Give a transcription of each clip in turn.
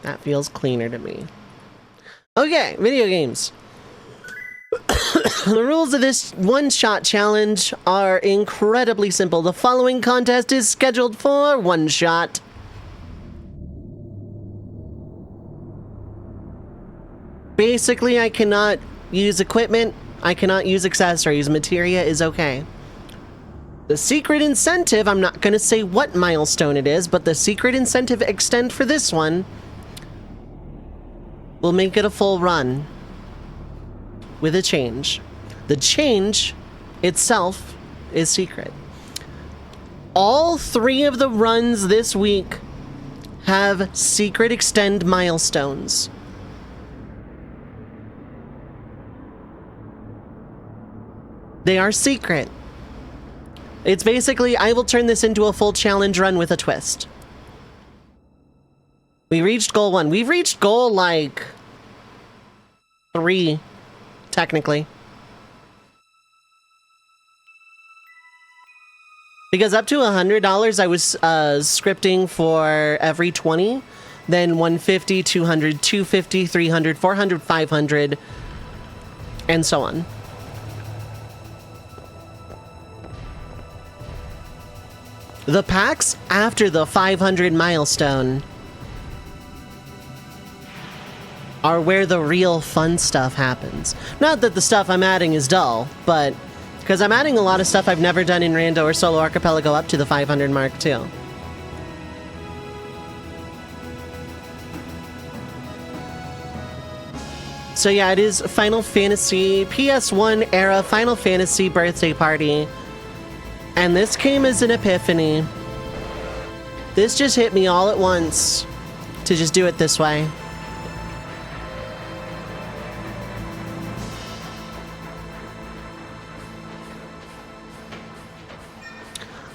That feels cleaner to me. Okay, video games. The rules of this one-shot challenge are incredibly simple. The following contest is scheduled for one shot. Basically, I cannot use equipment. I cannot use accessories. Materia is okay. The secret incentive, I'm not going to say what milestone it is, but the secret incentive extend for this one will make it a full run with a change. The change itself is secret. All 3 of the runs this week have secret extend milestones. They are secret. It's basically, I will turn this into a full challenge run with a twist. We reached goal 1. We've reached goal, like, 3, technically. Because up to $100, I was scripting for every 20, then 150, 200, 250, 300, 400, 500, and so on. The packs after the 500 milestone are where the real fun stuff happens. Not that the stuff I'm adding is dull, but because I'm adding a lot of stuff I've never done in Rando or Solo Archipelago up to the 500 mark too. So yeah, it is Final Fantasy, PS1 era Final Fantasy birthday party. And this came as an epiphany. This just hit me all at once to just do it this way.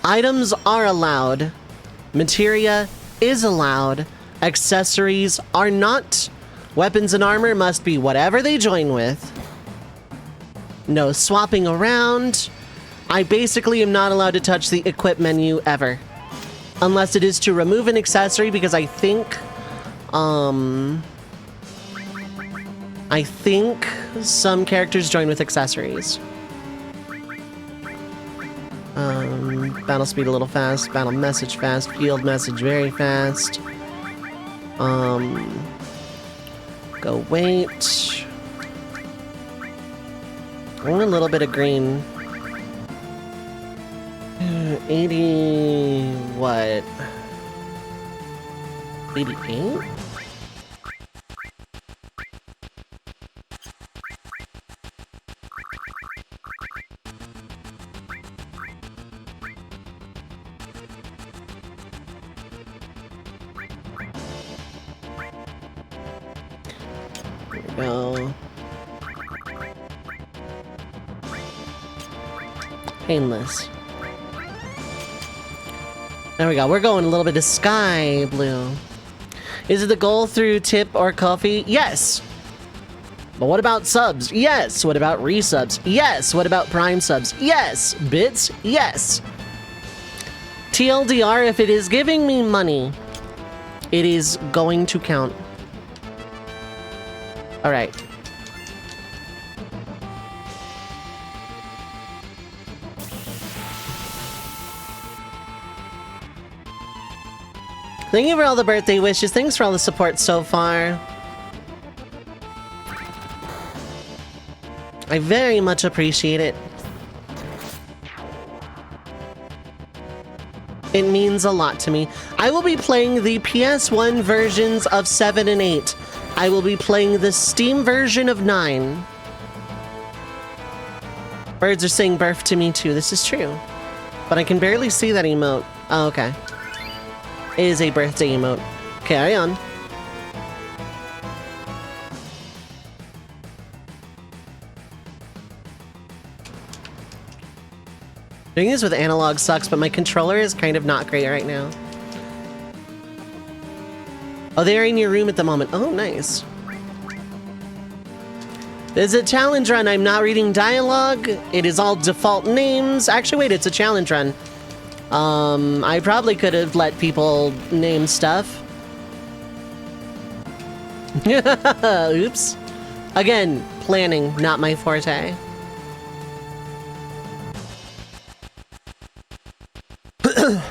Items are allowed. Materia is allowed. Accessories are not. Weapons and armor must be whatever they join with. No swapping around. I basically am not allowed to touch the equip menu ever. Unless it is to remove an accessory, because I think some characters join with accessories. Battle speed a little fast, battle message fast, field message very fast. Go wait. I want a little bit of green. 80... what? 88? There we go. Painless. There we go. We're going a little bit of sky blue. Is it the goal through tip or coffee? Yes. But what about subs? Yes. What about resubs? Yes. What about prime subs? Yes. Bits? Yes. TLDR, if it is giving me money, it is going to count. All right. Thank you for all the birthday wishes. Thanks for all the support so far. I very much appreciate it. It means a lot to me. I will be playing the PS1 versions of 7 and 8. I will be playing the Steam version of 9. Birds are saying birth to me too. This is true. But I can barely see that emote. Oh, okay. It is a birthday emote. Carry on. Doing this with analog sucks, but my controller is kind of not great right now. Oh, they're in your room at the moment. Oh, nice. There's a challenge run. I'm not reading dialogue. It is all default names. Actually, wait, it's a challenge run. I probably could have let people name stuff. Oops. Again, planning, not my forte.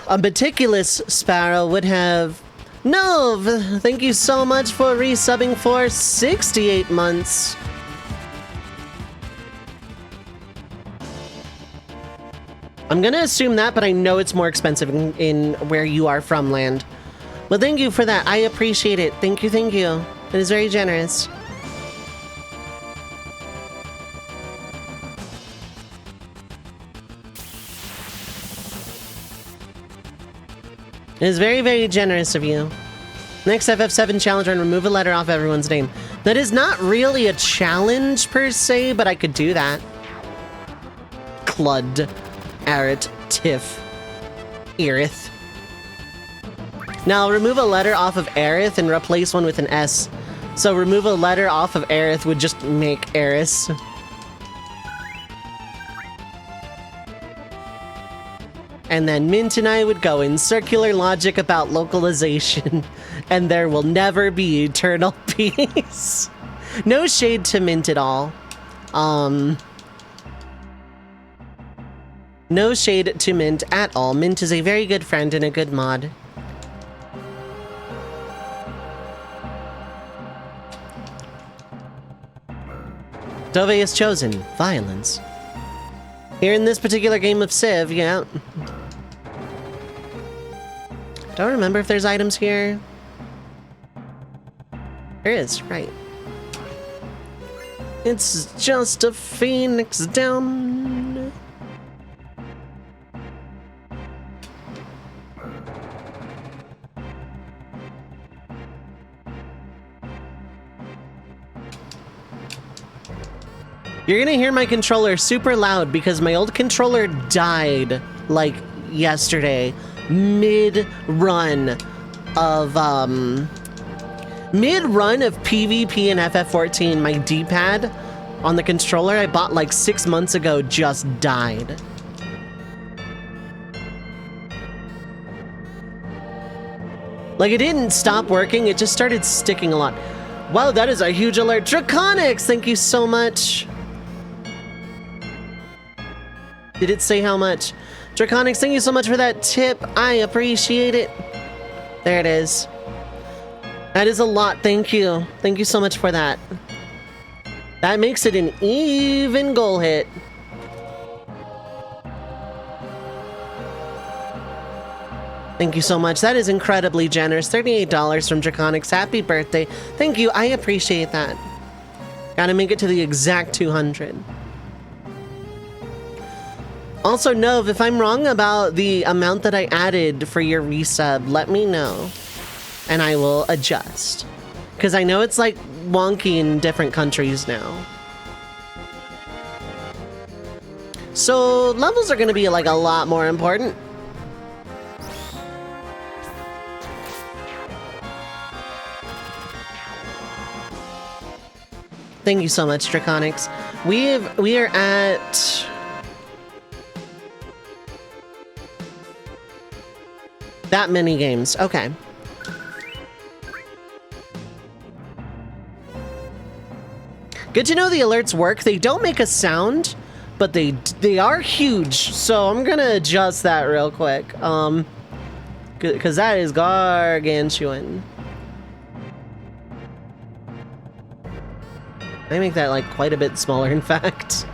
A meticulous sparrow would have... Nov, thank you so much for resubbing for 68 months. I'm gonna assume that, but I know it's more expensive in where you are from, land. Well, thank you for that. I appreciate it. Thank you, thank you. It is very generous. It is very, very generous of you. Next FF7 challenge and remove a letter off everyone's name. That is not really a challenge per se, but I could do that. Clud, Arit, Tiff, Aerith. Now remove a letter off of Aerith and replace one with an S. So remove a letter off of Aerith would just make Eris. And then Mint and I would go in circular logic about localization, and there will never be eternal peace. No shade to Mint at all. No shade to Mint at all. Mint is a very good friend and a good mod. Dovei is chosen. Violence. Here in this particular game of Civ, yeah. Don't remember if there's items here. There is, right. It's just a phoenix down. You're gonna hear my controller super loud because my old controller died, like, yesterday. Mid-run of PvP and FF14, my D-pad on the controller I bought like 6 months ago just died. Like, it didn't stop working, it just started sticking a lot. Wow, that is a huge alert. Draconics, thank you so much. Did it say how much? Draconics, thank you so much for that tip. I appreciate it. There it is. That is a lot. Thank you. Thank you so much for that. That makes it an even goal hit. Thank you so much. That is incredibly generous. $38 from Draconics. Happy birthday. Thank you. I appreciate that. Gotta make it to the exact 200. Also, Nov, if I'm wrong about the amount that I added for your resub, let me know, and I will adjust. Because I know it's, like, wonky in different countries now. So, levels are going to be, like, a lot more important. Thank you so much, Draconics. We are at... that many games. Okay. Good to know the alerts work. They don't make a sound, but they are huge. So I'm gonna adjust that real quick. Because that is gargantuan. I make that like quite a bit smaller, in fact.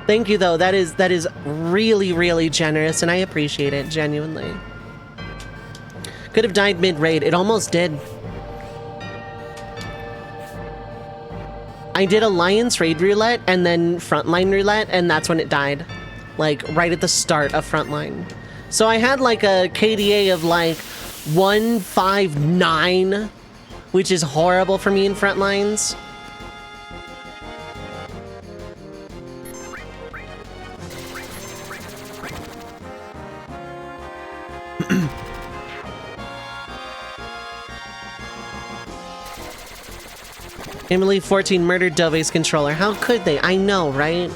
Thank you, though. That is really, really generous, and I appreciate it genuinely. Could have died mid-raid. It almost did. I did Alliance Raid Roulette and then Frontline Roulette, and that's when it died. Like, right at the start of Frontline. So I had, like, a KDA of, like, 159, which is horrible for me in Frontlines. Can't believe 14 murdered Dovei's controller. How could they? I know, right?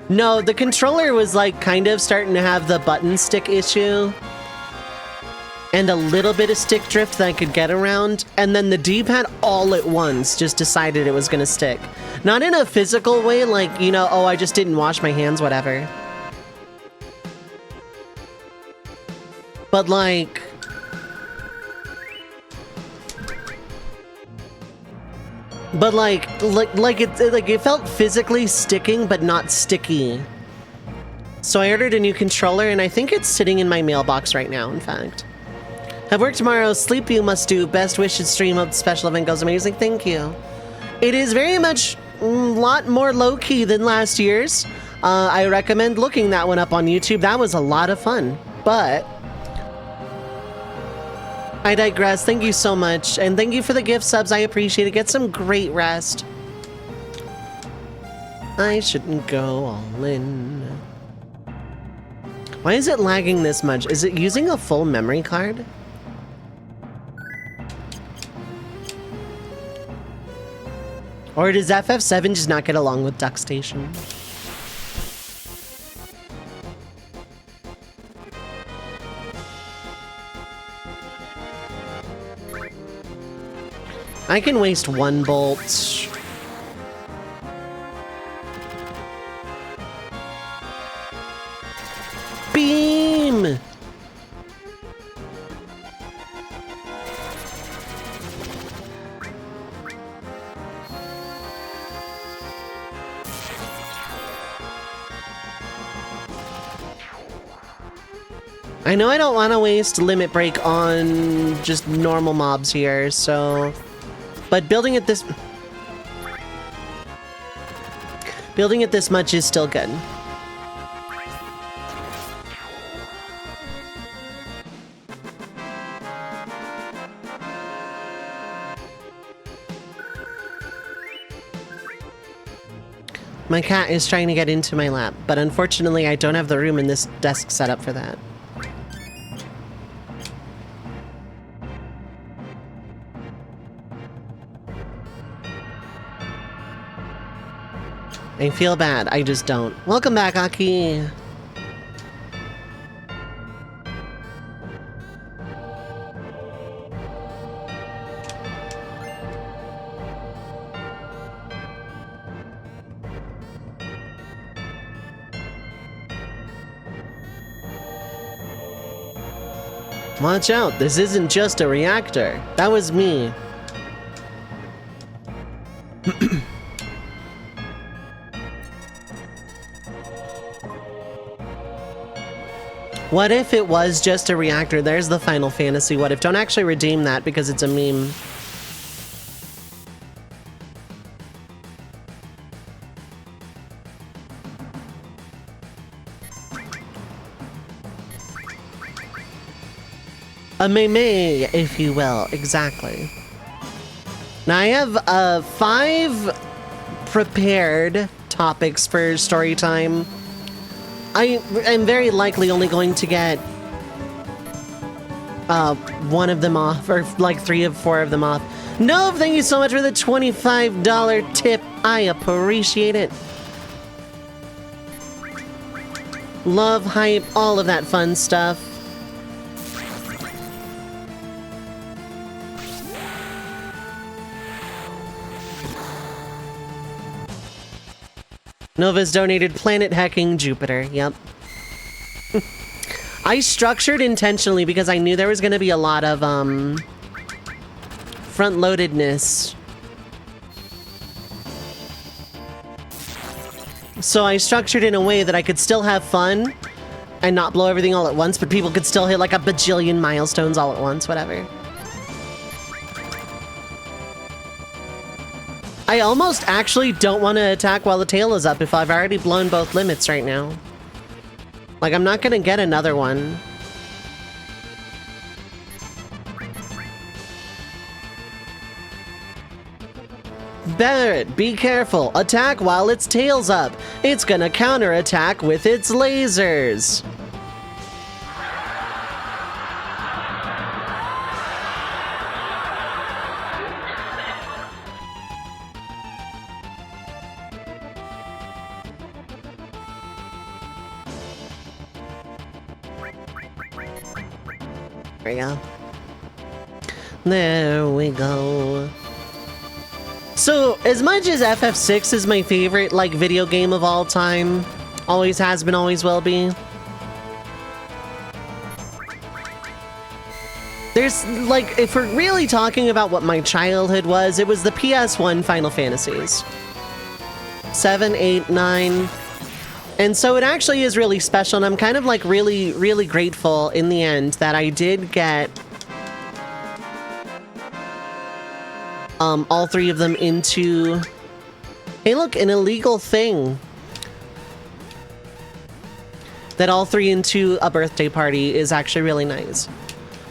No, the controller was like kind of starting to have the button stick issue. and a little bit of stick drift that I could get around, and then the D-pad all at once just decided it was gonna stick. Not in a physical way, like, you know, oh, I just didn't wash my hands, whatever. But like... But it felt physically sticking, but not sticky. So I ordered a new controller, and I think it's sitting in my mailbox right now, in fact. Have work tomorrow, sleep you must do, best wishes stream of the special event goes amazing, thank you. It is very much a lot more low-key than last year's. I recommend looking that one up on YouTube, that was a lot of fun, but... I digress, thank you so much, and thank you for the gift subs, I appreciate it, get some great rest. I shouldn't go all in. Why is it lagging this much? Is it using a full memory card? Or does FF7 just not get along with DuckStation? I can waste one bolt. Beam! I know I don't want to waste Limit Break on just normal mobs here, so... But building it this much is still good. My cat is trying to get into my lap, but unfortunately I don't have the room in this desk set up for that. I feel bad, I just don't. Welcome back, Aki! Watch out, this isn't just a reactor. That was me. What if it was just a reactor? There's the Final Fantasy what if. Don't actually redeem that because it's a meme. A meme, if you will, exactly. Now I have 5 prepared topics for story time. I am very likely only going to get one of them off, or like 3 or 4 of them off. Nov, thank you so much for the $25 tip. I appreciate it. Love, hype, all of that fun stuff. Nova's donated planet hacking Jupiter. Yep. I structured intentionally because I knew there was going to be a lot of front-loadedness. So I structured in a way that I could still have fun and not blow everything all at once, but people could still hit like a bajillion milestones all at once, whatever. I almost actually don't want to attack while the tail is up if I've already blown both limits right now. Like, I'm not gonna get another one. Barret, be careful. Attack while its tail's up. It's gonna counterattack with its lasers. There we go. There we go. So, as much as FF6 is my favorite, like, video game of all time, always has been, always will be, there's, like, if we're really talking about what my childhood was, it was the PS1 Final Fantasies. 7, 8, 9. And so it actually is really special, and I'm kind of, like, really, really grateful in the end that I did get all three of them into... Hey, look, an illegal thing. That all three into a birthday party is actually really nice.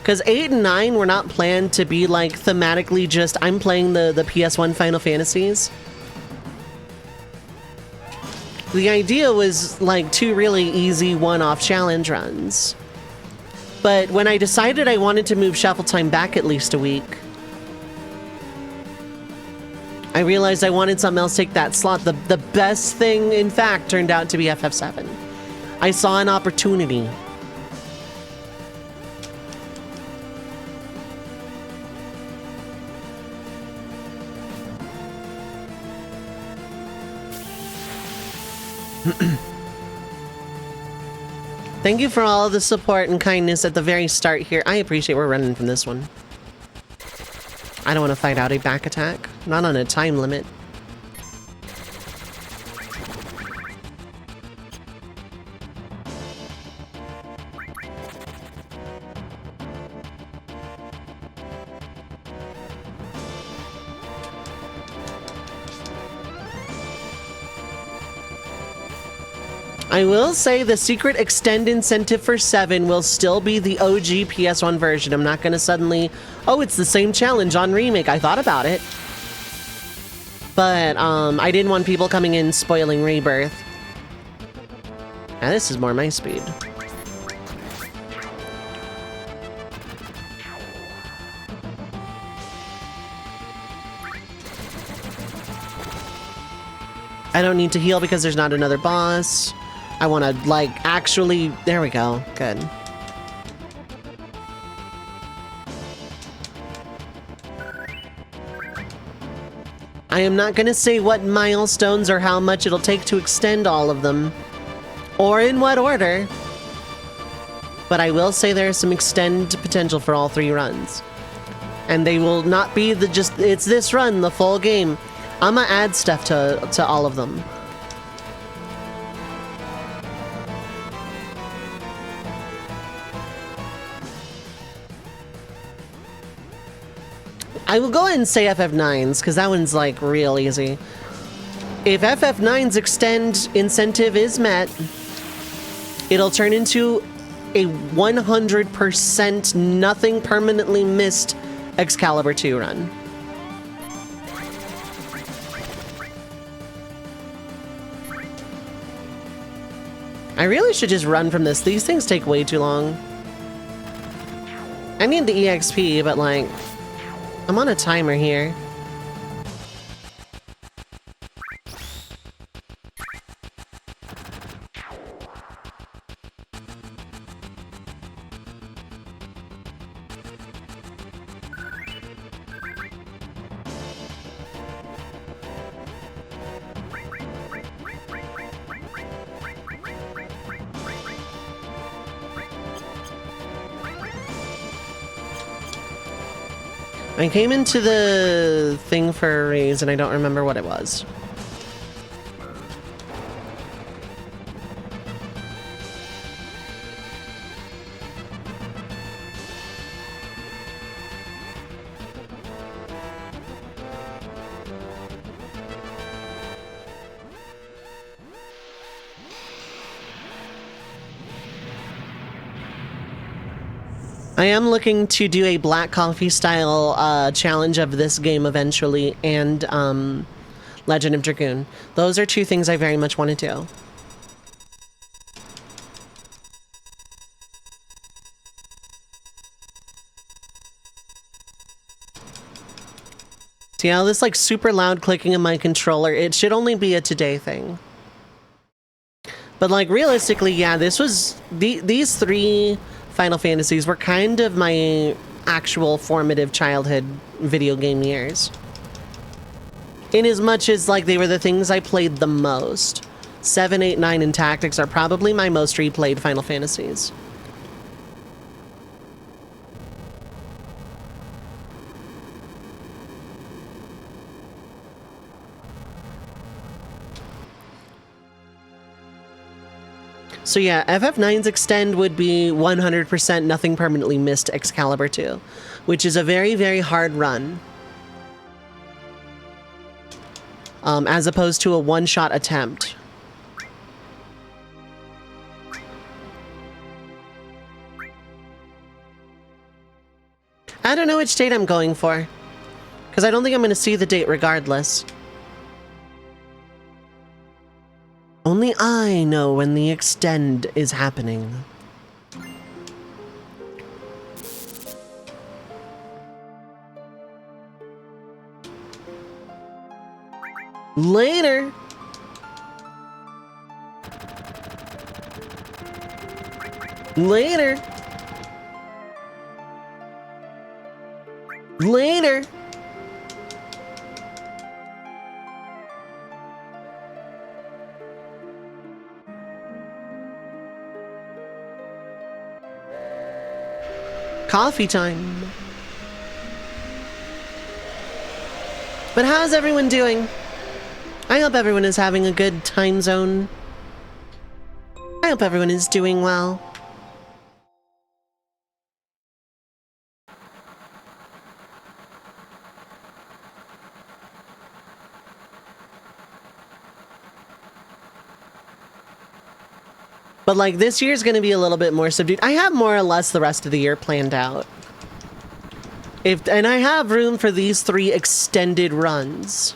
Because 8 and 9 were not planned to be, like, thematically just, I'm playing the PS1 Final Fantasies. The idea was, like, 2 really easy one-off challenge runs. But when I decided I wanted to move Shuffle Time back at least a week, I realized I wanted something else to take that slot. The best thing, in fact, turned out to be FF7. I saw an opportunity. Thank you for all the support and kindness at the very start here. I appreciate we're running from this one. I don't want to fight out a back attack. Not on a time limit. I will say the secret extend incentive for 7 will still be the OG PS1 version. I'm not going to suddenly, oh, it's the same challenge on Remake. I thought about it. But I didn't want people coming in spoiling Rebirth. Now this is more my speed. I don't need to heal because there's not another boss. I want to, like, actually... There we go. Good. I am not going to say what milestones or how much it'll take to extend all of them. Or in what order. But I will say there's some extend potential for all 3 runs. And they will not be the just... It's this run, the full game. I'm going to add stuff to all of them. I will go ahead and say FF9s, because that one's, like, real easy. If FF9's extend incentive is met, it'll turn into a 100% nothing permanently missed Excalibur 2 run. I really should just run from this. These things take way too long. I need the EXP, but, like... I'm on a timer here. I came into the thing for a raise, and I don't remember what it was. I am looking to do a black coffee style challenge of this game eventually, and Legend of Dragoon. Those are 2 things I very much want to do. See how this, like, super loud clicking in my controller? It should only be a today thing. But, like, realistically, yeah, this was... These 3 Final Fantasies were kind of my actual formative childhood video game years. In as much as, like, they were the things I played the most. 7, 8, 9, and Tactics are probably my most replayed Final Fantasies. So yeah, FF9's Extend would be 100% Nothing Permanently Missed Excalibur 2, which is a very, very hard run. As opposed to a one-shot attempt. I don't know which date I'm going for, because I don't think I'm going to see the date regardless. Only I know when the Extend is happening. Later! Later! Later! Coffee time. But how's everyone doing? I hope everyone is having a good time zone. I hope everyone is doing well. But like this year's gonna be a little bit more subdued. I have more or less the rest of the year planned out. And I have room for these 3 extended runs.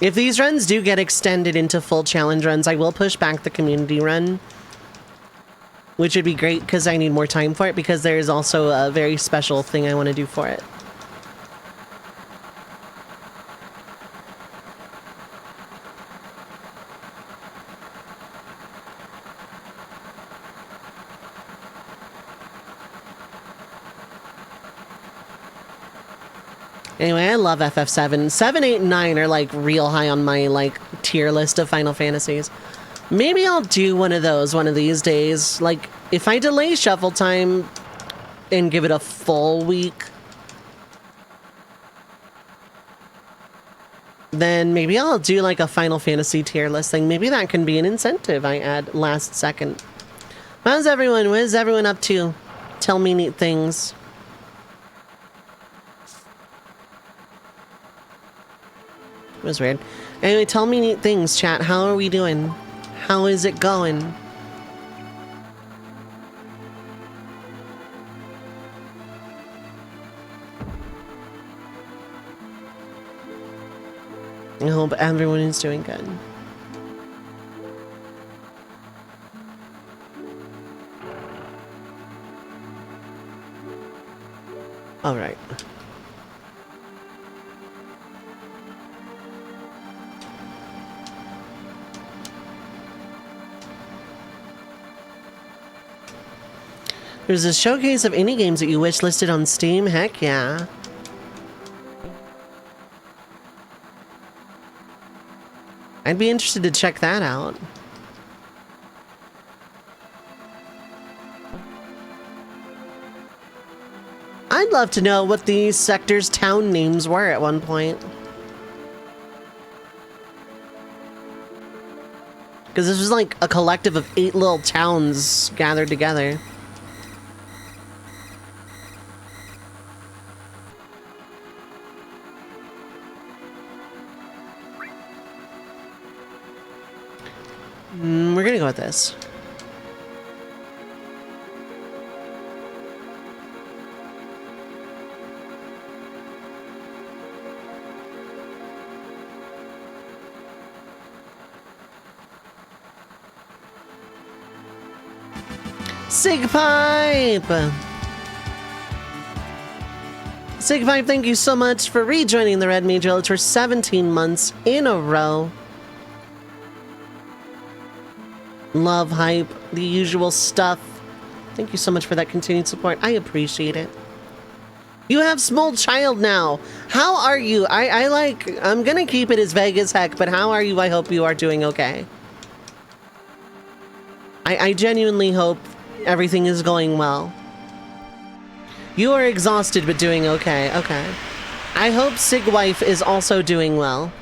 If these runs do get extended into full challenge runs, I will push back the community run. Which would be great because I need more time for it, because there is also a very special thing I want to do for it. Anyway, I love FF7. 7, 8, and 9 are like real high on my like tier list of Final Fantasies. Maybe I'll do one of those one of these days. Like, if I delay Shuffle Time and give it a full week, then maybe I'll do like a Final Fantasy tier list thing. Maybe that can be an incentive I add last second. How's everyone? What is everyone up to? Tell me neat things. It was weird. Anyway, tell me neat things, chat. How are we doing? How is it going? I hope everyone is doing good. All right. There's a showcase of indie games that you wish listed on Steam. Heck yeah. I'd be interested to check that out. I'd love to know what these sectors' town names were at one point. Because this was like a collective of 8 little towns gathered together. We're gonna go with this. Sigpipe! Sigpipe, thank you so much for rejoining the Red Mage Village for 17 months in a row. love, hype, the usual stuff. Thank you so much for that continued support. I appreciate it. You have small child now. How are you? I'm gonna keep it as vague as heck, but how are you? I hope you are doing okay. I genuinely hope everything is going well. You are exhausted, but doing okay. Okay. I hope Sigwife is also doing well.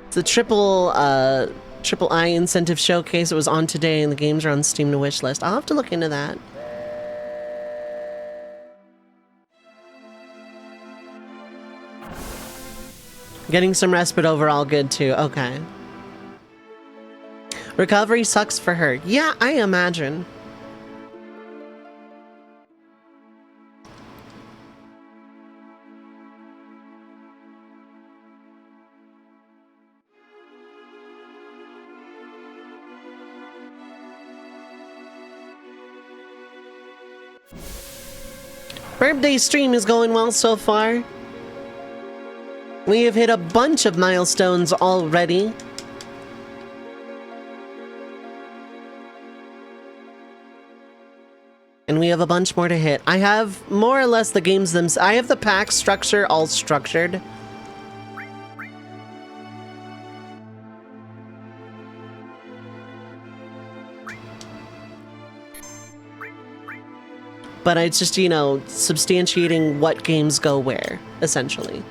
It's the triple I incentive showcase. It was on today, and the games are on Steam to wish list. I'll have to look into that. Getting some rest, but overall good too. Okay. Recovery sucks for her. Yeah, I imagine. Birthday stream is going well so far. We have hit a bunch of milestones already. And we have a bunch more to hit. I have more or less the games themselves. I have the pack structure all structured. But it's just, you know, substantiating what games go where, essentially.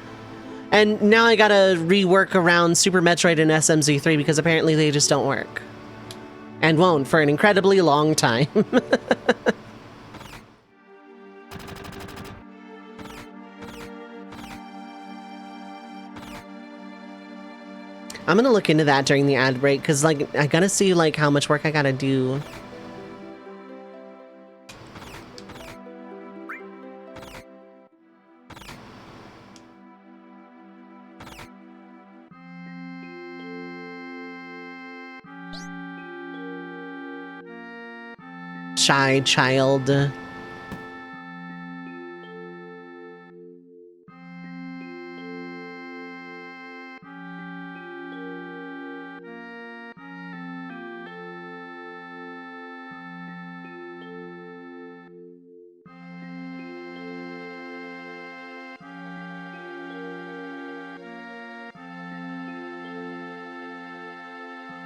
And now I gotta rework around Super Metroid and SMZ3 because apparently they just don't work. And won't for an incredibly long time. I'm gonna look into that during the ad break because, like, I gotta see, like, how much work I gotta do. Shy child.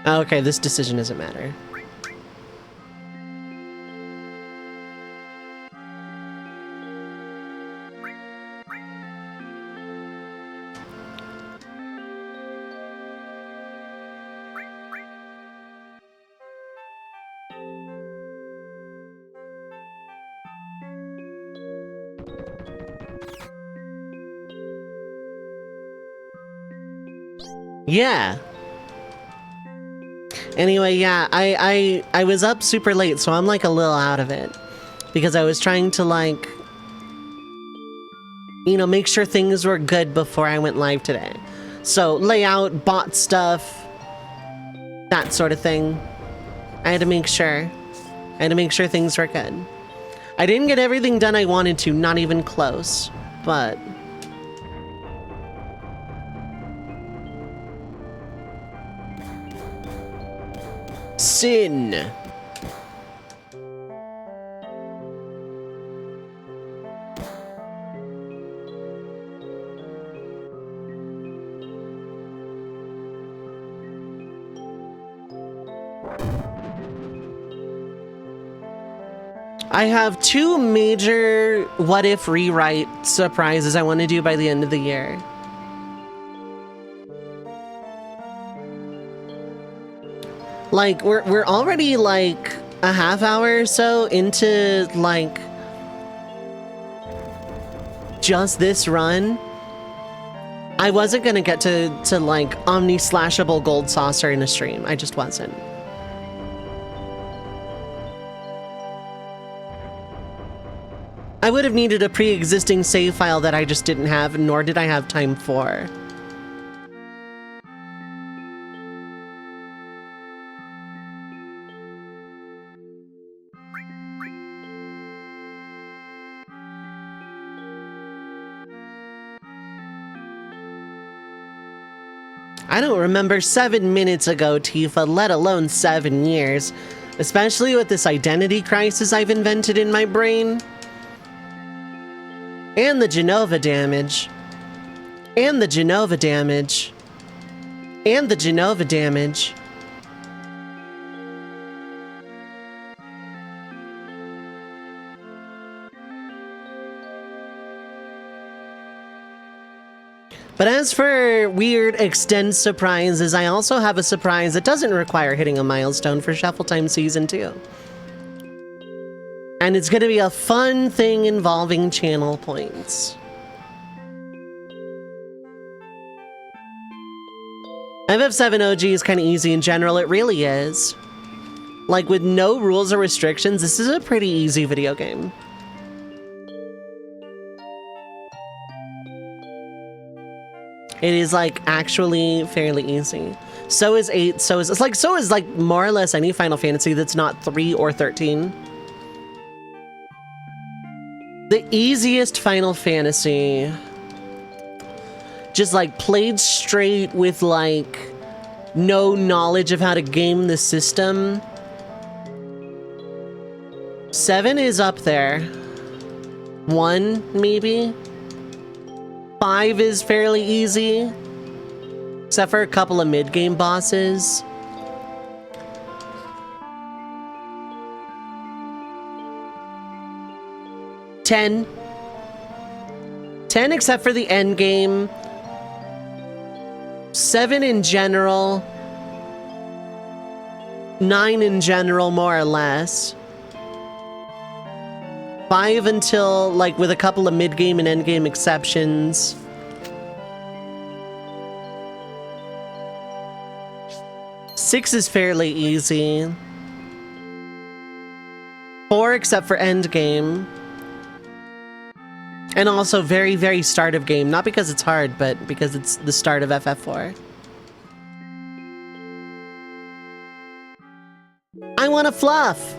Okay, this decision doesn't matter. Yeah. Anyway, yeah, I was up super late, so I'm like a little out of it. Because I was trying to, like, you know, make sure things were good before I went live today. So, layout, bot stuff, that sort of thing. I had to make sure. I had to make sure things were good. I didn't get everything done I wanted to, not even close, but... Sin. I have 2 major what if rewrite surprises I want to do by the end of the year. Like, we're already like a half hour or so into like just this run. I wasn't gonna get to like omni-slashable gold saucer in a stream. I just wasn't. I would have needed a pre-existing save file that I just didn't have, nor did I have time for. I don't remember 7 minutes ago, Tifa, let alone 7 years. Especially with this identity crisis I've invented in my brain. And the Genova damage. And the Genova damage. And the Genova damage. But as for weird extend surprises, I also have a surprise that doesn't require hitting a milestone for Shuffle Time Season 2. And it's going to be a fun thing involving channel points. FF7 OG is kind of easy in general, it really is. Like, with no rules or restrictions, this is a pretty easy video game. It is, like, actually fairly easy. So is 8, so is like more or less any Final Fantasy that's not 3 or 13. The easiest Final Fantasy, just like played straight with like no knowledge of how to game the system. 7 is up there. 1, maybe? 5 is fairly easy, except for a couple of mid-game bosses. Ten, except for the end game. 7 in general. 9 in general, more or less. 5 until, like, with a couple of mid-game and end-game exceptions. Six is fairly easy. 4 except for end game. And also very, very start of game. Not because it's hard, but because it's the start of FF4. I want a fluff!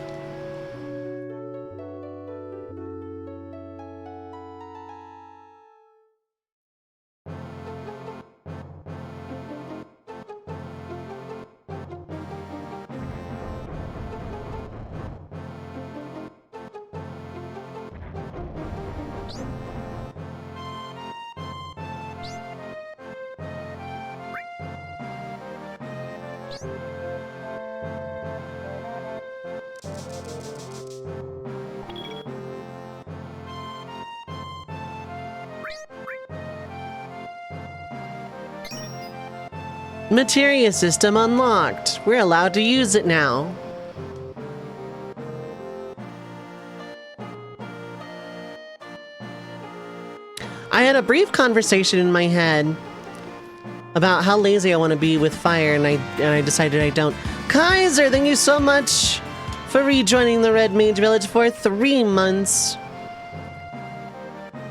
Materia system unlocked. We're allowed to use it now. I had a brief conversation in my head about how lazy I want to be with fire, and I decided I don't. Kaiser, thank you so much for rejoining the Red Mage Village for 3 months.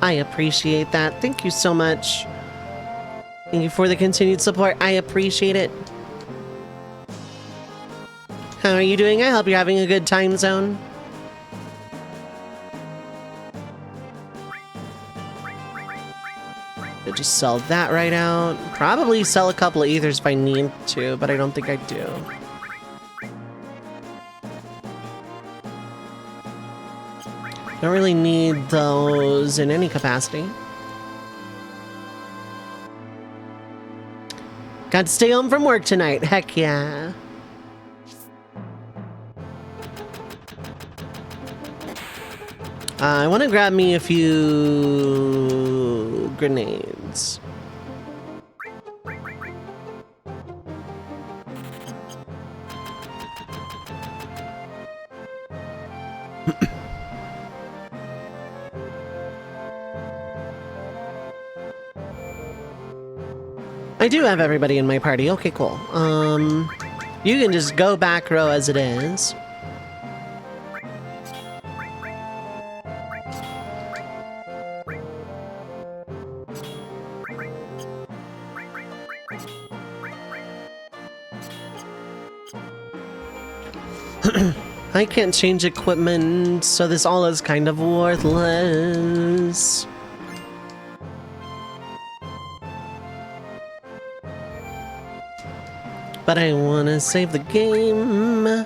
I appreciate that. Thank you so much. Thank you for the continued support. I appreciate it. How are you doing? I hope you're having a good time zone. I'll just sell that right out. Probably sell a couple of ethers if I need to, but I don't think I do. Don't really need those in any capacity. Got to stay home from work tonight. Heck yeah. I want to grab me a few grenades. I do have everybody in my party. Okay, cool. You can just go back row as it is. I can't change equipment, so this all is kind of worthless. but I want to save the game.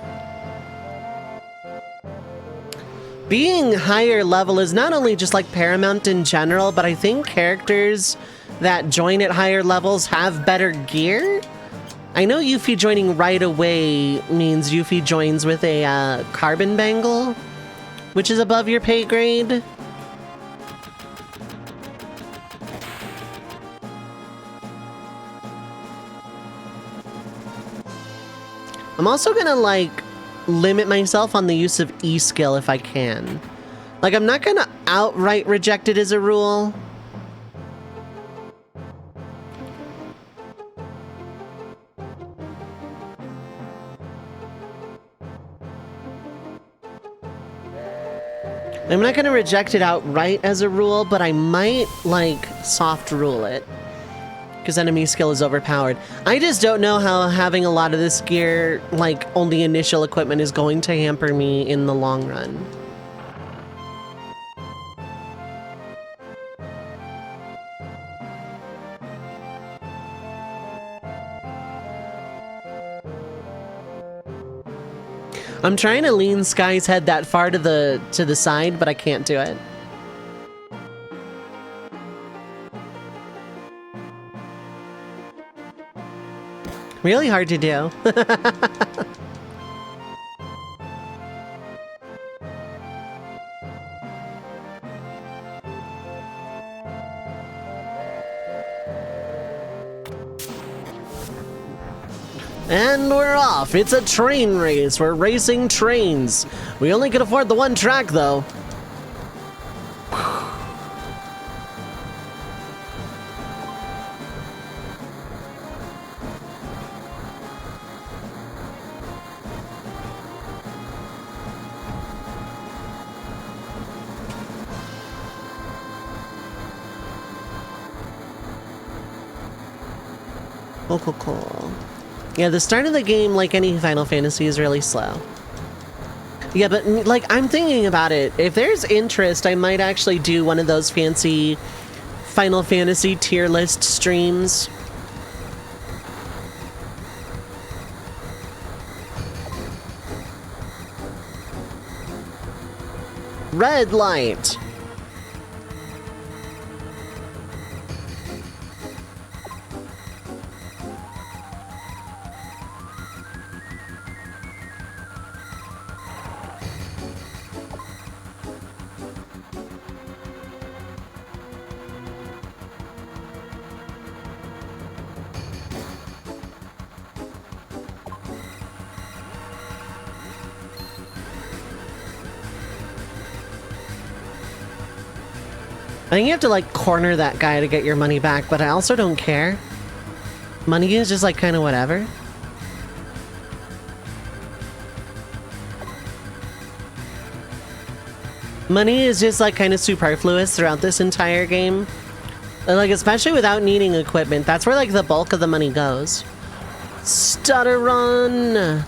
Being higher level is not only just like paramount in general, but I think characters that join at higher levels have better gear. I know Yuffie joining right away means Yuffie joins with a carbon bangle, which is above your pay grade. I'm also gonna like limit myself on the use of E skill if I can. Like, I'm not gonna outright reject it as a rule. I'm not gonna reject it outright as a rule, but I might, like, soft rule it. Because enemy skill is overpowered. I just don't know how having a lot of this gear, like, only initial equipment is going to hamper me in the long run. I'm trying to lean Sky's head that far to the side, but I can't do it. Really hard to do. And we're off. It's a train race. We're racing trains. We only can afford the one track, though. Cool. Yeah, the start of the game, like any Final Fantasy, is really slow. Yeah, but, like, I'm thinking about it. If there's interest, I might actually do one of those fancy Final Fantasy tier list streams. Red light. I think you have to, like, corner that guy to get your money back, but I also don't care. Money is just, like, kind of whatever. Money is just, like, kind of superfluous throughout this entire game. Like, especially without needing equipment. That's where, like, the bulk of the money goes. Stutter run!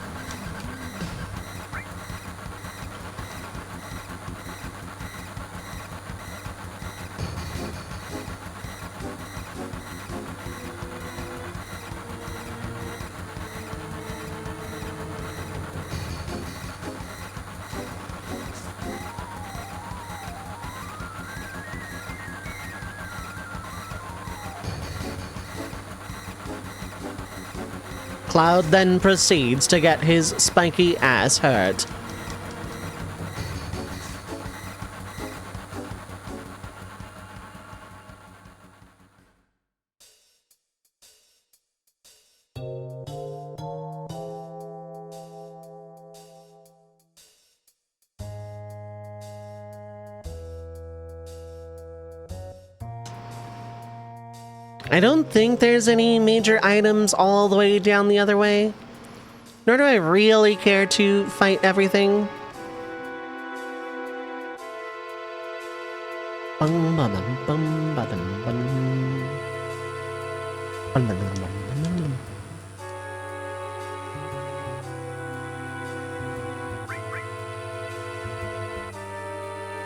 Cloud then proceeds to get his spiky ass hurt. I don't think there's any major items all the way down the other way. Nor do I really care to fight everything.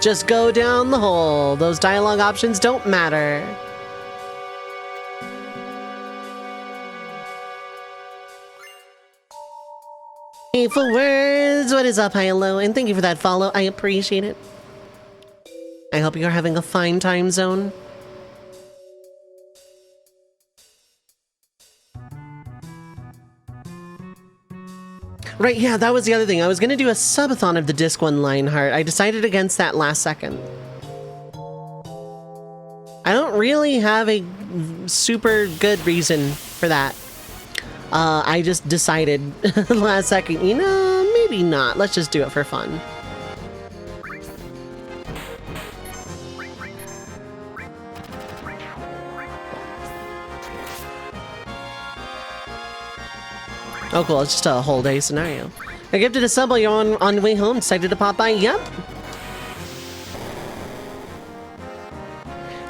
Just go down the hole. Those dialogue options don't matter. Hateful words! What is up, hi, hello, and thank you for that follow. I appreciate it. I hope you're having a fine time zone. Right, yeah, that was the other thing. I was gonna do a subathon of the Disc 1 Lionheart. I decided against that last second. I don't really have a super good reason for that. I just decided last second, you know, maybe not. Let's just do it for fun. Oh, cool. It's just a whole day scenario. I gifted a sub while you're on the way home. Decided to pop by. Yep.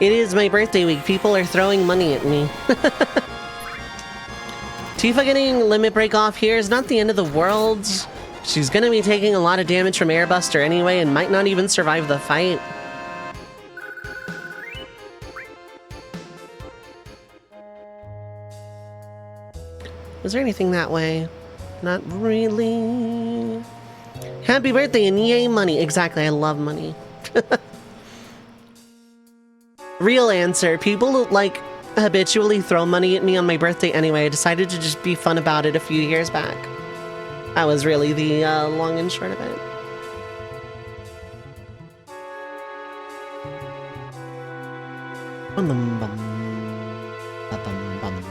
It is my birthday week. People are throwing money at me. Tifa getting limit break off here is not the end of the world. She's gonna be taking a lot of damage from Airbuster anyway and might not even survive the fight. Was there anything that way? Not really. Happy birthday and yay money. Exactly, I love money. Real answer. People like habitually throw money at me on my birthday anyway. I decided to just be fun about it a few years back. That was really the long and short of it. Bum, bum, bum. Bum, bum.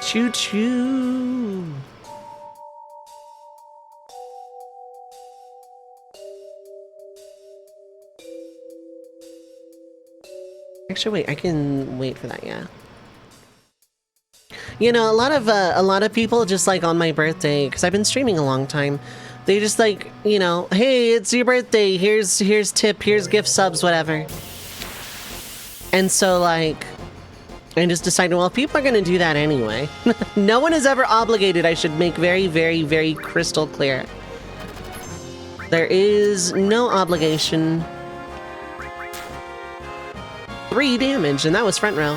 Choo choo. Actually, wait, I can wait for that, yeah. You know, a lot of people just like on my birthday, because I've been streaming a long time, they just like, you know, hey, it's your birthday, here's tip, here's gift subs, whatever. And so like, I just decided, well, people are gonna do that anyway. No one is ever obligated, I should make very, very, very crystal clear. There is no obligation. 3 damage, and that was front row.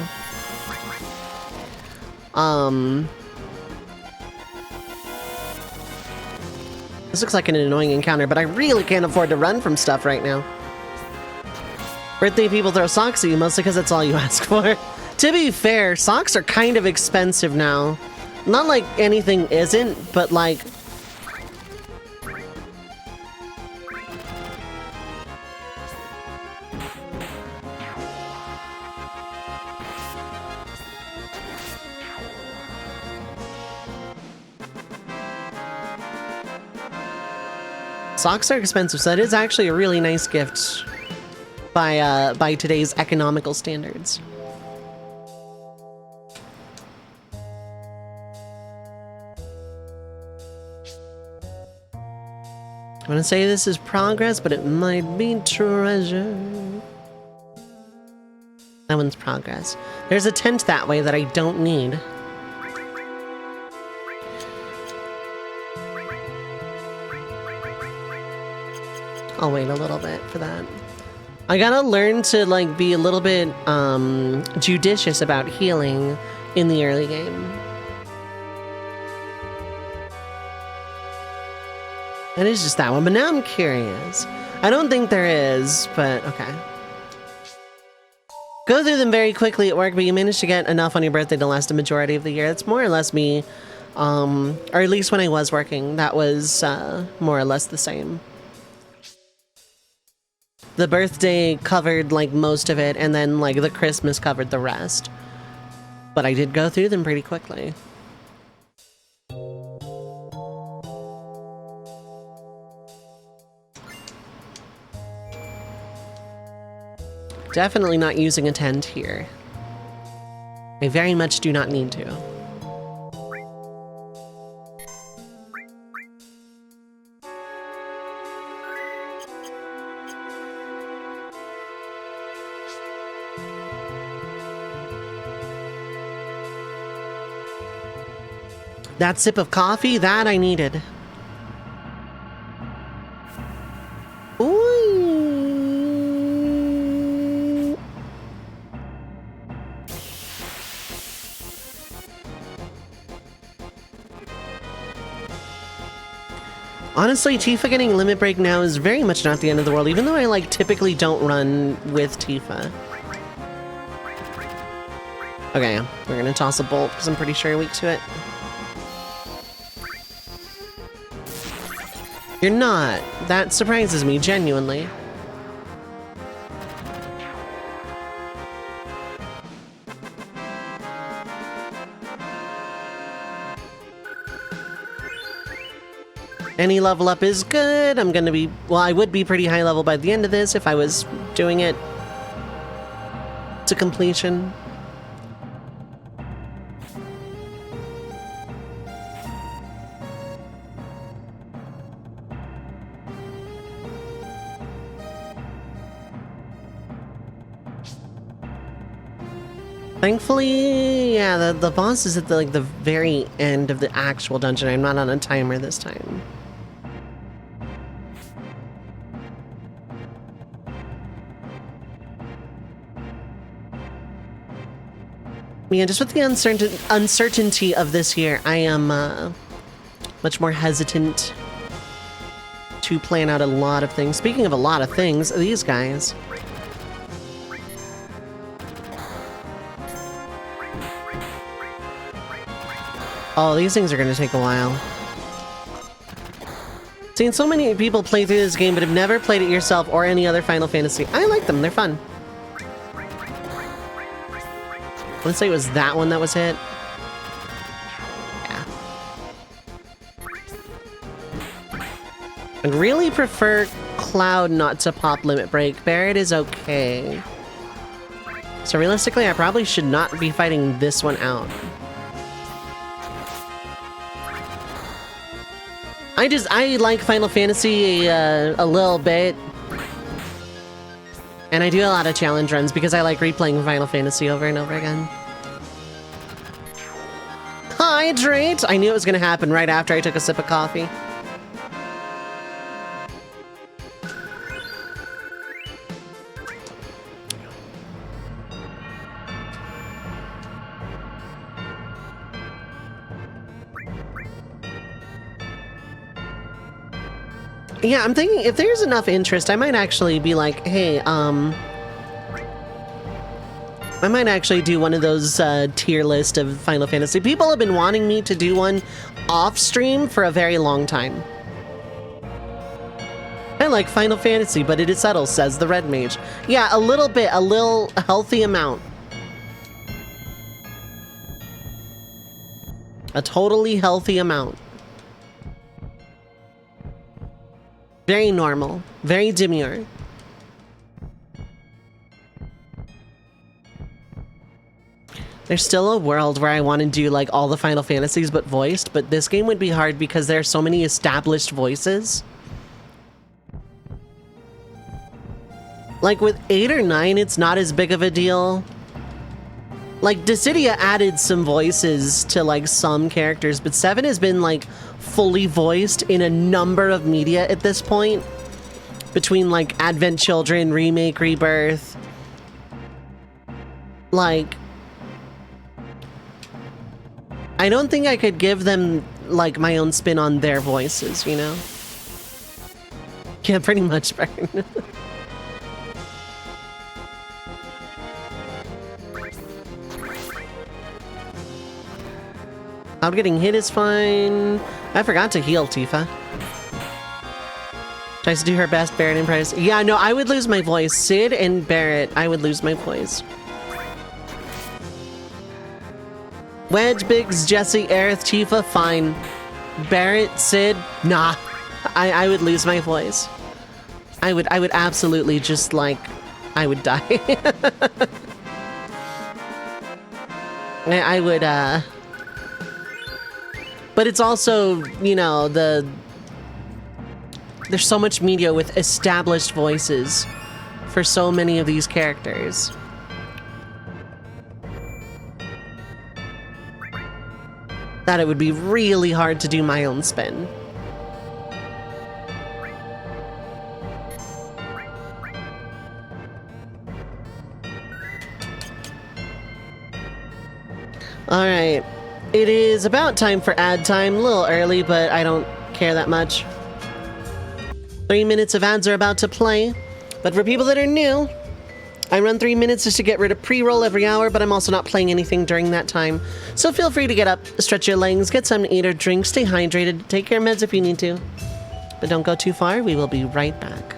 This looks like an annoying encounter, but I really can't afford to run from stuff right now. Birthday people throw socks at you, mostly because that's all you ask for. To be fair, socks are kind of expensive now. Not like anything isn't, but like... Socks are expensive, so that is actually a really nice gift by today's economical standards. I want to say this is progress, but it might be treasure. That one's progress. There's a tent that way that I don't need. I'll wait a little bit for that. I gotta learn to like be a little bit judicious about healing in the early game. That is just that one, but now I'm curious. I don't think there is, but okay. Go through them very quickly at work, but you managed to get enough on your birthday to last a majority of the year. It's more or less me, or at least when I was working, that was more or less the same. The birthday covered like most of it, and then like the Christmas covered the rest. But I did go through them pretty quickly. Definitely not using a tent here. I very much do not need to. That sip of coffee, that I needed. Ooh. Honestly, Tifa getting Limit Break now is very much not the end of the world, even though I, like, typically don't run with Tifa. Okay, we're gonna toss a bolt, because I'm pretty sure you're weak to it. You're not. That surprises me, genuinely. Any level up is good. I'm gonna be... Well, I would be pretty high level by the end of this if I was doing it to completion. Thankfully, yeah, the boss is at the, like, the very end of the actual dungeon. I'm not on a timer this time. Yeah, just with the uncertainty of this year, I am much more hesitant to plan out a lot of things. Speaking of a lot of things, these guys. Oh, these things are going to take a while. Seen so many people play through this game, but have never played it yourself or any other Final Fantasy. I like them. They're fun. Let's say it was that one that was hit. Yeah. I'd really prefer Cloud not to pop Limit Break. Barret is okay. So realistically, I probably should not be fighting this one out. I like Final Fantasy a little bit. And I do a lot of challenge runs because I like replaying Final Fantasy over and over again. Hydrate! I knew it was going to happen right after I took a sip of coffee. Yeah, I'm thinking if there's enough interest, I might actually be like, hey, I might actually do one of those tier list of Final Fantasy. People have been wanting me to do one off stream for a very long time. I like Final Fantasy, but it is subtle, says the Red Mage. Yeah, a little bit, a little healthy amount. A totally healthy amount. Very normal. Very demure. There's still a world where I want to do like all the Final Fantasies but voiced, but this game would be hard because there are so many established voices. Like with 8 or 9, it's not as big of a deal. Like Dissidia added some voices to like some characters, but 7 has been like fully voiced in a number of media at this point. Between like Advent Children, Remake, Rebirth. Like, I don't think I could give them like my own spin on their voices, you know? Yeah, pretty much, Burn. Cloud getting hit is fine. I forgot to heal Tifa. Tries to do her best Barret impression. Yeah, no, I would lose my voice. Sid and Barret, I would lose my voice. Wedge, Biggs, Jesse, Aerith, Tifa, fine. Barret, Sid, nah. I would lose my voice. I would absolutely just like, I would die. I would, but it's also, you know, there's so much media with established voices for so many of these characters. That it would be really hard to do my own spin. All right. It is about time for ad time. A little early, but I don't care that much. 3 minutes of ads are about to play. But for people that are new, I run 3 minutes just to get rid of pre-roll every hour, but I'm also not playing anything during that time. So feel free to get up, stretch your legs, get something to eat or drink, stay hydrated, take your meds if you need to. But don't go too far, we will be right back.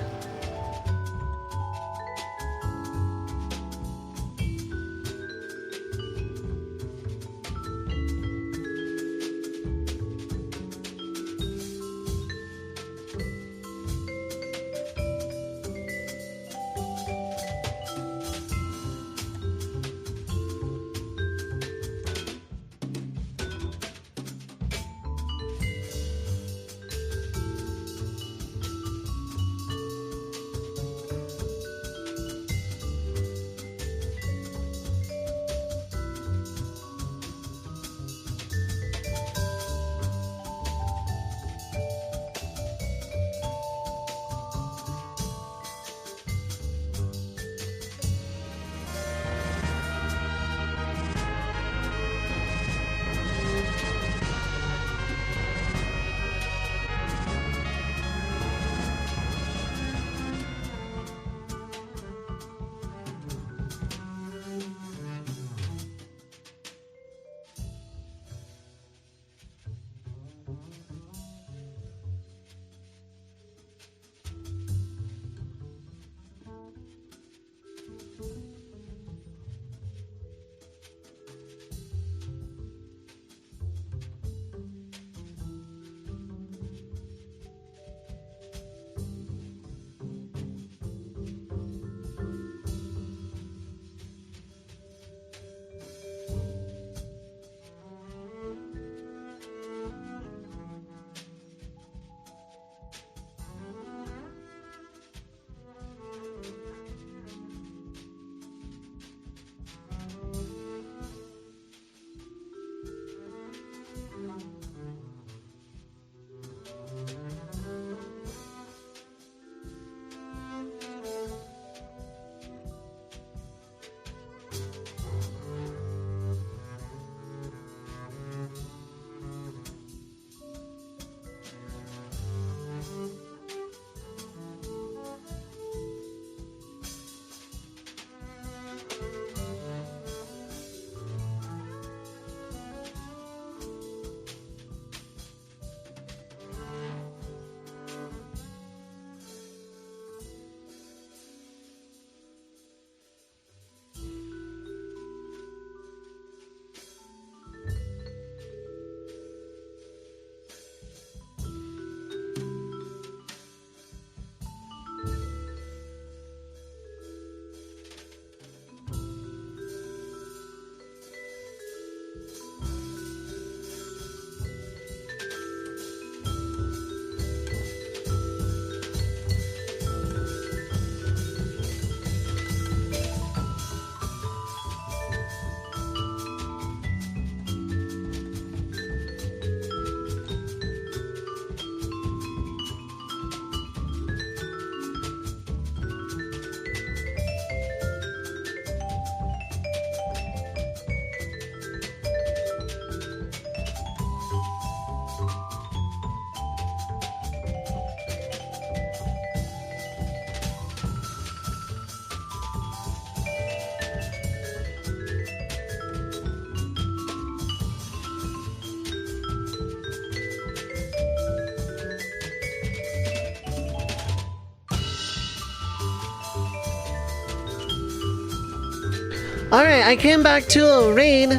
Alright, I came back to a raid.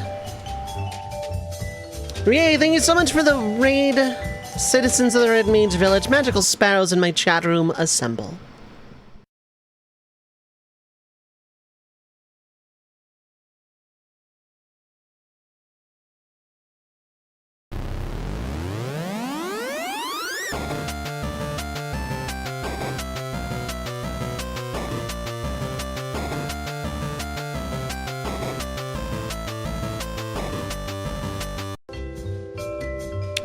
Yay, thank you so much for the raid. Citizens of the Red Mage Village, magical sparrows in my chat room assemble.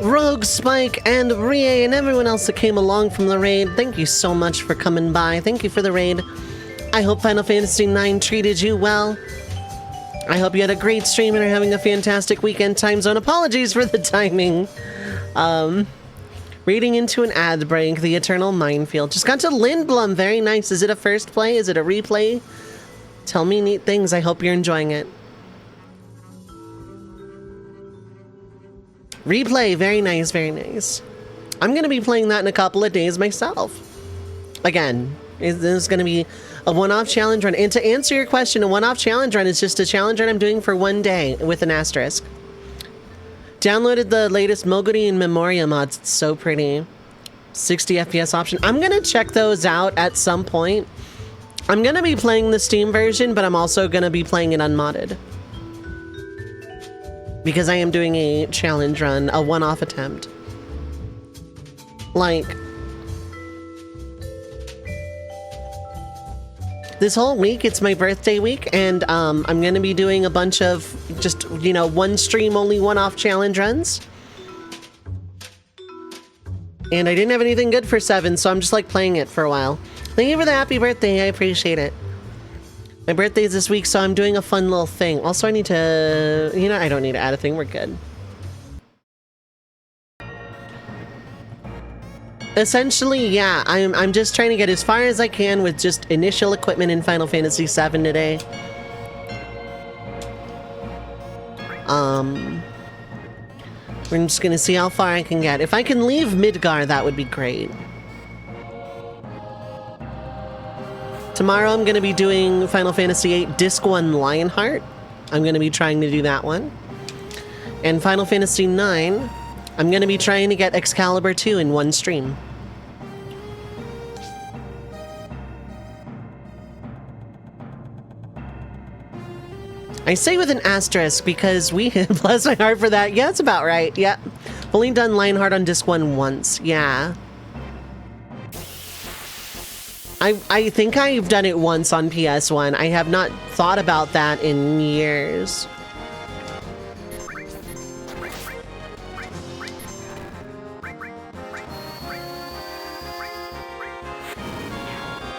Rogue, Spike, and Rie, and everyone else that came along from the raid, thank you so much for coming by. Thank you for the raid. I hope Final Fantasy IX treated you well. I hope you had a great stream and are having a fantastic weekend time zone. Apologies for the timing. Reading into an ad break, the eternal minefield. Just got to Lindblom, very nice. Is it a first play? Is it a replay? Tell me neat things, I hope you're enjoying it. Replay, very nice, very nice. I'm gonna be playing that in a couple of days myself. Again, this is gonna be a one-off challenge run. And to answer your question, a one-off challenge run is just a challenge run I'm doing for one day with an asterisk. Downloaded the latest Moguri and Memoria mods. It's so pretty. 60 FPS option. I'm gonna check those out at some point. I'm gonna be playing the Steam version, but I'm also gonna be playing it unmodded. Because I am doing a challenge run, a one-off attempt. Like, this whole week, it's my birthday week, and I'm gonna be doing a bunch of just, you know, one stream, only one-off challenge runs. And I didn't have anything good for 7, so I'm just like playing it for a while. Thank you for the happy birthday, I appreciate it. My birthday's this week, so I'm doing a fun little thing. Also, I need to... You know, I don't need to add a thing. We're good. Essentially, yeah. I'm just trying to get as far as I can with just initial equipment in Final Fantasy VII today. We're just gonna see how far I can get. If I can leave Midgar, that would be great. Tomorrow I'm going to be doing Final Fantasy VIII Disc 1 Lionheart. I'm going to be trying to do that one. And Final Fantasy IX, I'm going to be trying to get Excalibur 2 in one stream. I say with an asterisk because we bless my heart for that. Yeah, that's about right. Yeah. Only done Lionheart on Disc 1 once. Yeah. I think I've done it once on PS1. I have not thought about that in years.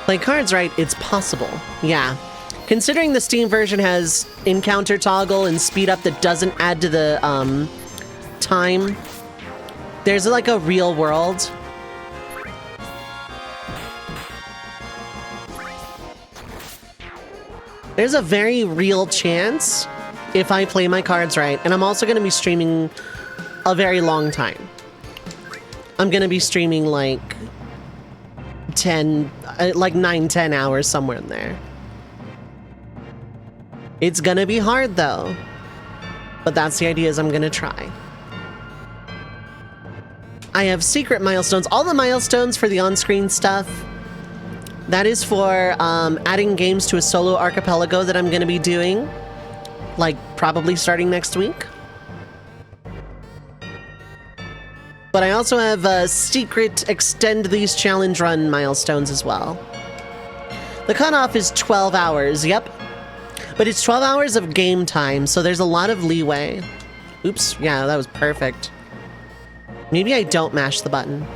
Play cards right, it's possible. Yeah. Considering the Steam version has encounter toggle and speed up that doesn't add to the time, there's like a real world. There's a very real chance if I play my cards right, and I'm also going to be streaming a very long time. I'm going to be streaming like 9-10 hours, somewhere in there. It's going to be hard though, but that's the idea, is I'm going to try. I have secret milestones, all the milestones for the on-screen stuff. That is for adding games to a solo archipelago that I'm going to be doing, like probably starting next week. But I also have secret extend these challenge run milestones as well. The cutoff is 12 hours, yep. But it's 12 hours of game time, so there's a lot of leeway. Oops, yeah, that was perfect. Maybe I don't mash the button.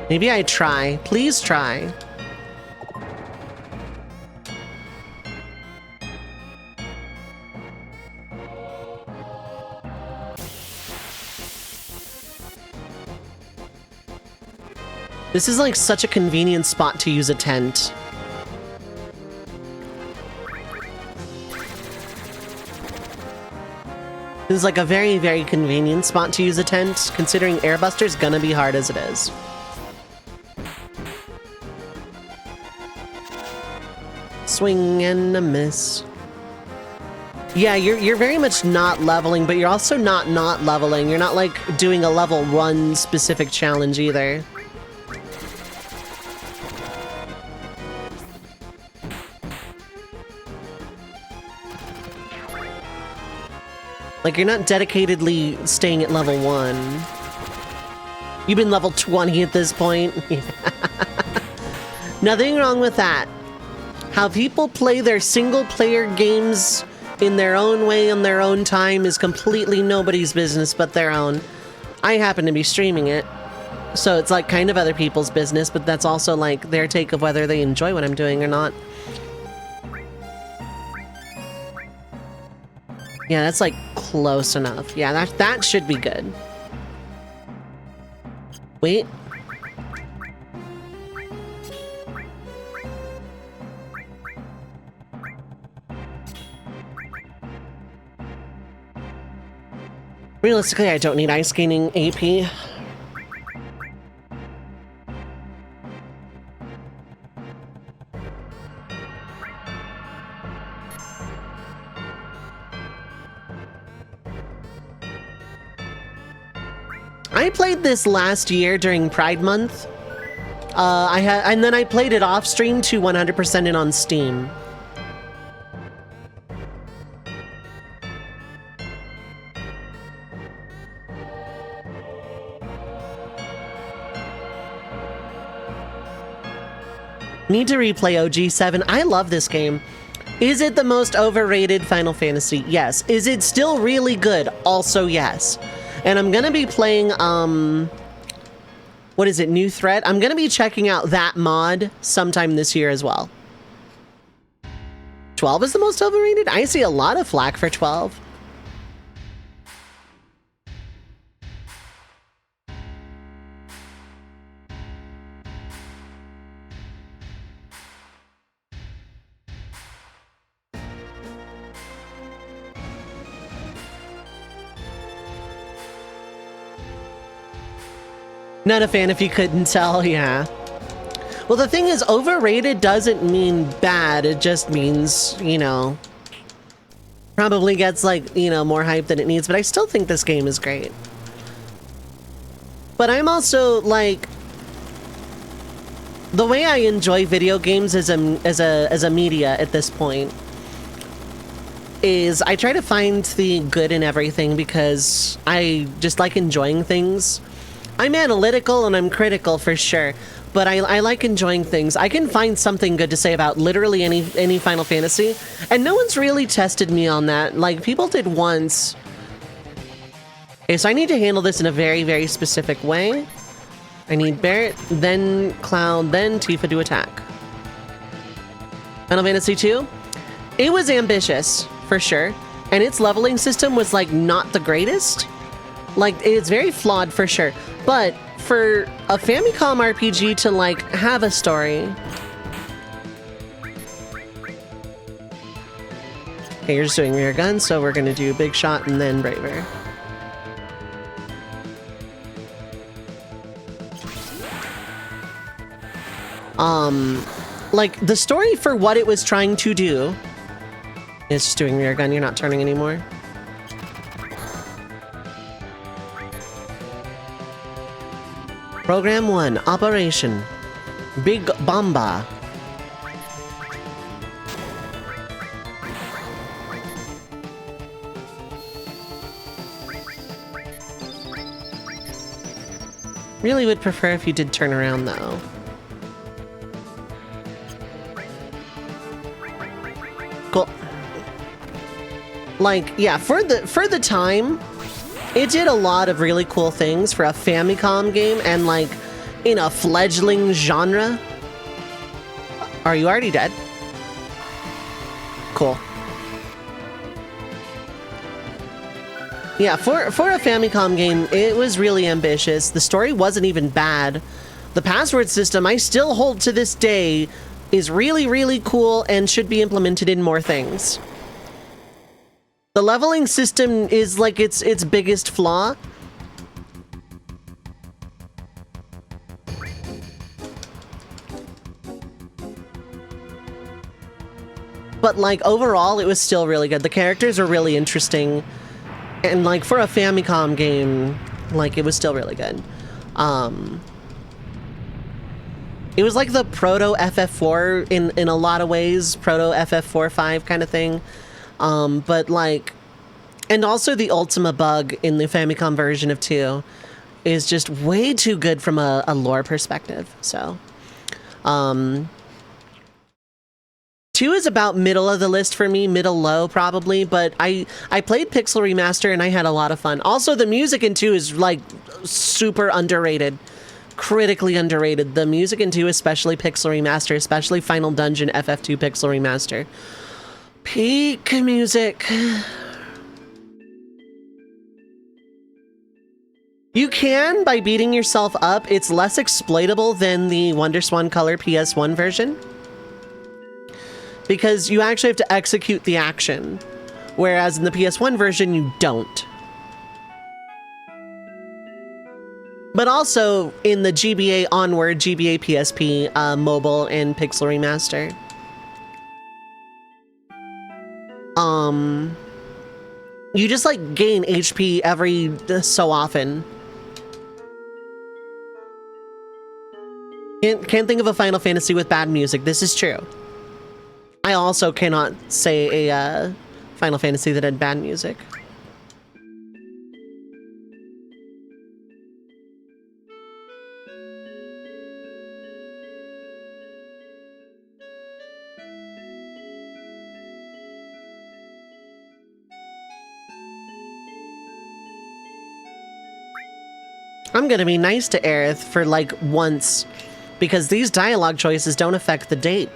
Maybe I try. Please try. This is like such a convenient spot to use a tent. This is like a very, very convenient spot to use a tent, considering Airbuster's gonna be hard as it is. Swing and a miss. Yeah, you're very much not leveling, but you're also not leveling. You're not like doing a level 1 specific challenge either. Like, you're not dedicatedly staying at level 1. You've been level 20 at this point. Nothing wrong with that. How people play their single-player games in their own way, on their own time, is completely nobody's business but their own. I happen to be streaming it, so it's like kind of other people's business, but that's also like their take of whether they enjoy what I'm doing or not. Yeah, that's like close enough. Yeah, that should be good. Wait. Realistically, I don't need ice gaining AP. I played this last year during Pride Month. And then I played it off stream to 100% in on Steam. Need to replay OG7. I love this game. Is it the most overrated Final Fantasy? Yes. Is it still really good? Also, yes. And I'm gonna be playing, what is it, New Threat? I'm gonna be checking out that mod sometime this year as well. 12 is the most overrated? I see a lot of flack for 12. Not a fan if you couldn't tell, yeah. Well, the thing is, overrated doesn't mean bad. It just means, you know, probably gets, like, you know, more hype than it needs. But I still think this game is great. But I'm also, like, the way I enjoy video games as a media at this point is I try to find the good in everything because I just like enjoying things. I'm analytical and I'm critical for sure, but I like enjoying things. I can find something good to say about literally any Final Fantasy, and no one's really tested me on that. Like, people did once. Okay, so I need to handle this in a very, very specific way. I need Barret, then Cloud, then Tifa to attack. Final Fantasy 2? It was ambitious, for sure, and its leveling system was, like, not the greatest. Like, it's very flawed for sure. But for a Famicom RPG to, like, have a story... Okay, you're just doing rear gun, so we're gonna do Big Shot and then Braver. Like, the story for what it was trying to do... It's just doing rear gun, you're not turning anymore. Program 1, Operation Big Bomba. Really would prefer if you did turn around, though. Cool. Like, yeah, for the time... It did a lot of really cool things for a Famicom game and, like, in a fledgling genre. Are you already dead? Cool. Yeah, for a Famicom game, it was really ambitious. The story wasn't even bad. The password system, I still hold to this day, is really, really cool and should be implemented in more things. The leveling system is, like, its biggest flaw. But, like, overall, it was still really good. The characters are really interesting. And, like, for a Famicom game, like, it was still really good. It was like the proto-FF4 in a lot of ways. Proto-FF4-5 kind of thing. But, like, and also the Ultima bug in the Famicom version of 2 is just way too good from a lore perspective, so. 2 is about middle of the list for me, middle-low probably, but I played Pixel Remaster and I had a lot of fun. Also, the music in 2 is, like, super underrated. Critically underrated. The music in 2, especially Pixel Remaster, especially Final Dungeon FF2 Pixel Remaster. Peak music. You can by beating yourself up. It's less exploitable than the WonderSwan Color PS1 version, because you actually have to execute the action, whereas in the PS1 version, you don't. But also in the GBA Onward, GBA PSP, mobile, and Pixel Remaster. You just like gain HP every so often. Can't think of a Final Fantasy with bad music. This is true. I also cannot say a Final Fantasy that had bad music. I'm gonna be nice to Aerith for like once, because these dialogue choices don't affect the date.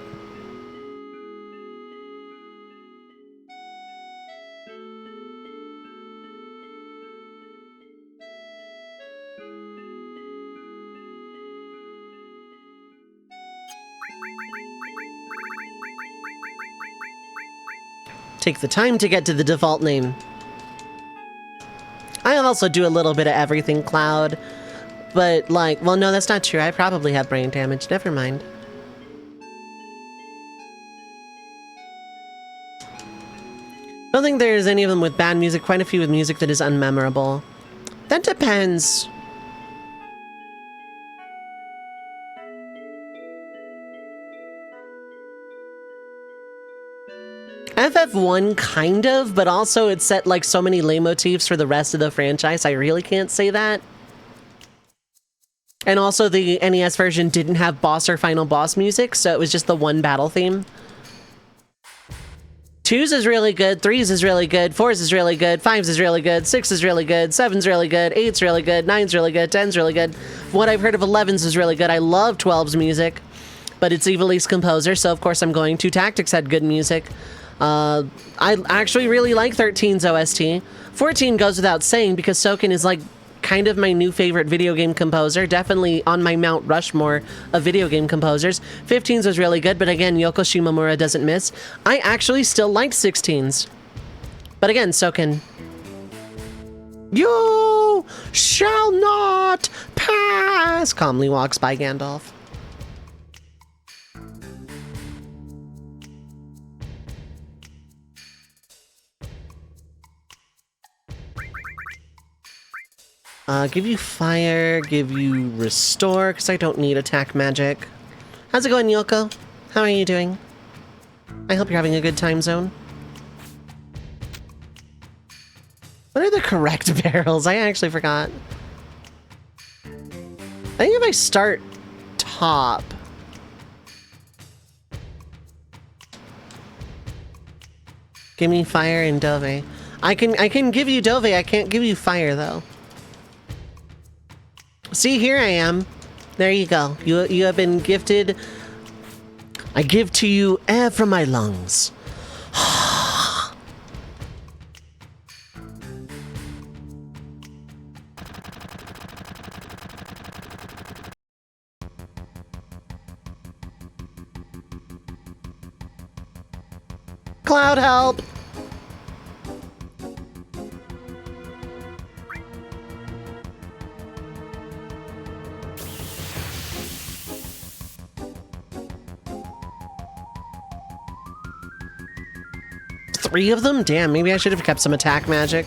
Take the time to get to the default name. I also do a little bit of everything, Cloud. But, like, well, no, that's not true. I probably have brain damage. Never mind. I don't think there's any of them with bad music. Quite a few with music that is unmemorable. That depends. FF1 kind of, but also it set like so many leitmotifs for the rest of the franchise. I really can't say that. And also the NES version didn't have boss or final boss music, so it was just the one battle theme. 2's is really good, 3's is really good, 4's is really good, 5's is really good, 6's is really good, 7's really good, 8's really good, 9's really good, 10's really good. What I've heard of 11's is really good. I love 12's music, but it's Evilise composer, so of course I'm going to. Tactics had good music. I actually really like 13's OST. 14 goes without saying because Soken is like kind of my new favorite video game composer, definitely on my Mount Rushmore of video game composers. 15's was really good, but again, Yoko Shimomura doesn't miss. I actually still like 16's. But again, Soken. You shall not pass! Calmly walks by Gandalf. Give you fire, give you restore, because I don't need attack magic. How's it going, Yoko? How are you doing? I hope you're having a good time zone. What are the correct barrels? I actually forgot. I think if I start top... Give me fire and Dovei. I can give you Dovei, I can't give you fire, though. See, here I am. There you go. You have been gifted. I give to you air from my lungs. Cloud, help! Three of them? Damn, maybe I should have kept some attack magic.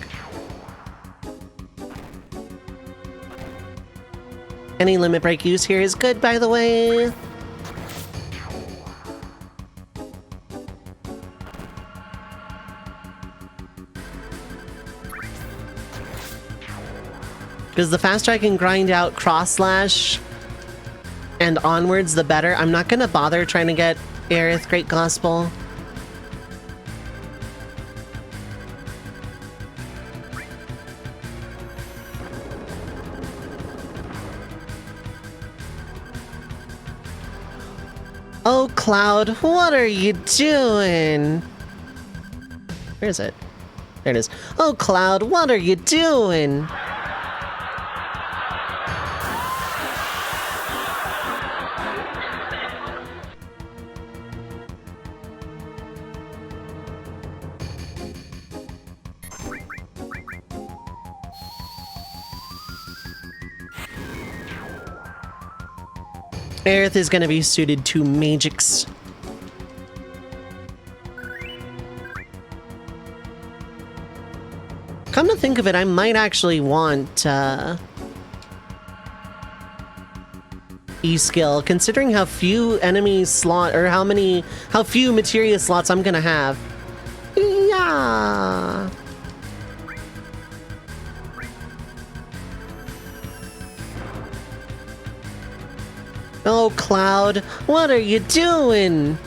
Any limit break use here is good, by the way. Because the faster I can grind out cross slash and onwards, the better. I'm not gonna bother trying to get Aerith Great Gospel. Oh, Cloud, what are you doing? Where is it? There it is. Oh, Cloud, what are you doing? Aerith is going to be suited to Magix. Come to think of it, I might actually want E-skill, considering how few enemy slot or how few materia slots I'm gonna have. Yeah. Oh, Cloud, what are you doing?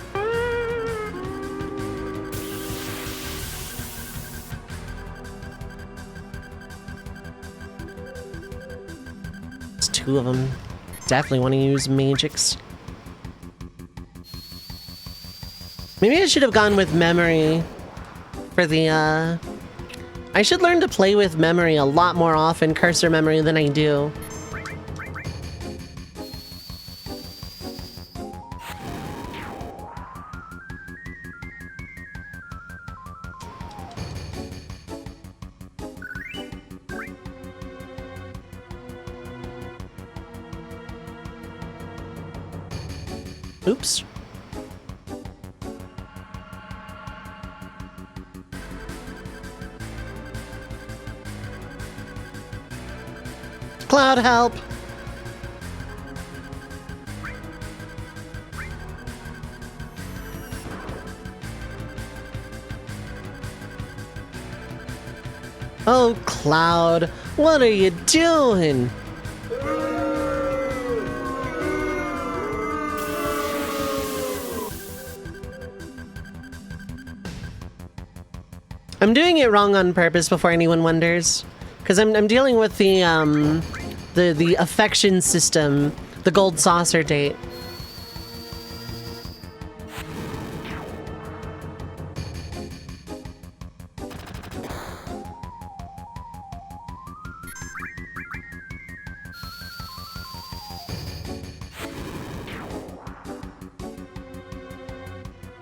There's two of them. Definitely want to use Magix. Maybe I should have gone with memory for the, I should learn to play with memory a lot more often, cursor memory, than I do. Oops. Cloud, help! Oh, Cloud, what are you doing? I'm doing it wrong on purpose before anyone wonders, because I'm dealing with the affection system, the gold saucer date.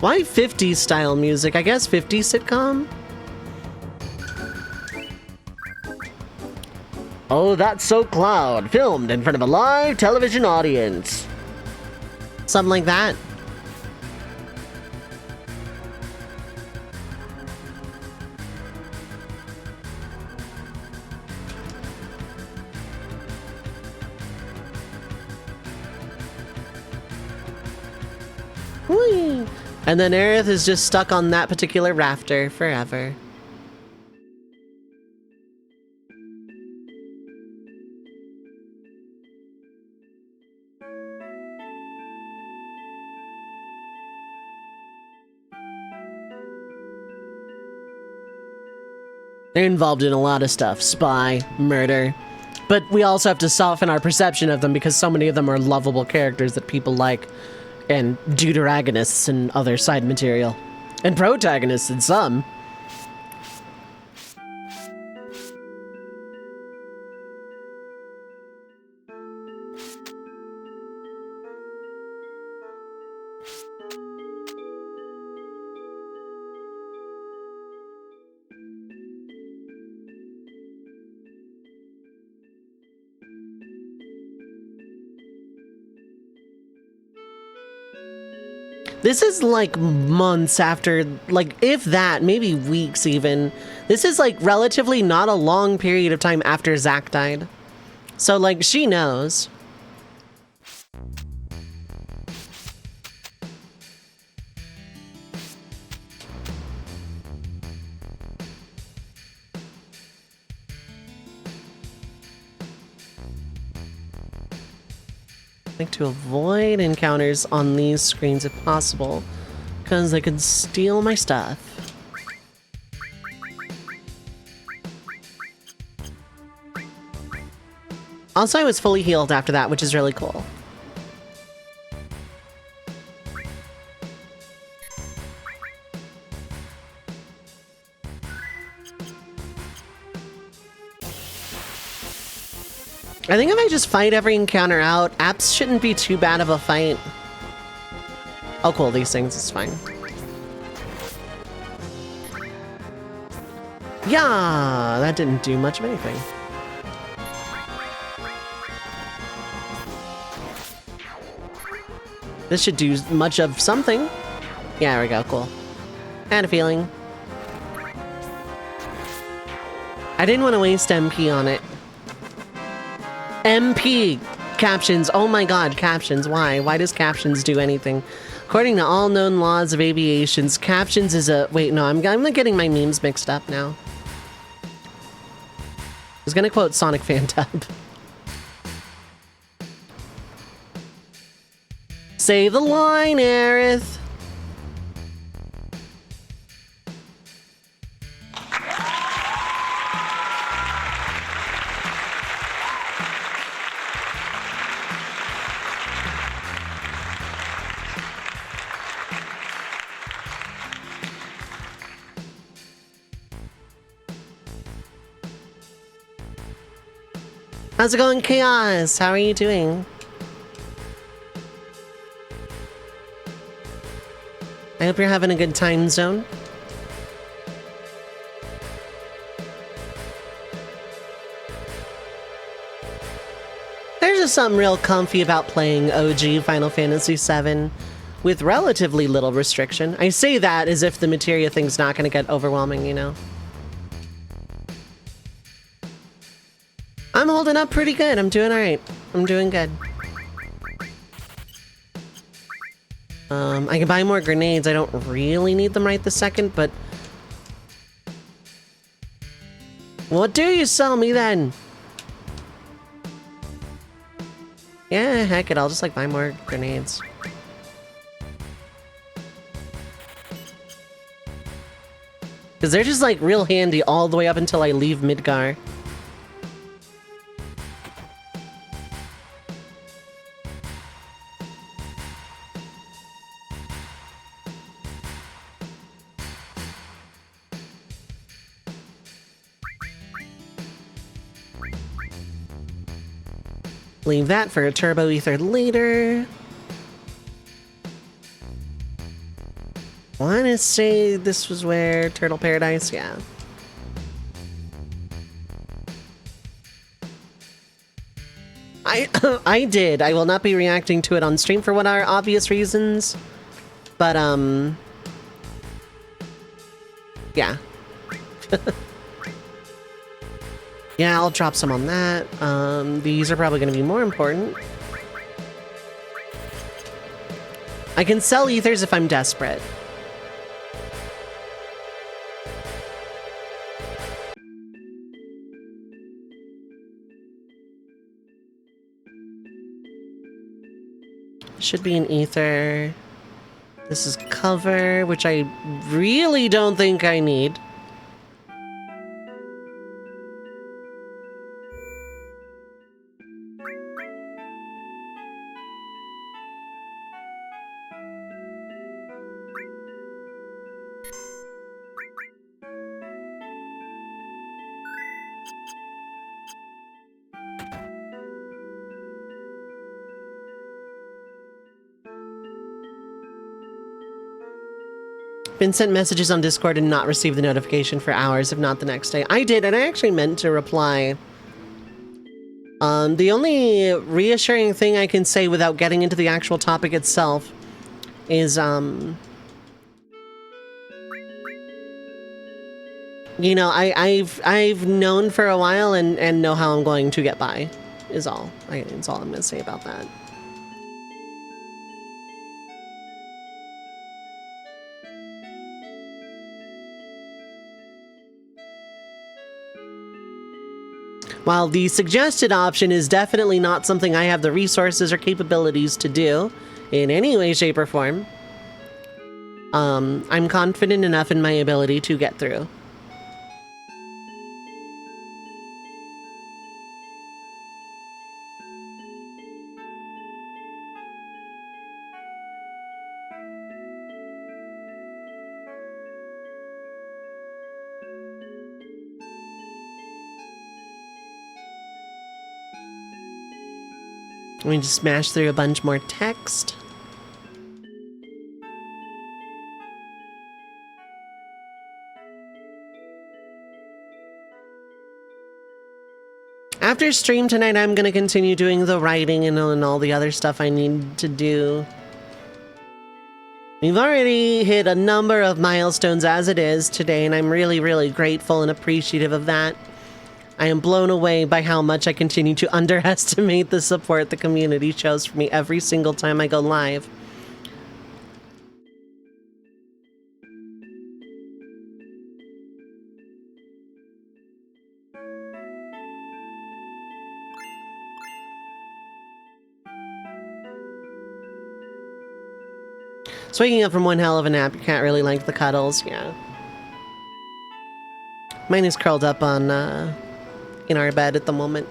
Why 50s style music? I guess 50s sitcom? Oh, That's So Cloud, filmed in front of a live television audience. Something like that. Whee! And then Aerith is just stuck on that particular rafter forever. They're involved in a lot of stuff. Spy, murder. But we also have to soften our perception of them because so many of them are lovable characters that people like. And deuteragonists and other side material. And protagonists in some. This is like months after, like if that, maybe weeks even. This is like relatively not a long period of time after Zack died. So like she knows. Like to avoid encounters on these screens if possible, because they could steal my stuff. Also, I was fully healed after that, which is really cool. I think if I just fight every encounter out, apps shouldn't be too bad of a fight. Oh cool, these things is fine. Yeah, that didn't do much of anything. This should do much of something. Yeah, there we go, cool. I had a feeling. I didn't want to waste MP on it. MP! Captions, oh my god, captions, why? Why does captions do anything? According to all known laws of aviations, captions is a... Wait, no, I'm getting my memes mixed up now. I was gonna quote Sonic Phantom. Say the line, Aerith. How's it going, Chaos? How are you doing? I hope you're having a good time zone. There's just something real comfy about playing OG Final Fantasy VII with relatively little restriction. I say that as if the materia thing's not going to get overwhelming, you know? I'm holding up pretty good. I'm doing alright. I'm doing good. I can buy more grenades. I don't really need them right this second, but... What do you sell me then? Yeah, heck it. I'll just, like, buy more grenades. Because they're just, like, real handy all the way up until I leave Midgar. Leave that for a turbo ether later. Wanna say this was where Turtle Paradise? Yeah. I did. I will not be reacting to it on stream for what are obvious reasons. But, yeah. Yeah, I'll drop some on that. These are probably going to be more important. I can sell ethers if I'm desperate. Should be an ether. This is cover, which I really don't think I need. Been sent messages on Discord and not received the notification for hours, if not the next day. I did, and I actually meant to reply. The only reassuring thing I can say without getting into the actual topic itself is, you know, I've known for a while and know how I'm going to get by, is all. It's all I'm gonna say about that. While the suggested option is definitely not something I have the resources or capabilities to do in any way, shape, or form, I'm confident enough in my ability to get through. Let me just smash through a bunch more text. After stream tonight, I'm going to continue doing the writing and all the other stuff I need to do. We've already hit a number of milestones as it is today, and I'm really, really grateful and appreciative of that. I am blown away by how much I continue to underestimate the support the community shows for me every single time I go live. So waking up from one hell of a nap, you can't really like the cuddles, yeah. Mine is curled up on, in our bed at the moment.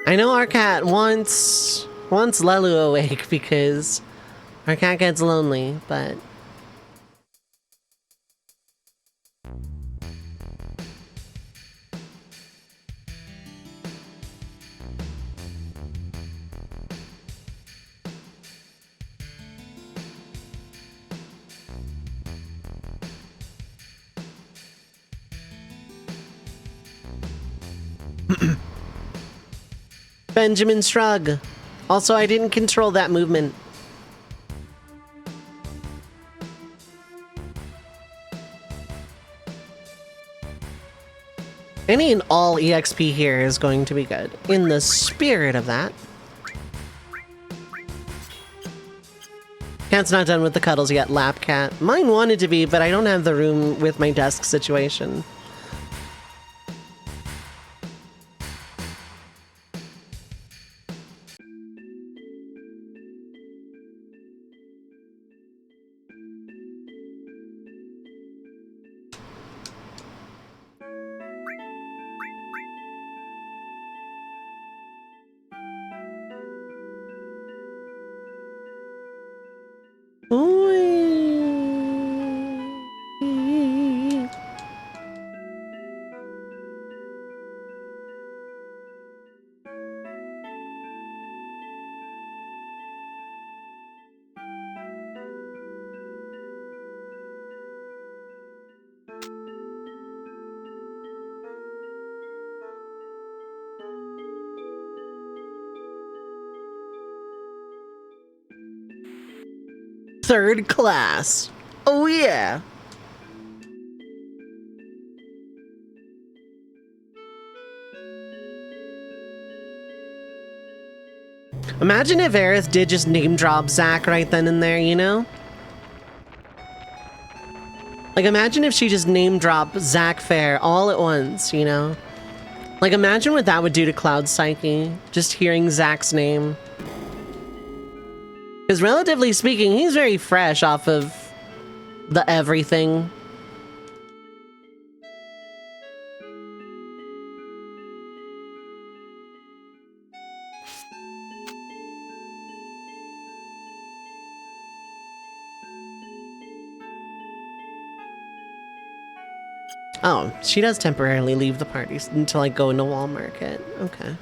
I know our cat wants Lelu awake because our cat gets lonely, but... Benjamin Shrug. Also, I didn't control that movement. Any and all EXP here is going to be good. In the spirit of that. Cat's not done with the cuddles yet, lap cat. Mine wanted to be, but I don't have the room with my desk situation. Third class. Oh yeah. Imagine if Aerith did just name drop Zack right then and there, you know? Like, imagine if she just name dropped Zack Fair all at once, you know? Like, imagine what that would do to Cloud's psyche, just hearing Zack's name. Because relatively speaking, he's very fresh off of the everything. Oh, she does temporarily leave the party until I go into Wall Market. Okay.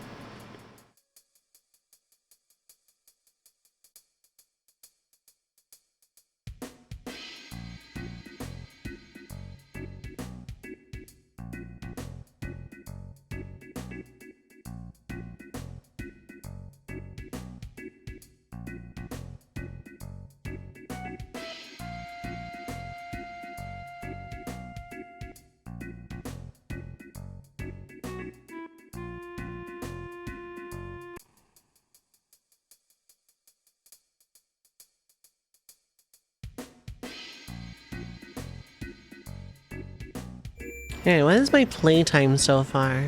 Alright, what is my playtime so far?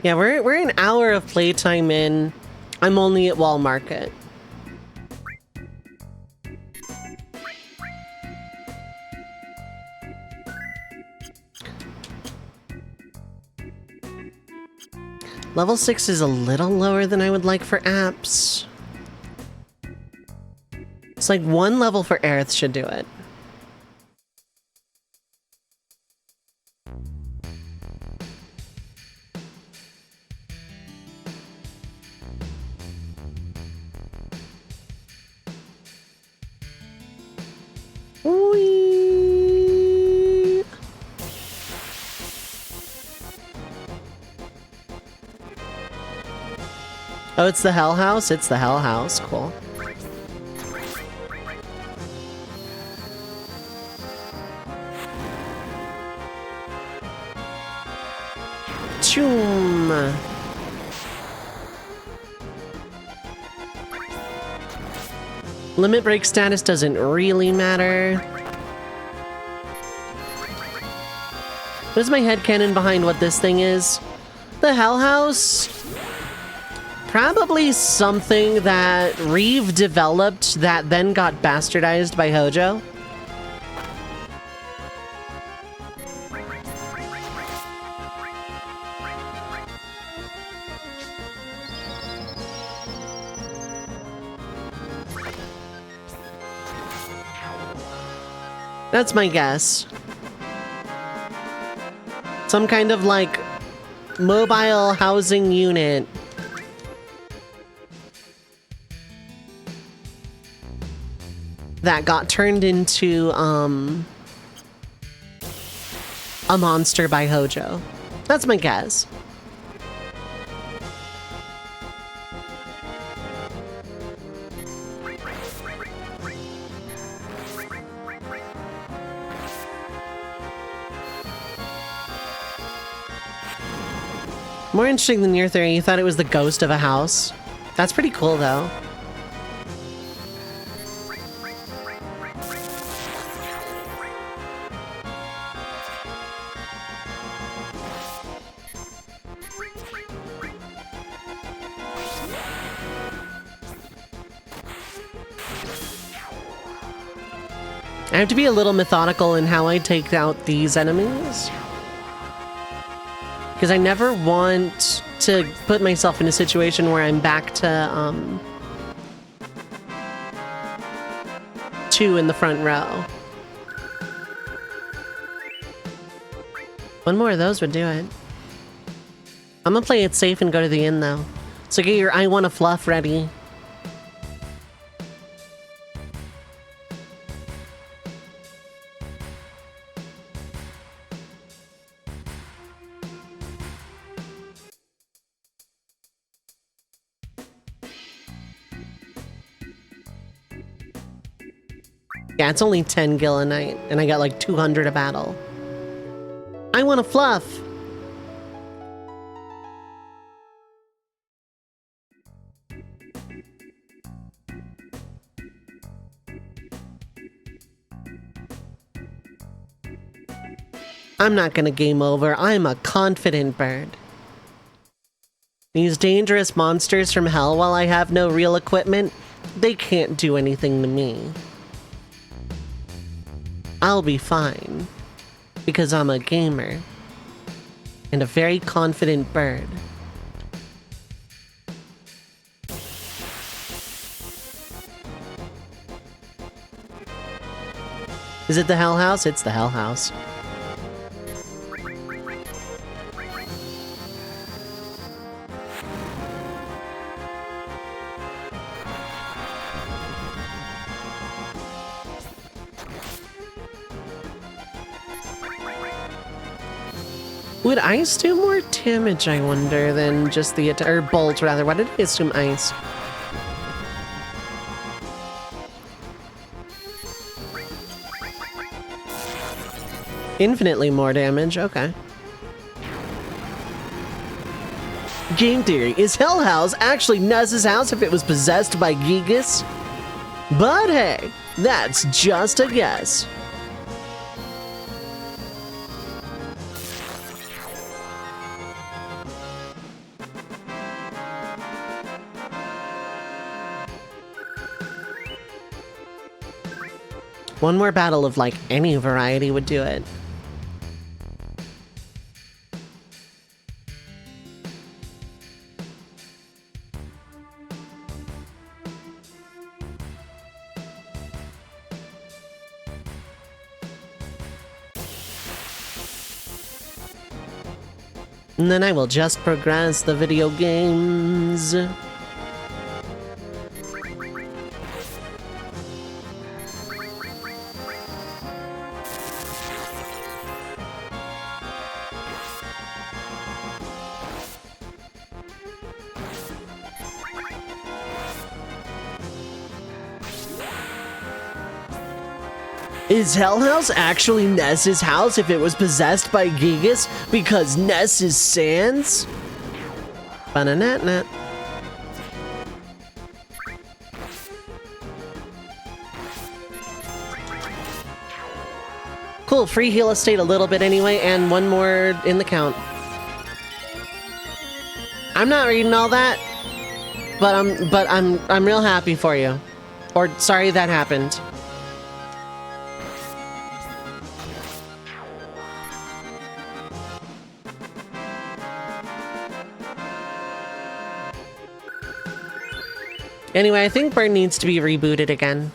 Yeah, we're an hour of playtime in. I'm only at Wall Market. Level 6 is a little lower than I would like for apps. It's like one level for Aerith should do it. Oh, it's the Hell House? It's the Hell House. Cool. Choom. Limit break status doesn't really matter. What is my headcanon behind what this thing is? The Hell House? Probably something that Reeve developed that then got bastardized by Hojo. That's my guess. Some kind of like mobile housing unit. That got turned into a monster by Hojo. That's my guess. More interesting than your theory, you thought it was the ghost of a house. That's pretty cool, though. I have to be a little methodical in how I take out these enemies. Because I never want to put myself in a situation where I'm back to, 2 in the front row. One more of those would do it. I'm gonna play it safe and go to the inn, though. So get your I Want a Fluff ready. Yeah, it's only 10 gil a night, and I got like 200 a battle. I want a fluff! I'm not gonna game over, I'm a confident bird. These dangerous monsters from hell, while I have no real equipment, they can't do anything to me. I'll be fine, because I'm a gamer, and a very confident bird. Is it the Hell House? It's the Hell House. Would ice do more damage, I wonder, than just the attack? Or bolt, rather. Why did I assume ice? Infinitely more damage, okay. Game theory, is Hell House actually Nuzz's house if it was possessed by Gigas? But hey, that's just a guess. One more battle of, like, any variety would do it. And then I will just progress the video games. Is Hell House actually Ness's house if it was possessed by Gigas because Ness is Sans? Bananat. Cool, free heal estate a little bit anyway, and one more in the count. I'm not reading all that, but I'm real happy for you. Or sorry that happened. Anyway, I think Burn needs to be rebooted again.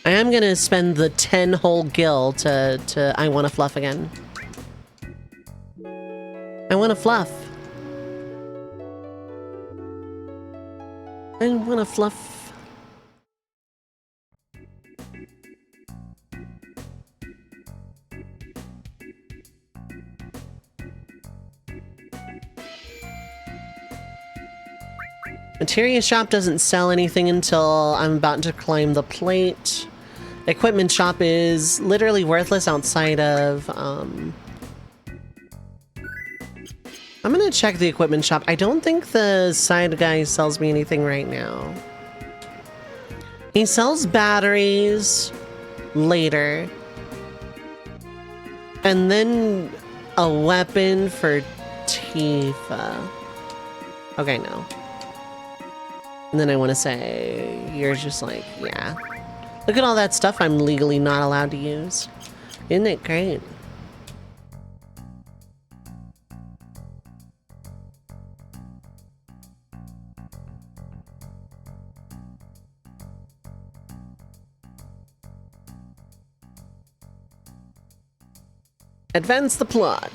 I am gonna spend the 10 whole gil to I wanna fluff again. I wanna fluff. I wanna fluff. Materia shop doesn't sell anything until I'm about to claim the plate. Equipment shop is literally worthless outside of, I'm gonna check the equipment shop. I don't think the side guy sells me anything right now. He sells batteries later. And then a weapon for Tifa. Okay, no. And then I want to say, you're just like, yeah. Look at all that stuff I'm legally not allowed to use. Isn't it great? Advance the plot.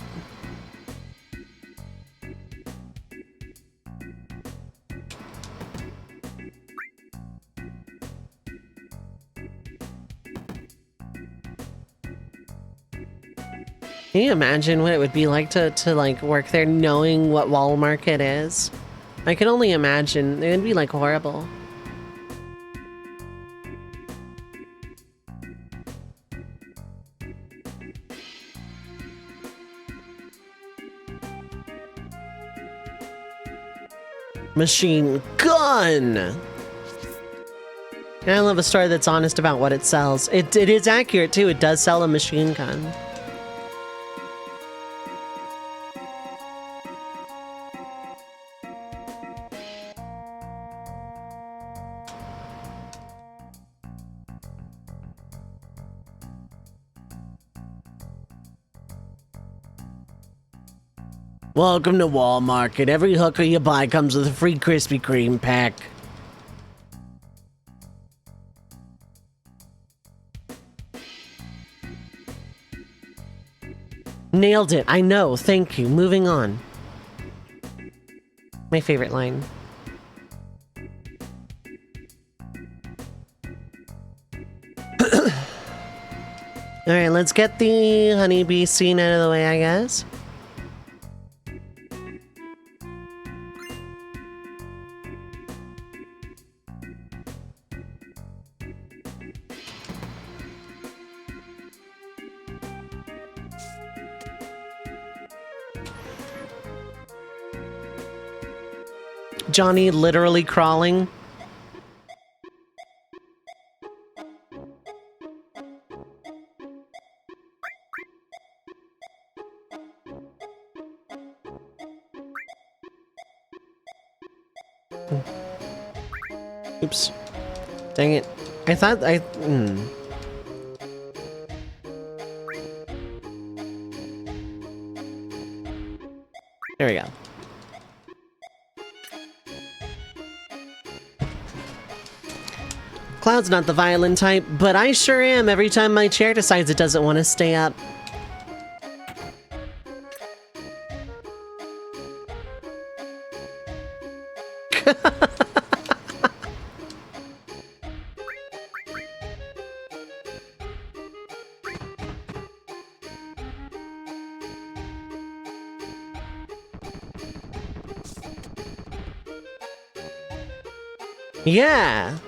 Can you imagine what it would be like to like work there knowing what wall market is? I can only imagine. It would be like horrible. Machine gun! And I love a store that's honest about what it sells. It is accurate too. It does sell a machine gun. Welcome to Wall Market. Every hooker you buy comes with a free Krispy Kreme pack. Nailed it. I know. Thank you. Moving on. My favorite line. Alright, let's get the honeybee scene out of the way, I guess. Johnny literally crawling. Oops. Dang it. I thought I... There we go. Cloud's not the violin type, but I sure am every time my chair decides it doesn't want to stay up. Yeah.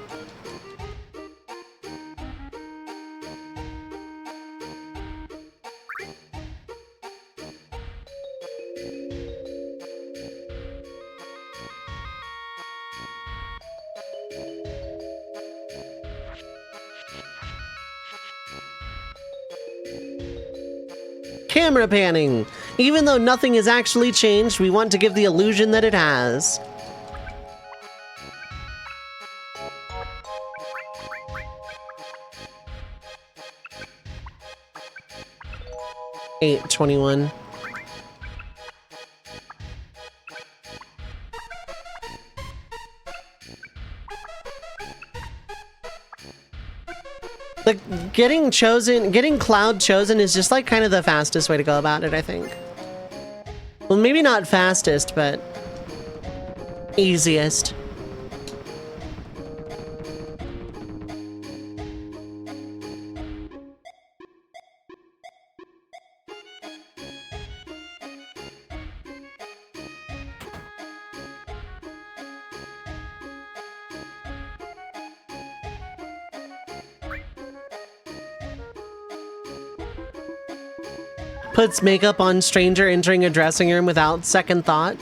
Camera panning. Even though nothing has actually changed, we want to give the illusion that it has. $8.21. Getting Cloud chosen is just like kind of the fastest way to go about it, I think. Well, maybe not fastest, but easiest. Puts makeup on stranger entering a dressing room without second thought.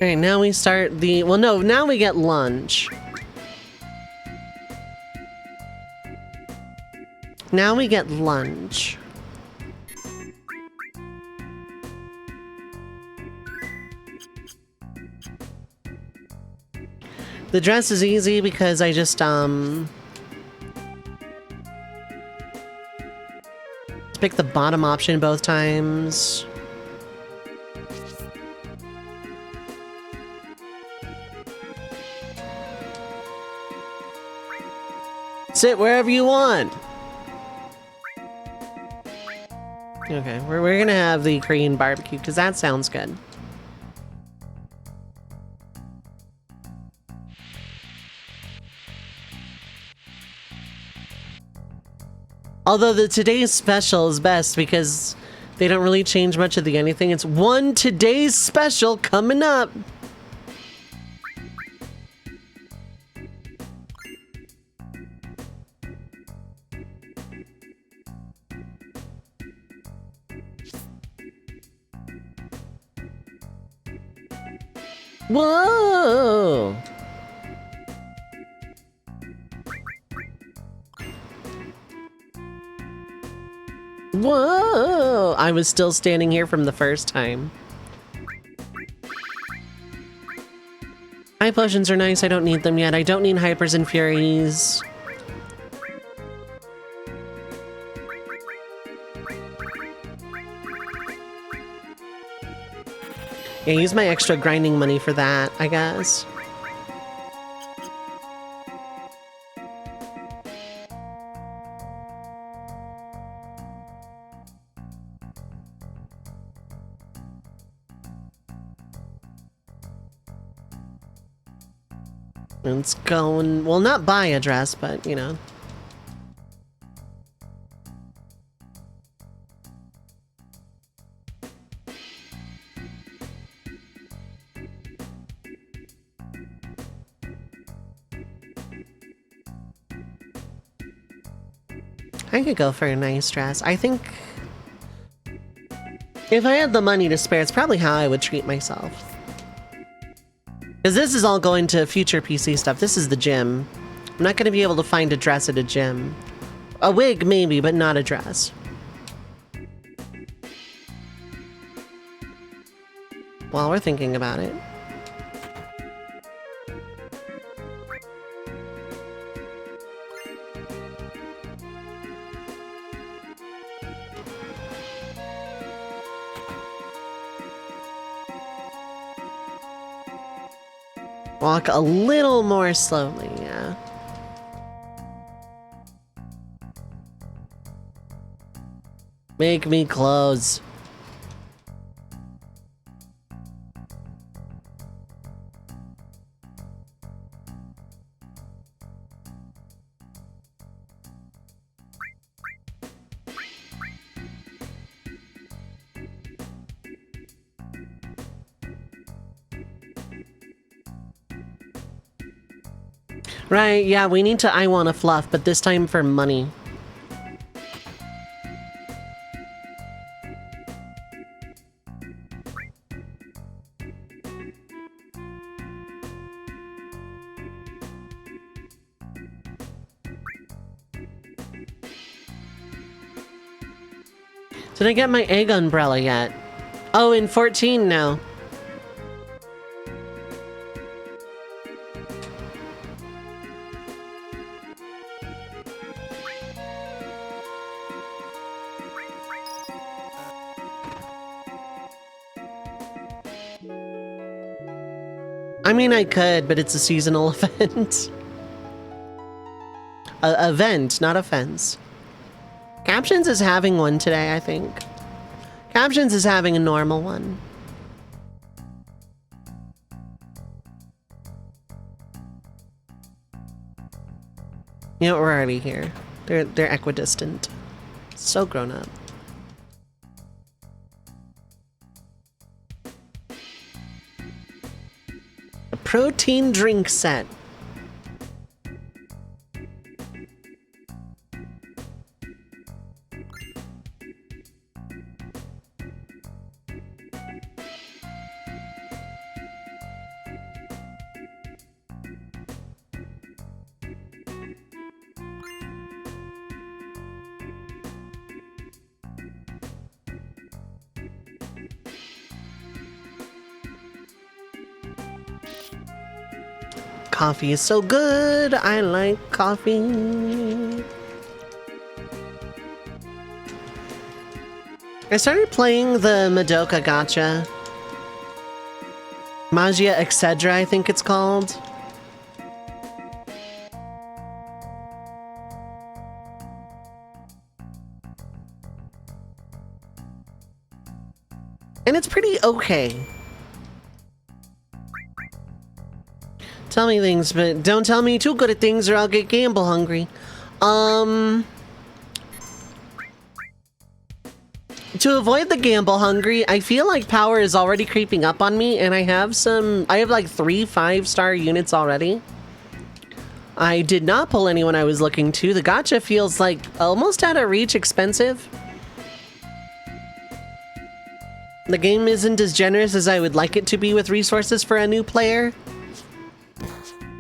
Alright, now we start the... Well, no, now we get lunch. Now we get lunch. The dress is easy because I just, pick the bottom option both times. Sit wherever you want. Okay, we're gonna have the Korean barbecue because that sounds good. Although the today's special is best because they don't really change much of the anything. It's one today's special coming up. Whoa! Whoa! I was still standing here from the first time. High potions are nice, I don't need them yet. I don't need hypers and furies. Yeah, use my extra grinding money for that, I guess. Let's go and, well, not buy a dress, but, you know. I could go for a nice dress. I think if I had the money to spare, it's probably how I would treat myself. Because this is all going to future PC stuff. This is the gym. I'm not going to be able to find a dress at a gym. A wig, maybe, but not a dress. While we're thinking about it. Walk a little more slowly, yeah. Make me close. Right, yeah, we need to I Wanna Fluff, but this time for money. Did I get my egg umbrella yet? Oh, in 14 now. I mean, I could, but it's a seasonal event. Event, not offense. Captions is having one today, I think. Captions is having a normal one. You know, we're already here. They're equidistant. So grown up. A protein drink set. Coffee is so good. I like coffee. I started playing the Madoka gacha. Magia Etc., I think it's called. And it's pretty okay. Tell me things, but don't tell me too good at things or I'll get gamble hungry. To avoid the gamble hungry, I feel like power is already creeping up on me, and I have like 3 5-star units already. I did not pull anyone I was looking to. The gacha feels like almost out of reach expensive. The game isn't as generous as I would like it to be with resources for a new player.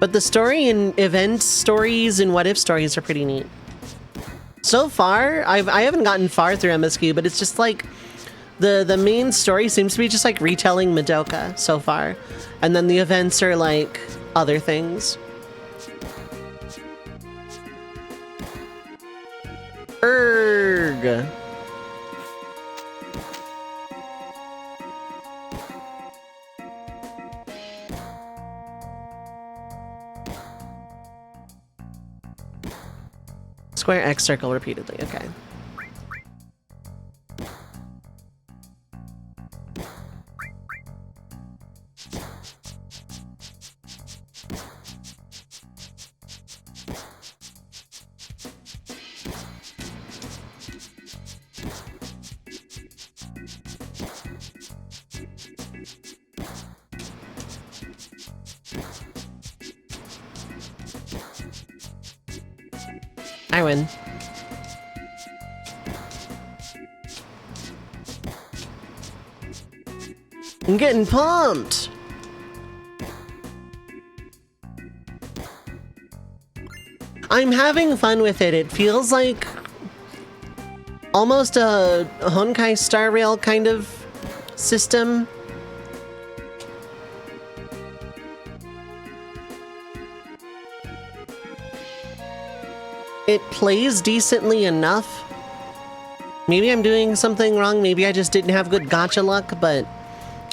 But the story and event stories and what if stories are pretty neat. So far, I haven't gotten far through MSQ, but it's just like the main story seems to be just like retelling Madoka so far. And then the events are like other things. Erg. Square X circle repeatedly, okay. I win. I'm getting pumped! I'm having fun with it. It feels like almost a Honkai Star Rail kind of system. It plays decently enough. Maybe I'm doing something wrong, maybe I just didn't have good gacha luck, but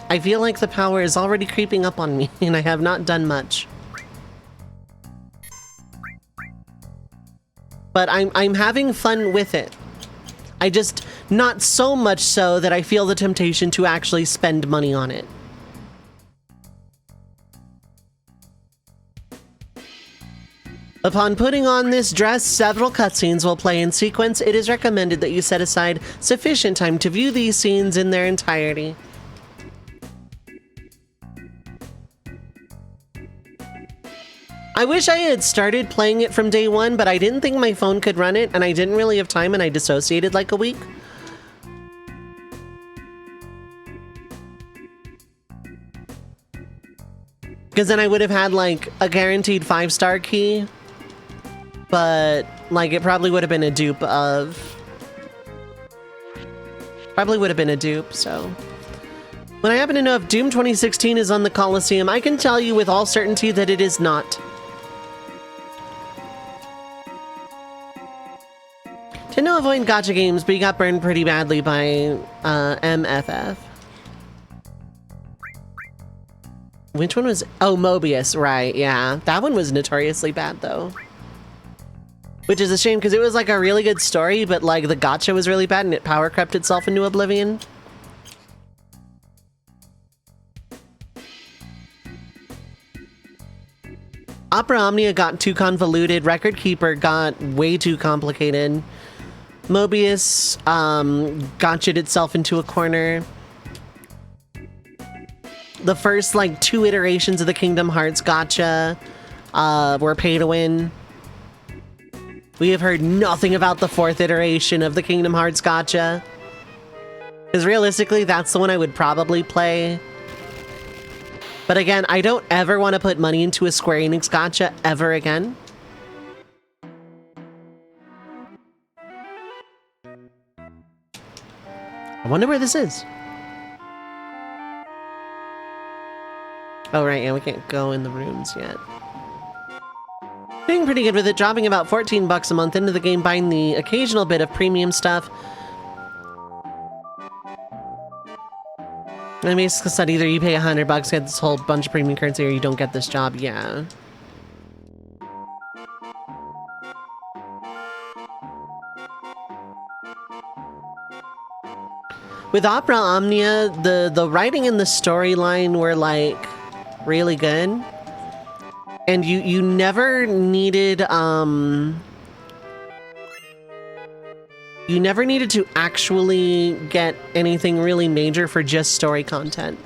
I feel like the power is already creeping up on me, and I have not done much. But I'm having fun with it. I just, not so much so that I feel the temptation to actually spend money on it. Upon putting on this dress, several cutscenes will play in sequence. It is recommended that you set aside sufficient time to view these scenes in their entirety. I wish I had started playing it from day one, but I didn't think my phone could run it, and I didn't really have time, and I dissociated like a week. Because then I would have had, like, a guaranteed 5-star key, but, like, it probably would have been a dupe of... Probably would have been a dupe, so... When I happen to know if Doom 2016 is on the Coliseum, I can tell you with all certainty that it is not. Didn't know avoid gacha games, but you got burned pretty badly by MFF. Which one was... Oh, Mobius, right, yeah. That one was notoriously bad, though. Which is a shame, because it was, like, a really good story, but, like, the gacha was really bad, and it power crept itself into oblivion. Opera Omnia got too convoluted. Record Keeper got way too complicated. Mobius gotcha'd itself into a corner. The first, like, 2 iterations of the Kingdom Hearts gacha were pay to win. We have heard nothing about the 4th iteration of the Kingdom Hearts gacha. Because realistically, that's the one I would probably play. But again, I don't ever want to put money into a Square Enix gacha ever again. I wonder where this is. Oh, right, yeah, we can't go in the rooms yet. Doing pretty good with it, dropping about 14 bucks a month into the game, buying the occasional bit of premium stuff. I basically said either you pay 100 bucks, get this whole bunch of premium currency, or you don't get this job, yeah. With Opera Omnia, the writing and the storyline were, like, really good. And you never needed, you never needed to actually get anything really major for just story content.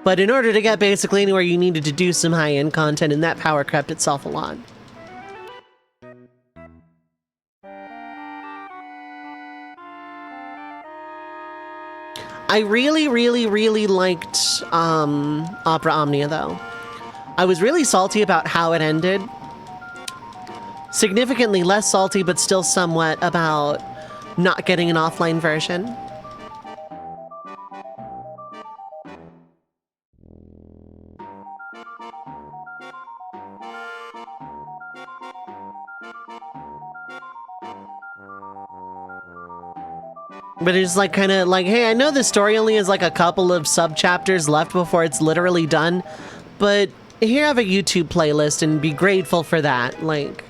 But in order to get basically anywhere, you needed to do some high-end content, and that power crept itself a lot. I really, really, really liked Opera Omnia, though. I was really salty about how it ended. Significantly less salty, but still somewhat, about not getting an offline version. But it's like kind of like, hey, I know the story only has like a couple of sub-chapters left before it's literally done, but here I have a YouTube playlist and be grateful for that, like...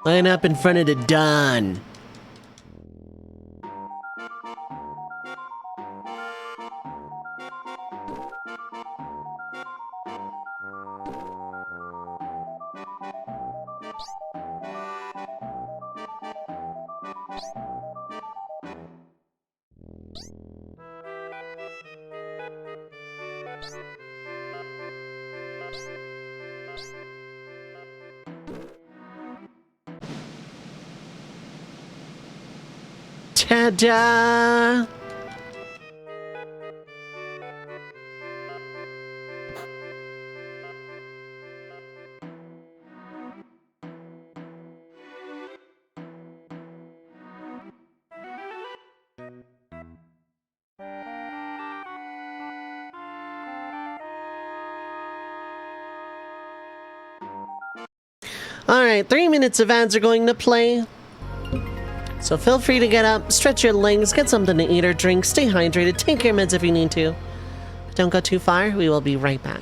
Line up in front of the Don. Ta-da! Alright, 3 minutes of ads are going to play. So feel free to get up, stretch your legs, get something to eat or drink, stay hydrated, take your meds if you need to. But Don't go too far. We will be right back.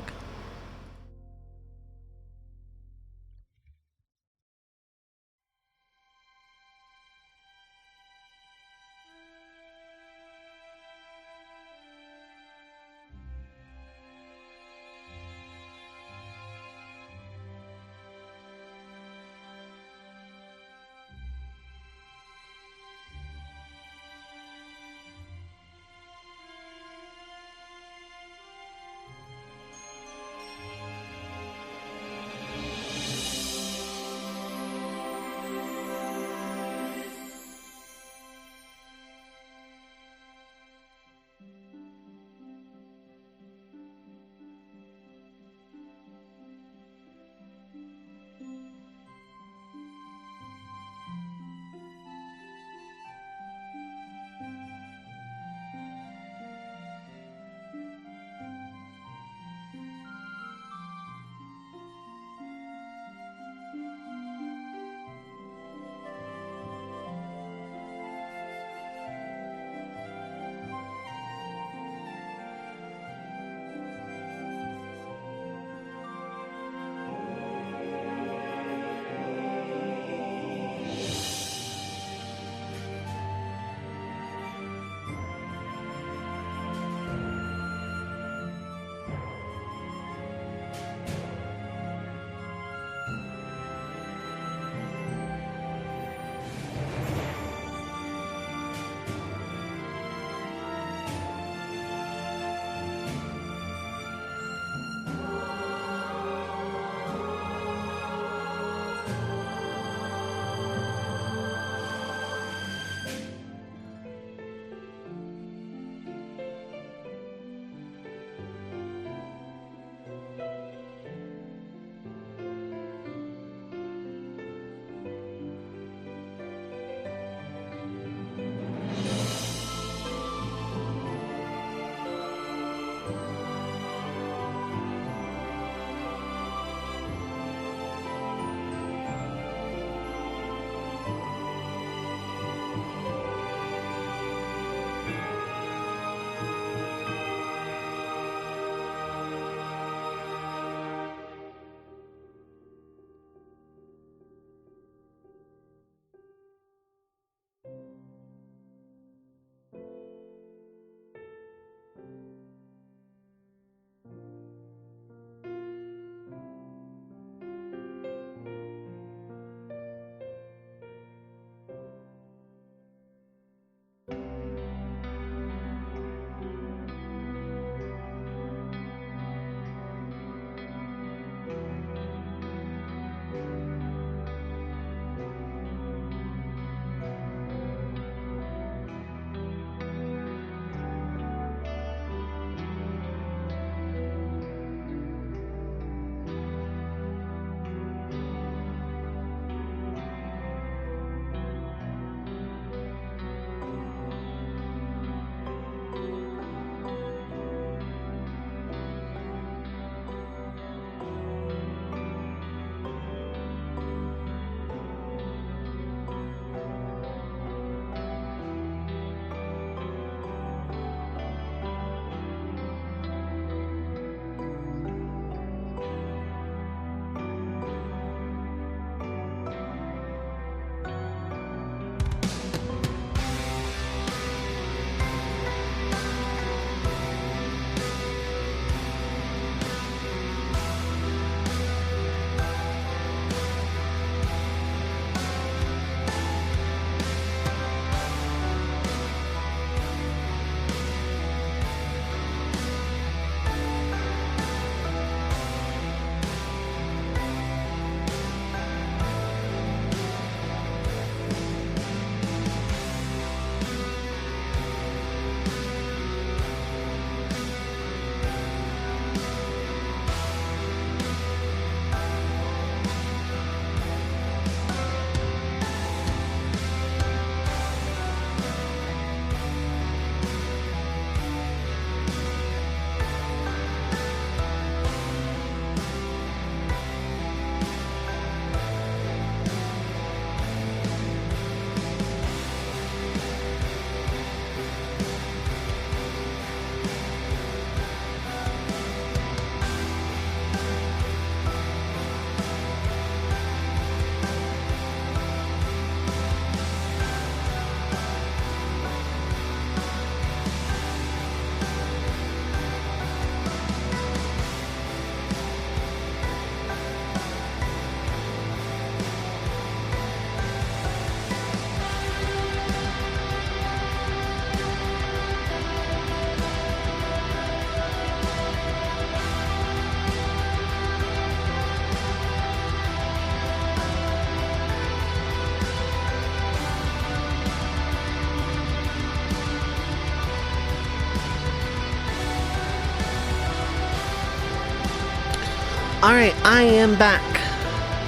Alright, I am back.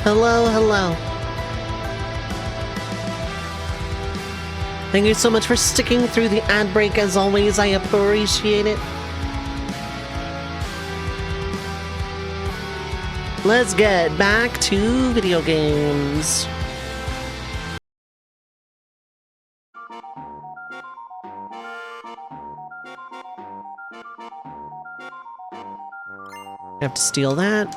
Hello, hello. Thank you so much for sticking through the ad break as always. I appreciate it. Let's get back to video games. I have to steal that.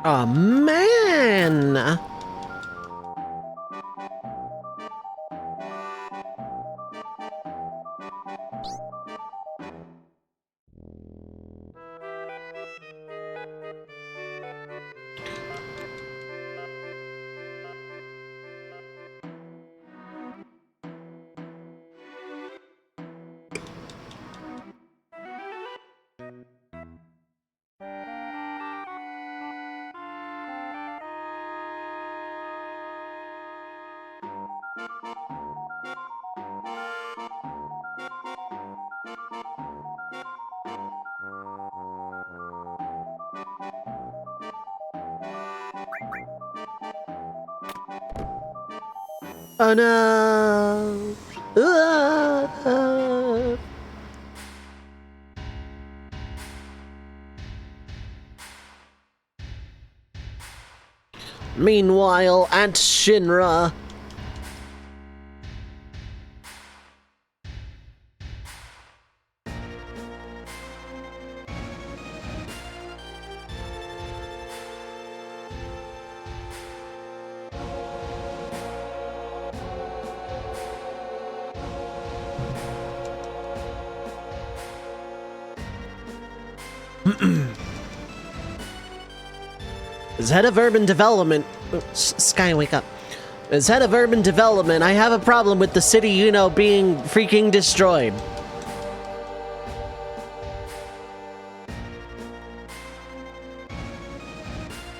Oh man! Oh no! Ah! Meanwhile, at Shinra. As head of urban development, Sky, wake up. As head of urban development, I have a problem with the city, you know, being freaking destroyed.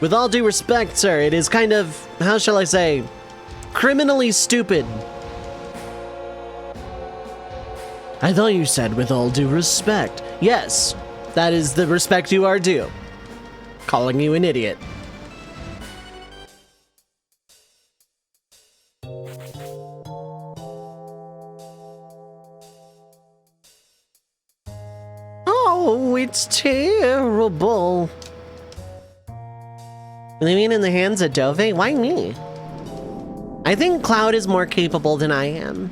With all due respect, sir, it is kind of, how shall I say, criminally stupid. I thought you said with all due respect. Yes, that is the respect you are due. Calling you an idiot. Oh, it's terrible. Living in the hands of Dovei? Why me? I think Cloud is more capable than I am.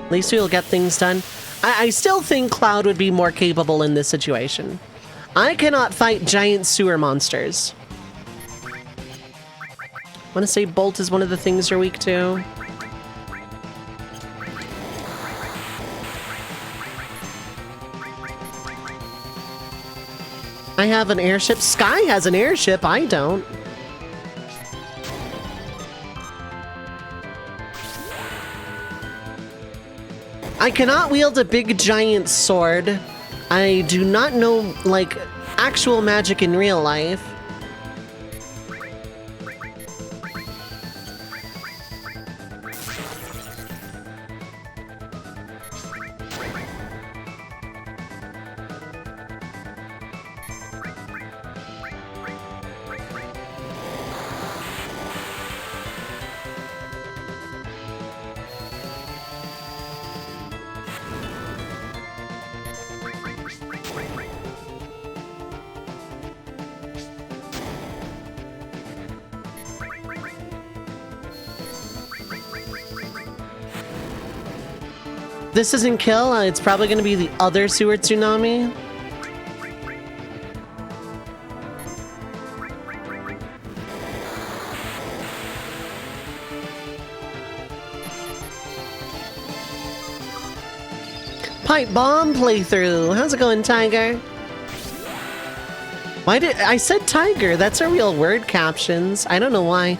At least we'll get things done. I still think Cloud would be more capable in this situation. I cannot fight giant sewer monsters. Want to say Bolt is one of the things you're weak to? I have an airship. Sky has an airship. I don't. I cannot wield a big giant sword. I do not know, like, actual magic in real life. This doesn't kill, it's probably going to be the other sewer tsunami. Pipe bomb playthrough. How's it going, Tiger? Why did I said Tiger? That's a real word captions. I don't know why.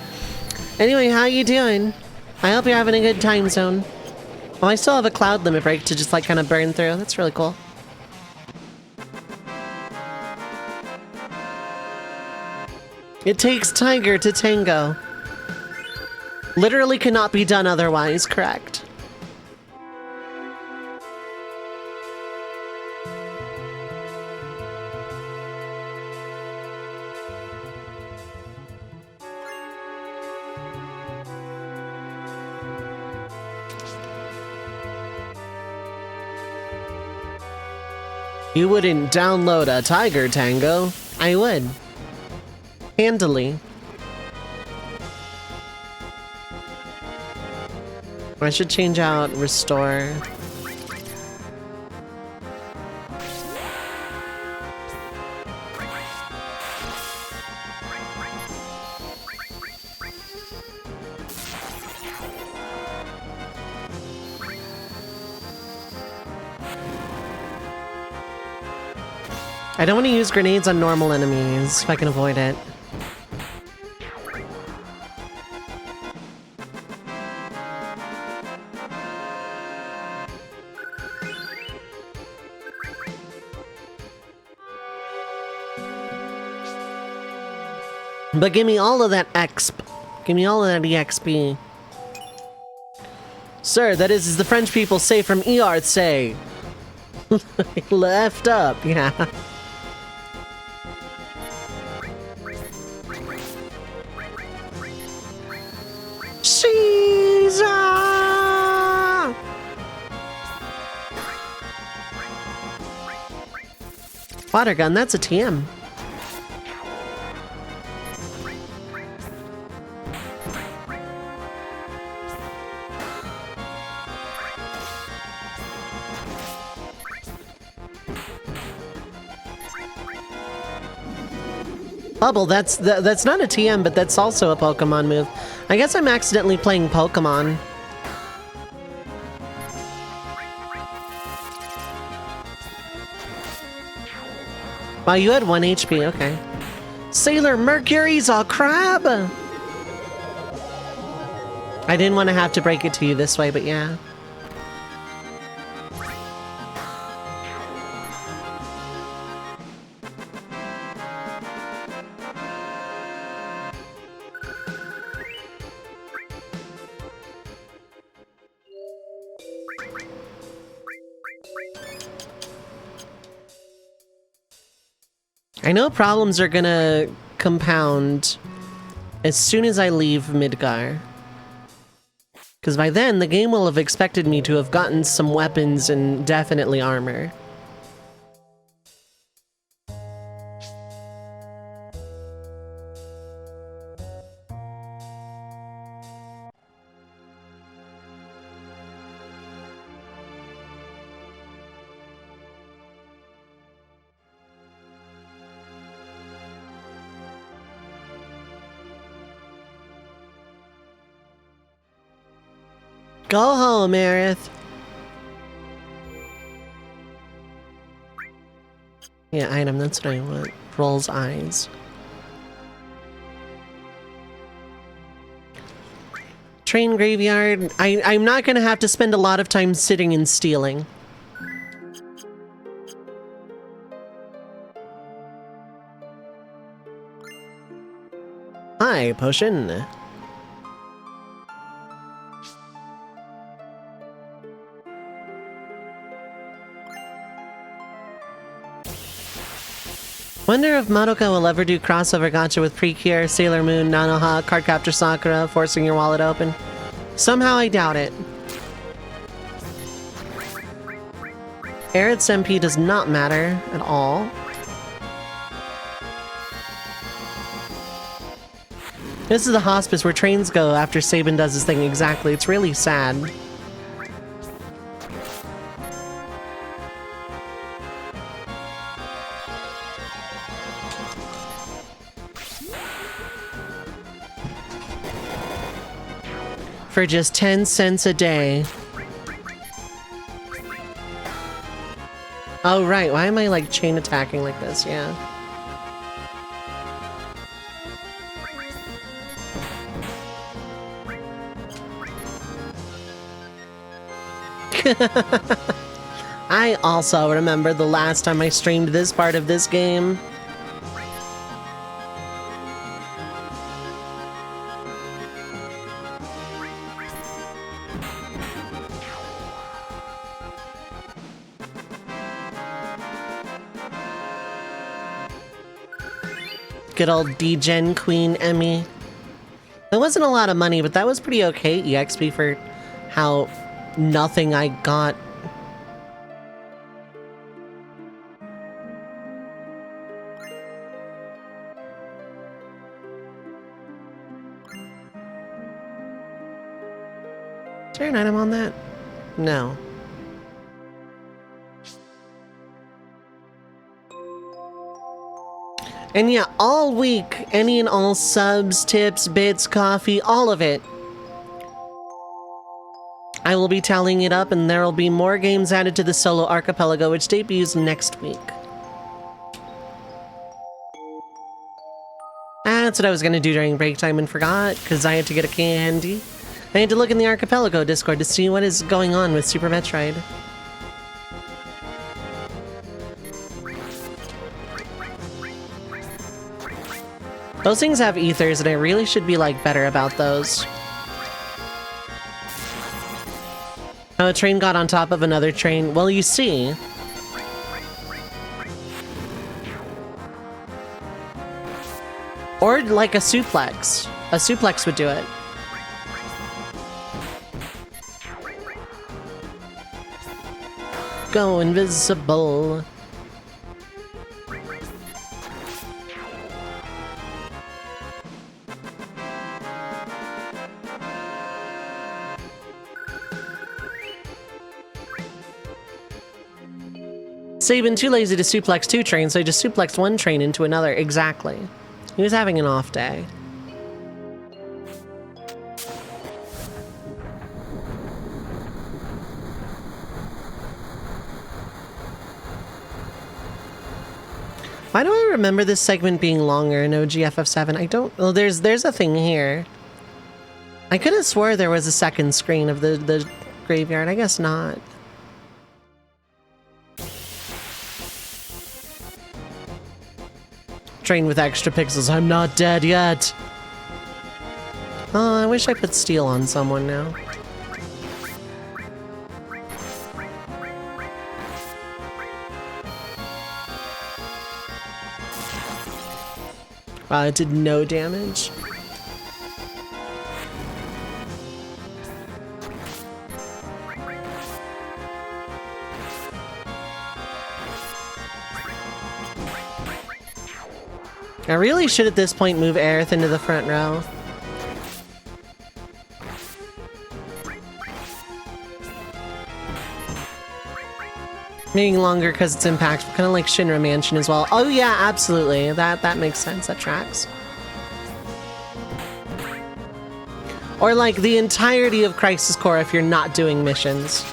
Anyway, how you doing? I hope you're having a good time zone. Oh, I still have a cloud limit break to just like kind of burn through. That's really cool. It takes tiger to tango. Literally cannot be done otherwise, correct? You wouldn't download a tiger tango. I would. Handily. I should change out restore. I don't want to use grenades on normal enemies if I can avoid it. But give me all of that exp. Give me all of that EXP. Sir, that is as the French people say from ER say. Left up, yeah. Caesar! Water gun, that's a TM. Bubble, that's not a TM, but that's also a Pokemon move. I guess I'm accidentally playing Pokemon. Wow, you had 1 HP, okay. Sailor Mercury's a crab! I didn't want to have to break it to you this way, but yeah. I know problems are gonna compound as soon as I leave Midgar. Because by then, the game will have expected me to have gotten some weapons and definitely armor. Go home, Aerith. Yeah, item, that's what I want. Roll's eyes. Train graveyard. I'm not gonna have to spend a lot of time sitting and stealing. Hi, potion. Wonder if Madoka will ever do crossover gacha with Precure, Sailor Moon, Nanoha, Cardcaptor Sakura, forcing your wallet open. Somehow I doubt it. Aerith's MP does not matter at all. This is the hospice where trains go after Sabin does his thing. Exactly, it's really sad. For just 10 cents a day. Oh, right. Why am I, like, chain attacking like this? Yeah. I also remember the last time I streamed this part of this game. Good old D-Gen Queen Emmy. That wasn't a lot of money, but that was pretty okay EXP for how nothing I got. Is there an item on that? No. And yeah, all week, any and all subs, tips, bits, coffee, all of it. I will be tallying it up, and there will be more games added to the solo archipelago, which debuts next week. That's what I was going to do during break time and forgot, because I had to get a candy. I had to look in the archipelago Discord to see what is going on with Super Metroid. Those things have ethers, and I really should be, like, better about those. How a train got on top of another train. Well, you see. Or, like, a suplex. A suplex would do it. Go invisible. Sabin too lazy to suplex 2 trains, so he just suplexed 1 train into another. Exactly. He was having an off day. Why do I remember this segment being longer in OGFF7? I don't... Well, there's a thing here. I could have swore there was a second screen of the graveyard. I guess not. Train with extra pixels. I'm not dead yet. Oh, I wish I put steel on someone now. Wow, it did no damage. I really should at this point move Aerith into the front row. Making longer because it's impactful, kind of like Shinra Mansion as well. Oh yeah, absolutely. That makes sense. That tracks. Or like the entirety of Crisis Core if you're not doing missions.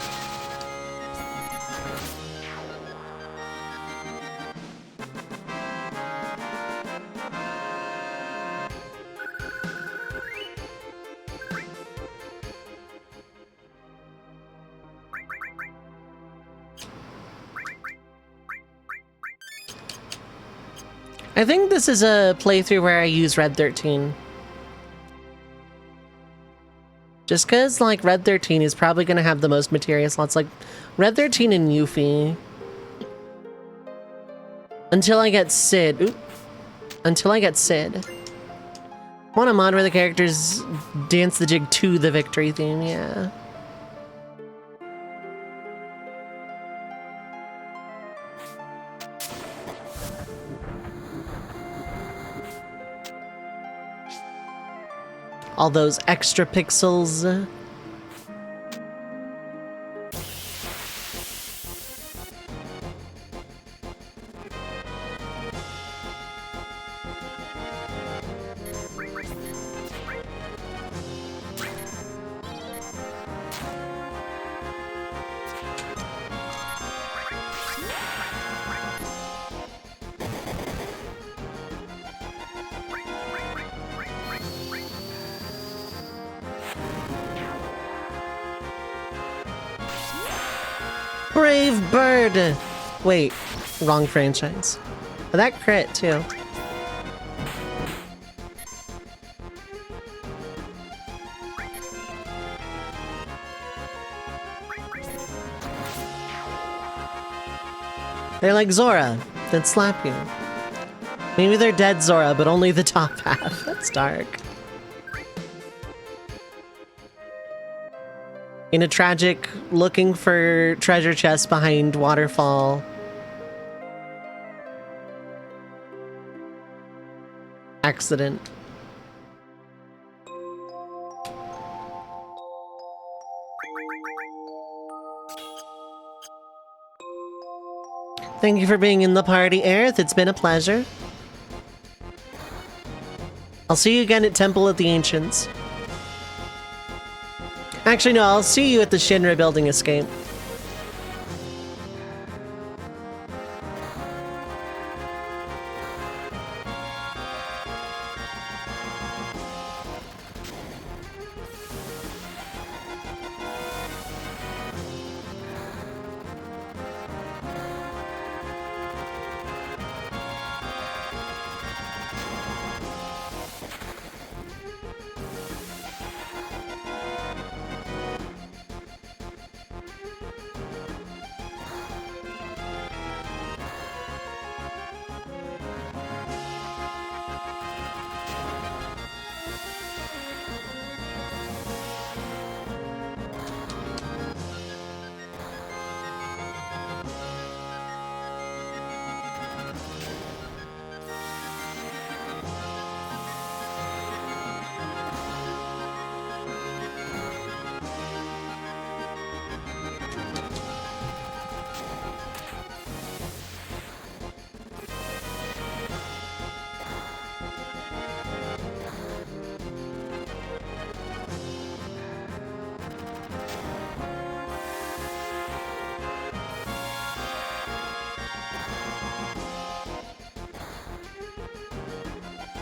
I think this is a playthrough where I use Red 13. Just because, like, Red 13 is probably going to have the most materia slots. Like, Red 13 and Yuffie. Until I get Sid. Oop. Until I get Sid. I want a mod where the characters dance the jig to the victory theme, yeah. All those extra pixels. Brave Bird! Wait, wrong franchise. Oh, that crit, too. They're like Zora, that slap you. Maybe they're dead, Zora, but only the top half. That's dark. In a tragic, looking for treasure chest behind waterfall. Accident. Thank you for being in the party, Aerith. It's been a pleasure. I'll see you again at Temple of the Ancients. Actually, no, I'll see you at the Shinra building escape.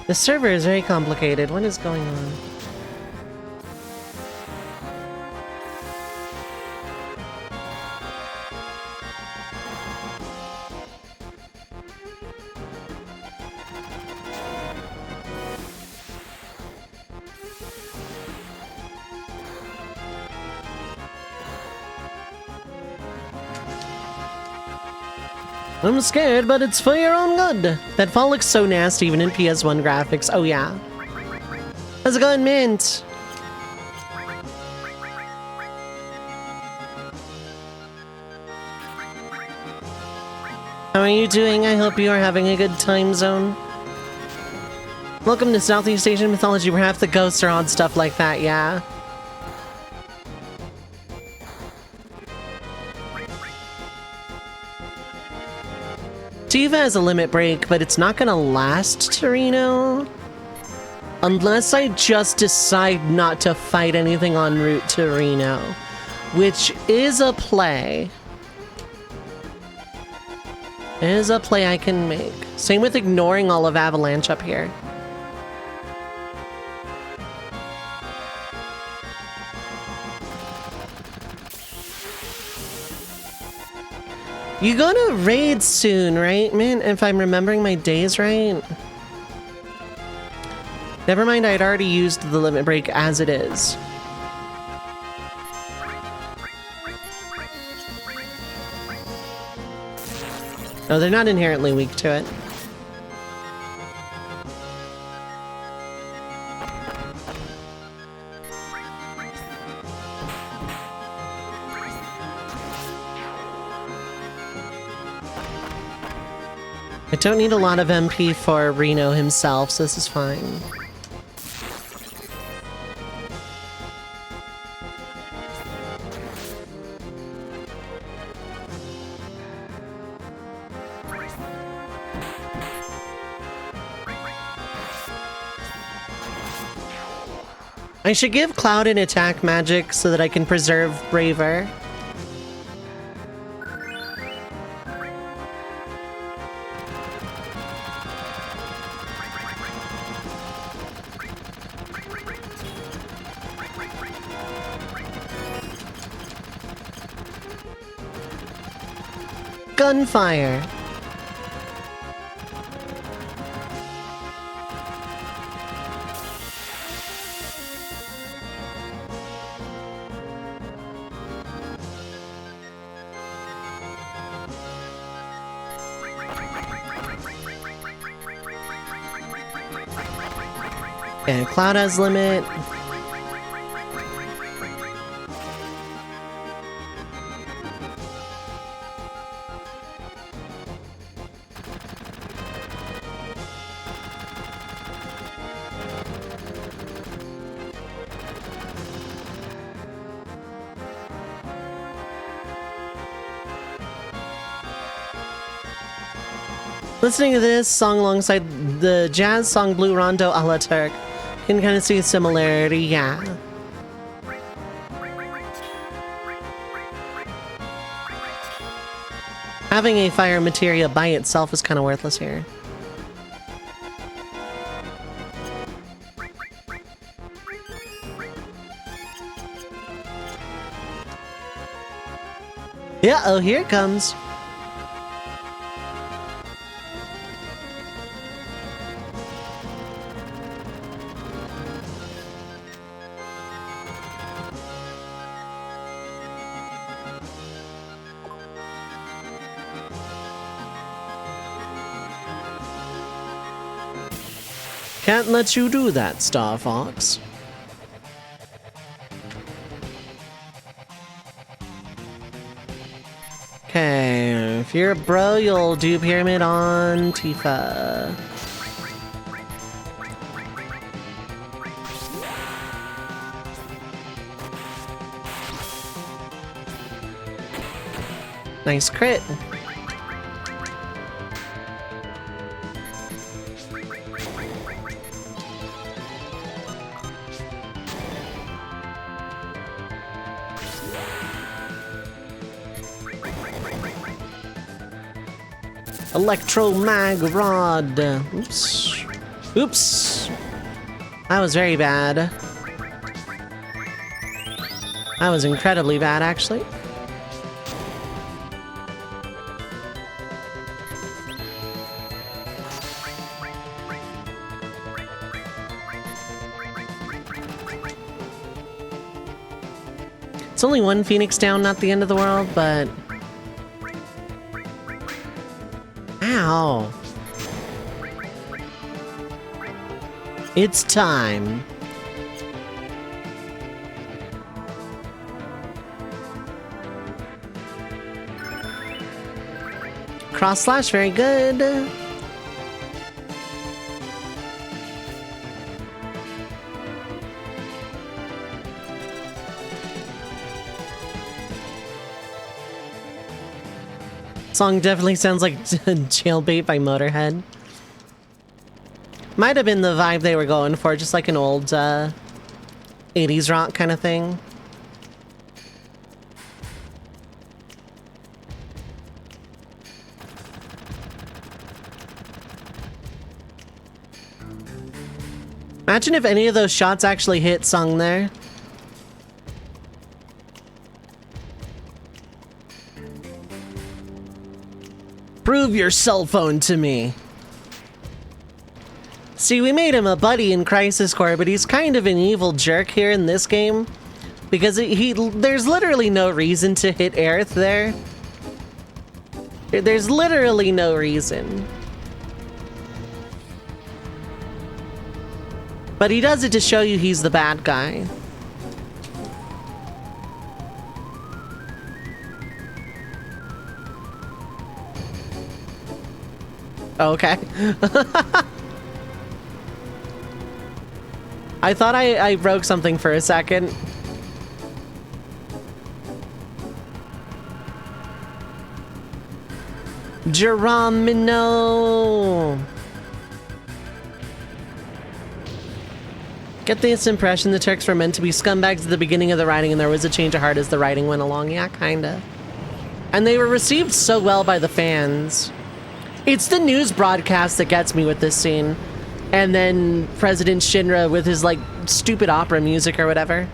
The server is very complicated. What is going on? I'm scared, but it's for your own good. That fall looks so nasty even in PS1 graphics. Oh yeah. How's it going, Mint? How are you doing? I hope you are having a good time zone. Welcome to Southeast Asian mythology where half the ghosts are on stuff like that, yeah? Diva has a limit break, but it's not gonna last, Torino. Unless I just decide not to fight anything en route to Reno, which is a play. It is a play I can make. Same with ignoring all of Avalanche up here. You go to raid soon, right, man? If I'm remembering my days right. Never mind, I'd already used the limit break as it is. Oh, they're not inherently weak to it. I don't need a lot of MP for Reno himself, so this is fine. I should give Cloud an attack magic so that I can preserve Braver. Gunfire. And Cloud has limit. Listening to this song alongside the jazz song Blue Rondo a la Turk, you can kind of see a similarity, yeah. Having a fire materia by itself is kind of worthless here. Yeah, oh, here it comes. Can't let you do that, Star Fox. Okay, if you're a bro, you'll do Pyramid on Tifa. Nice crit. Electro Mag Rod. Oops. Oops. That was very bad. That was incredibly bad, actually. It's only one Phoenix down, not the end of the world, but... Ow. It's time. Cross slash, very good. Song definitely sounds like Jailbait by Motorhead. Might have been the vibe they were going for, just like an old 80s rock kind of thing. Imagine if any of those shots actually hit Sung there. Prove your cell phone to me. See, we made him a buddy in Crisis Core, but he's kind of an evil jerk here in this game. Because there's literally no reason to hit Aerith there. There's literally no reason. But he does it to show you he's the bad guy. Okay. I thought I broke something for a second. Geronimo! Get this impression the Turks were meant to be scumbags at the beginning of the writing and there was a change of heart as the writing went along. Yeah, kinda. And they were received so well by the fans. It's the news broadcast that gets me with this scene. And then President Shinra with his, like, stupid opera music or whatever.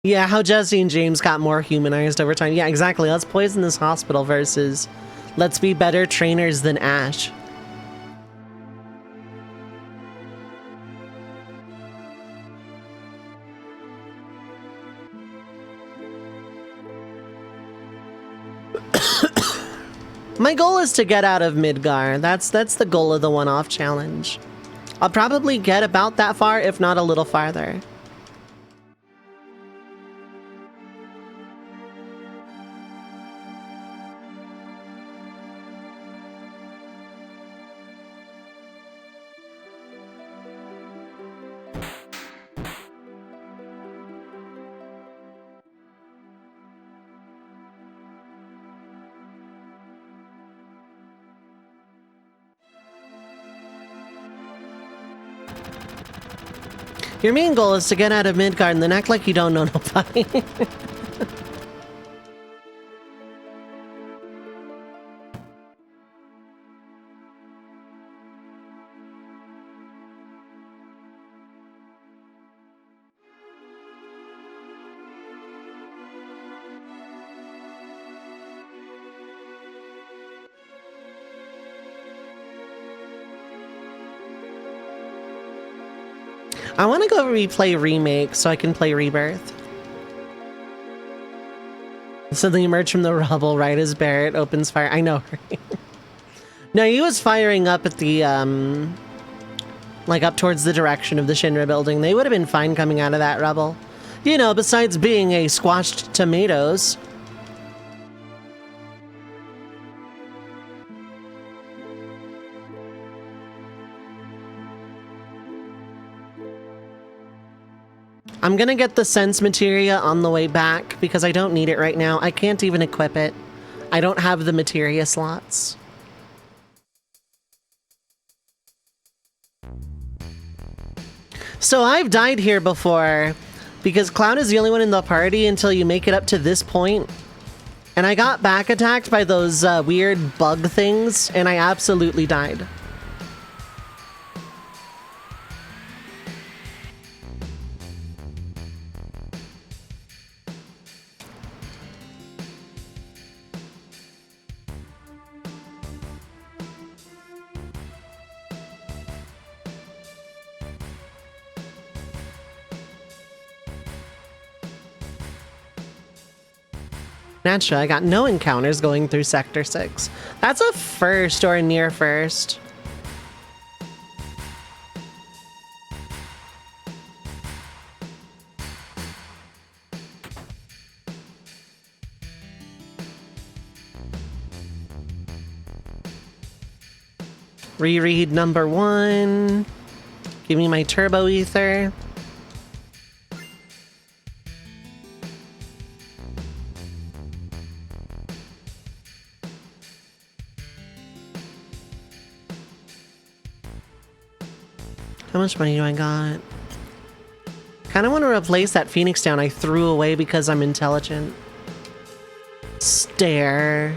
Yeah, how Jesse and James got more humanized over time. Yeah, exactly. Let's poison this hospital versus let's be better trainers than Ash. My goal is to get out of Midgar. That's the goal of the one-off challenge. I'll probably get about that far, if not a little farther. Your main goal is to get out of Midgard and then act like you don't know nobody. I want to go replay Remake so I can play Rebirth. Suddenly emerge from the rubble right as Barrett opens fire. I know, right? No, he was firing up at the, like up towards the direction of the Shinra building. They would have been fine coming out of that rubble. You know, besides being a squashed tomatoes. I'm gonna get the sense materia on the way back because I don't need it right now. I can't even equip it. I don't have the materia slots. So I've died here before because Cloud is the only one in the party until you make it up to this point. And I got back attacked by those weird bug things and I absolutely died. Naturally, I got no encounters going through Sector 6. That's a first or a near first. Reread number 1. Give me my turbo ether. How much money do I got? Kind of want to replace that Phoenix Down I threw away because I'm intelligent. Stare.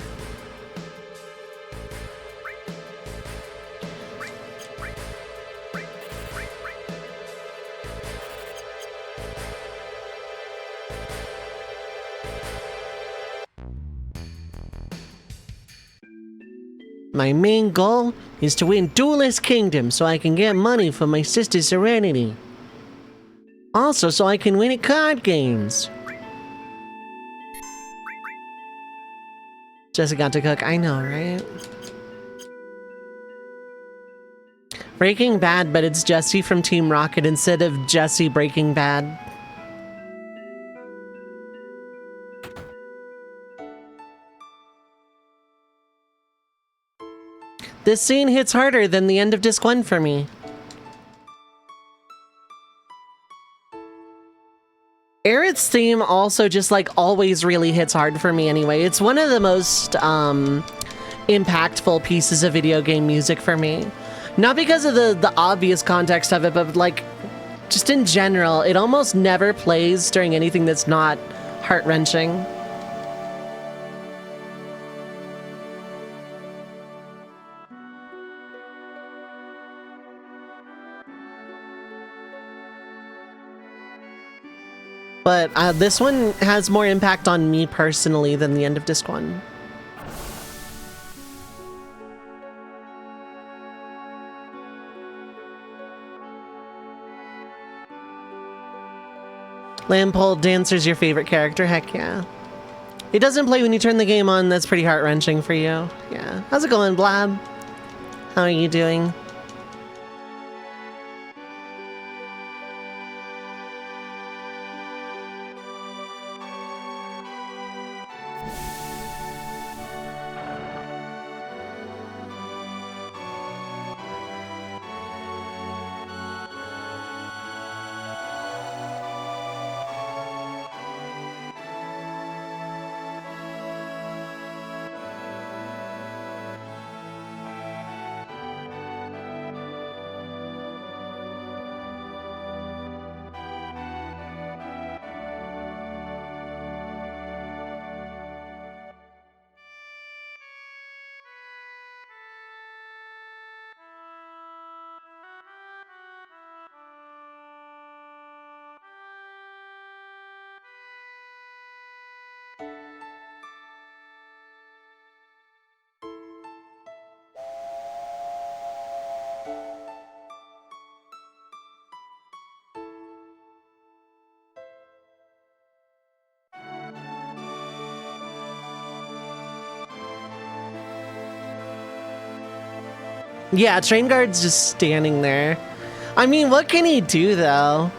My main goal is to win Duelist Kingdom so I can get money for my sister Serenity. Also, so I can win at card games. Jesse got to cook. I know, right? Breaking Bad, but it's Jesse from Team Rocket instead of Jesse Breaking Bad. This scene hits harder than the end of Disc 1 for me. Aerith's theme also just like always really hits hard for me anyway. It's one of the most impactful pieces of video game music for me. Not because of the obvious context of it, but like just in general, it almost never plays during anything that's not heart-wrenching. But this one has more impact on me personally than the end of Disc 1. Lampole Dancer's your favorite character? Heck yeah. It doesn't play when you turn the game on. That's pretty heart-wrenching for you. Yeah. How's it going, Blab? How are you doing? Yeah, Train Guard's just standing there. I mean, what can he do, though?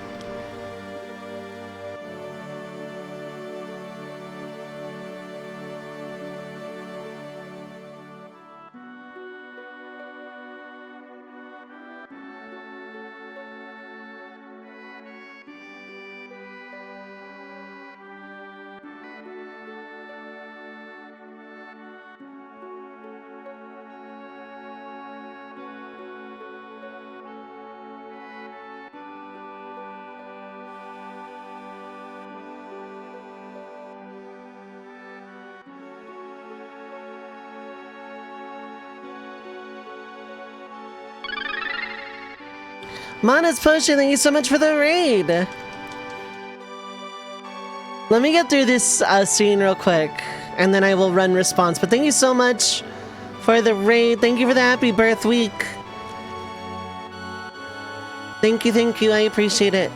Mana's Potion, thank you so much for the raid. Let me get through this scene real quick, and then I will run response. But thank you so much for the raid. Thank you for the happy birth week. Thank you, I appreciate it.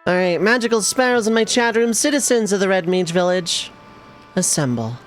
Alright, magical sparrows in my chat room, citizens of the Red Mage Village, assemble.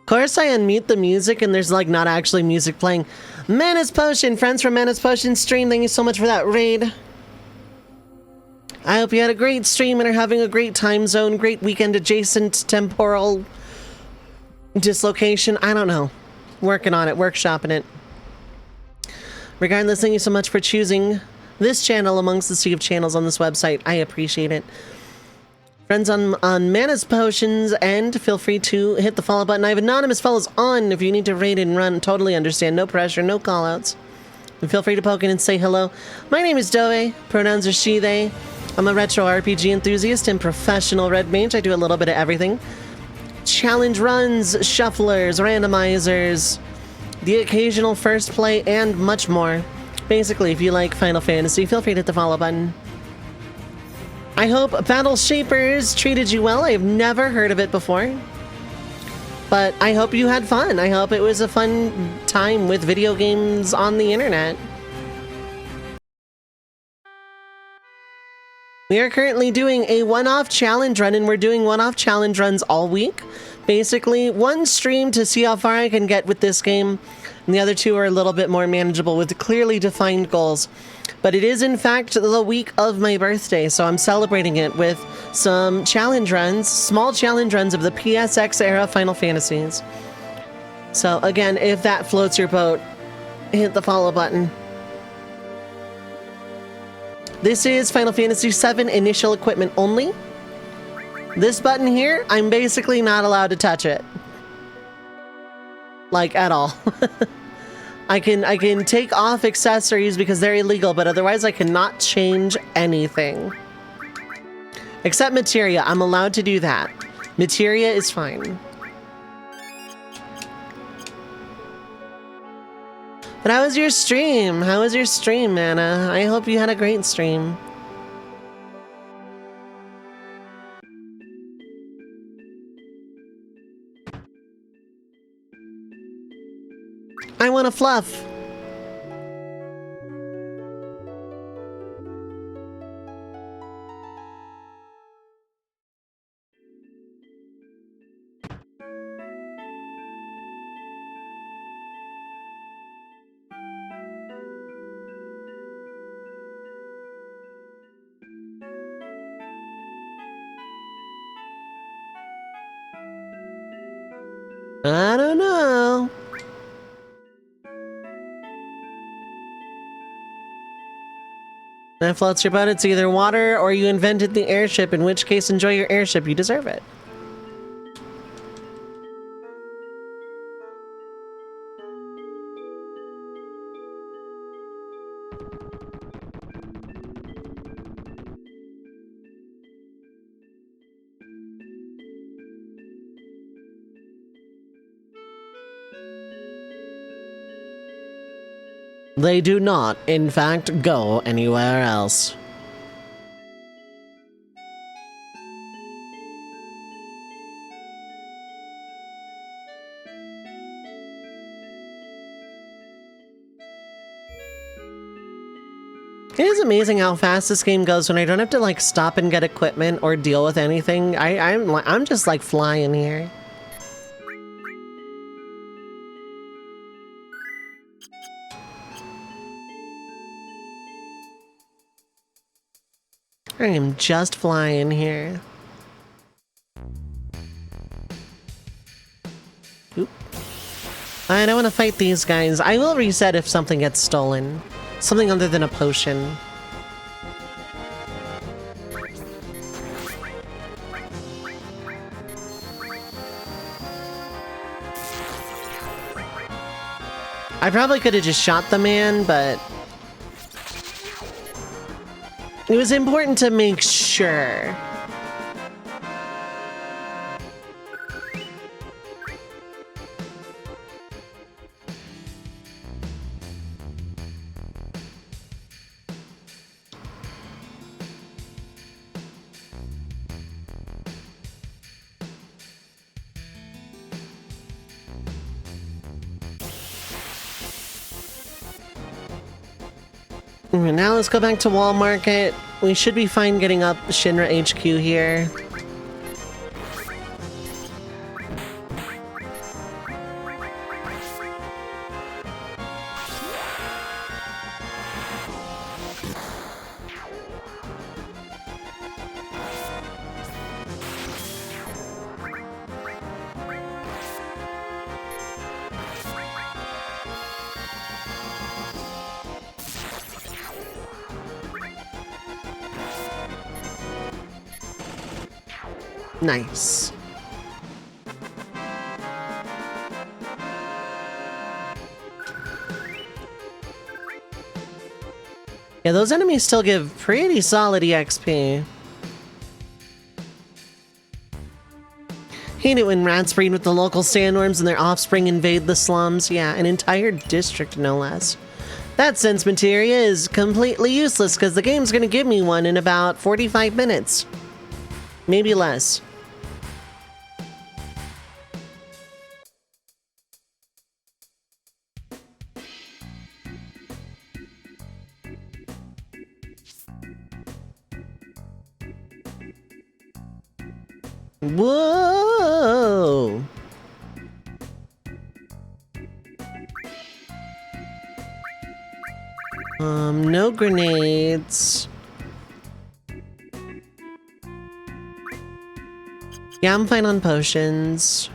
Of course I unmute the music and there's like not actually music playing. Mana's Potion, friends from Mana's Potion stream, thank you so much for that raid. I hope you had a great stream and are having a great time zone, great weekend adjacent temporal dislocation. I don't know. Working on it, workshopping it. Regardless, thank you so much for choosing this channel amongst the sea of channels on this website. I appreciate it. Friends on Mana's Potions, and feel free to hit the follow button. I have anonymous follows on if you need to raid and run. Totally understand. No pressure, no callouts. And feel free to poke in and say hello. My name is Dovei. Pronouns are she, they. I'm a retro RPG enthusiast and professional red mage. I do a little bit of everything. Challenge runs, shufflers, randomizers, the occasional first play, and much more. Basically, if you like Final Fantasy, feel free to hit the follow button. I hope Battle Shapers treated you well. I have never heard of it before. But I hope you had fun. I hope it was a fun time with video games on the internet. We are currently doing a one-off challenge run, and we're doing one-off challenge runs all week. Basically, one stream to see how far I can get with this game. And the other two are a little bit more manageable with clearly defined goals. But it is, in fact, the week of my birthday, so I'm celebrating it with some challenge runs, small challenge runs of the PSX era Final Fantasies. So, again, if that floats your boat, hit the follow button. This is Final Fantasy VII initial equipment only. This button here, I'm basically not allowed to touch it. Like, at all. I can take off accessories because they're illegal, but otherwise I cannot change anything. Except materia, I'm allowed to do that. Materia is fine. But how was your stream? How was your stream, Anna? I hope you had a great stream. I want a fluff. I don't know. That floats your boat. It's either water or you invented the airship, in which case enjoy your airship. You deserve it. They do not, in fact, go anywhere else. It is amazing how fast this game goes when I don't have to like stop and get equipment or deal with anything. I'm just like flying here. I am just flying here. Oop. I don't want to fight these guys. I will reset if something gets stolen. Something other than a potion. I probably could have just shot the man, but it was important to make sure. Now let's go back to Wall Market. We should be fine getting up Shinra HQ here. Nice. Yeah, those enemies still give pretty solid EXP. Hate it when rats breed with the local sandworms and their offspring invade the slums. Yeah, an entire district, no less. That sense materia is completely useless because the game's gonna give me one in about 45 minutes. Maybe less. Whoa! No grenades. Yeah, I'm fine on potions.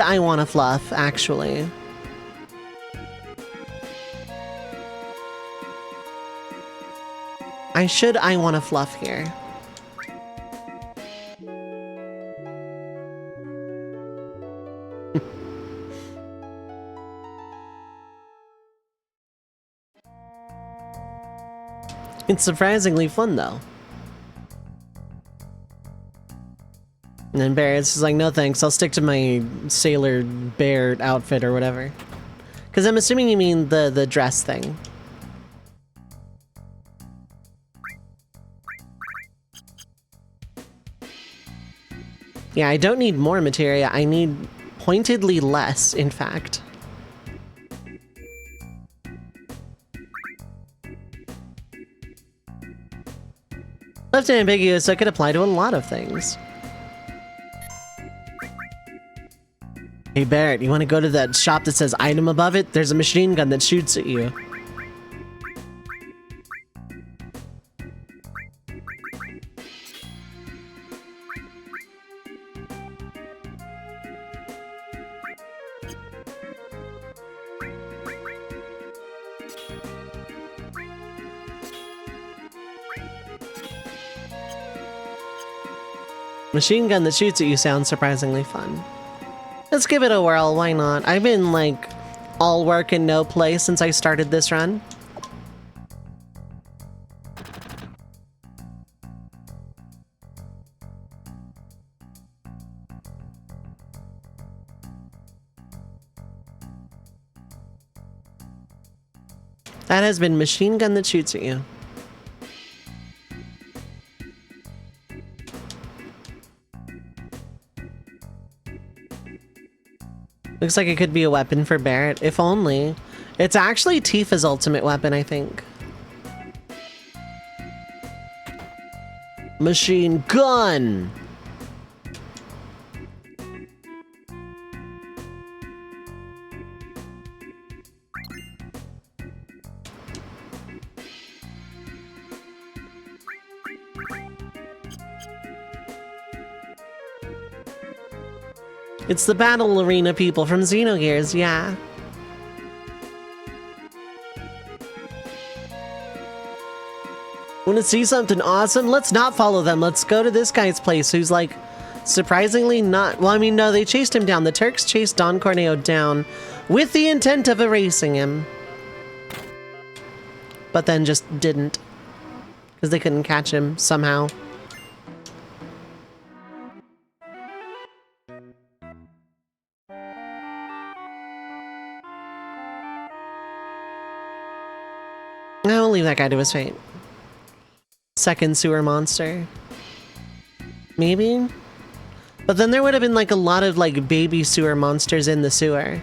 I want to fluff, actually. I want to fluff here. It's surprisingly fun, though. And then Barrett's is like, no thanks, I'll stick to my sailor bear outfit or whatever. Because I'm assuming you mean the dress thing. Yeah, I don't need more materia, I need pointedly less, in fact. Left and ambiguous, so it could apply to a lot of things. Hey Barrett, you want to go to that shop that says item above it? There's a machine gun that shoots at you. Machine gun that shoots at you sounds surprisingly fun. Let's give it a whirl, why not? I've been, like, all work and no play since I started this run. That has been machine gun that shoots at you. Looks like it could be a weapon for Barrett, if only. It's actually Tifa's ultimate weapon, I think. Machine gun! It's the battle arena people from Xenogears, yeah. Want to see something awesome? Let's not follow them. Let's go to this guy's place who's like surprisingly not... Well, I mean, no, they chased him down. The Turks chased Don Corneo down with the intent of erasing him. But then just didn't. Because they couldn't catch him somehow. I'll leave that guy to his fate. Second sewer monster. Maybe? But then there would have been like a lot of like baby sewer monsters in the sewer.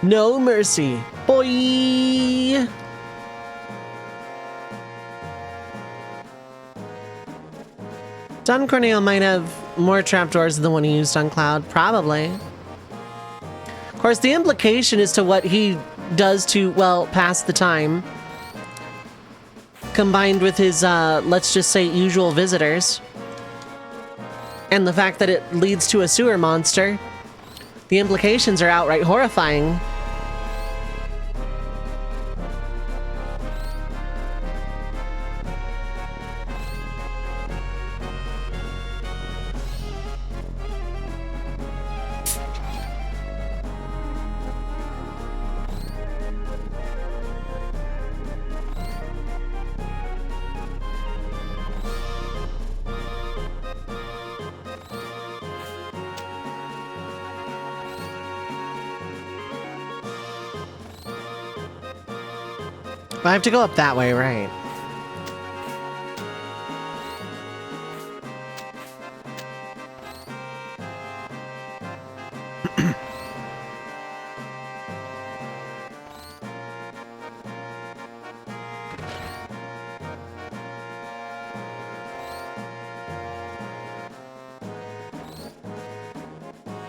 No mercy, boy! Don Corneo might have more trapdoors than the one he used on Cloud, probably. Of course, the implication as to what he does to, well, pass the time, combined with his, let's just say, usual visitors, and the fact that it leads to a sewer monster, the implications are outright horrifying. I have to go up that way, right?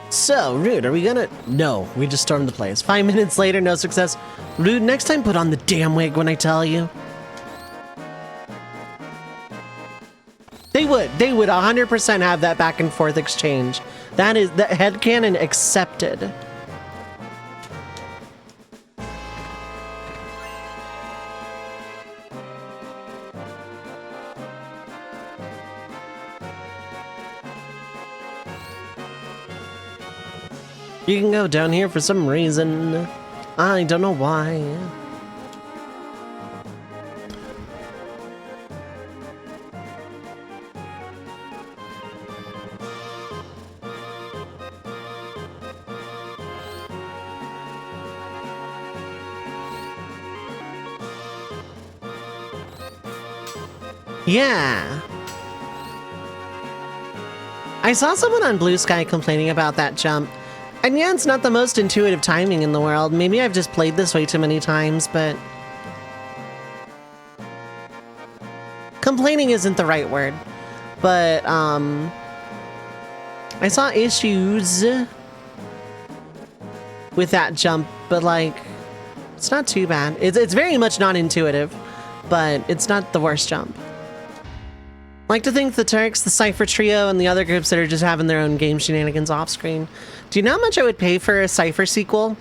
So, Rude, are we gonna... No, we just stormed the place. 5 minutes later, no success. Rude, next time put on the damn wig when I tell you. They would 100% have that back and forth exchange. That is, the headcanon accepted. You can go down here for some reason. I don't know why. Yeah. I saw someone on Blue Sky complaining about that jump. And yeah, it's not the most intuitive timing in the world. Maybe I've just played this way too many times, but... Complaining isn't the right word. But, I saw issues with that jump, but like, it's not too bad. It's very much non-intuitive, but it's not the worst jump. I like to think the Turks, the Cypher Trio, and the other groups that are just having their own game shenanigans off-screen. Do you know how much I would pay for a Cypher sequel?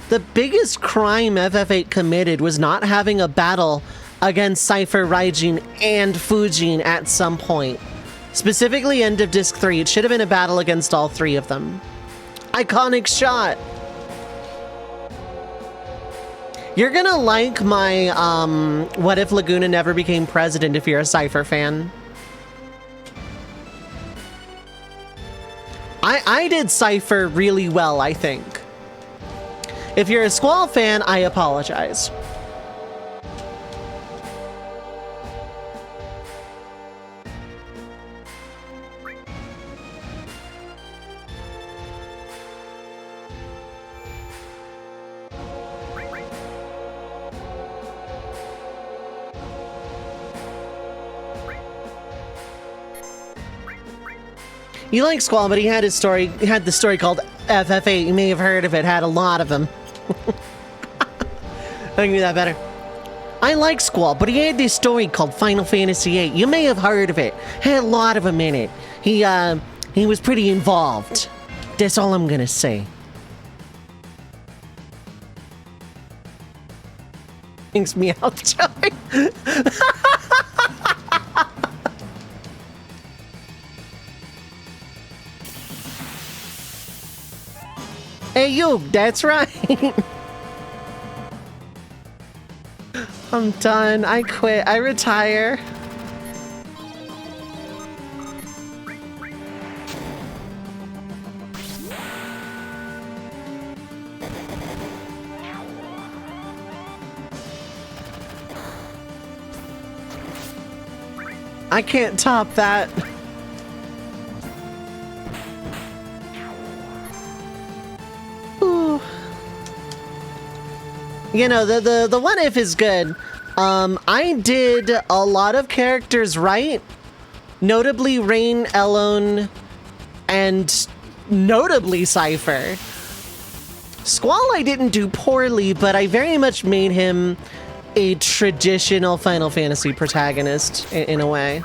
The biggest crime FF8 committed was not having a battle against Cypher, Raijin, and Fujin at some point. Specifically end of Disc 3, it should have been a battle against all three of them. Iconic shot! You're gonna like my, what if Laguna never became president if you're a Cypher fan. I did Cypher really well, I think. If you're a Squall fan, I apologize. You like Squall, but he had his story. He had the story called FF8. You may have heard of it. Had a lot of them. I can do that better. I like Squall, but he had this story called Final Fantasy VIII. You may have heard of it. Had a lot of them in it. He was pretty involved. That's all I'm gonna say. Thanks me out, Joey. Hey, you, that's right. I'm done. I quit. I retire. I can't top that. You know, the what if is good. I did a lot of characters right. Notably Rain, Elone, and notably Cypher. Squall I didn't do poorly, but I very much made him a traditional Final Fantasy protagonist in a way.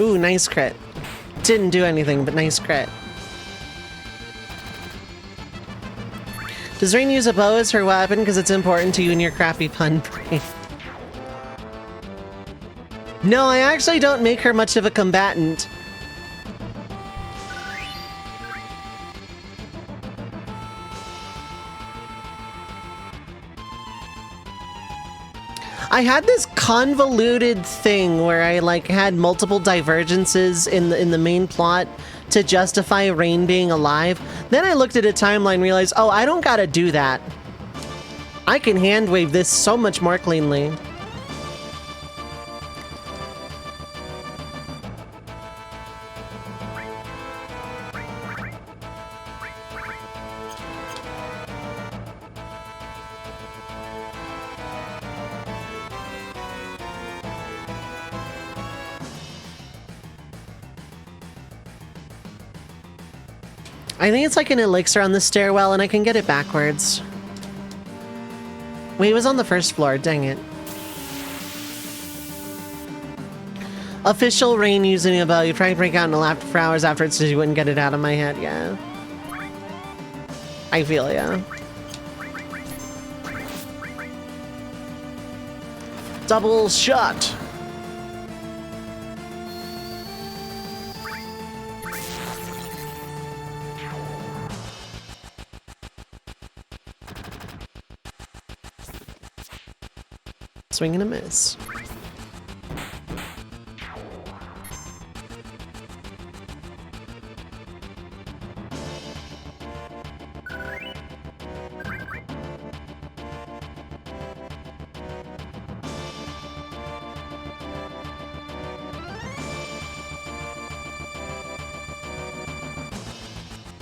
Ooh, nice crit. Didn't do anything, but nice crit. Does Rain use a bow as her weapon because it's important to you in your crappy pun brain? No, I actually don't make her much of a combatant. I had this convoluted thing where I like had multiple divergences in the main plot to justify Rain being alive. Then I looked at a timeline and realized, oh, I don't gotta do that. I can hand wave this so much more cleanly. I think it's like an elixir on the stairwell, and I can get it backwards. Wait, it was on the first floor. Dang it. Official Rain using a bow. You tried to break out in the lap for hours afterwards so you wouldn't get it out of my head. Yeah. I feel ya. Double shot. Swing and a miss.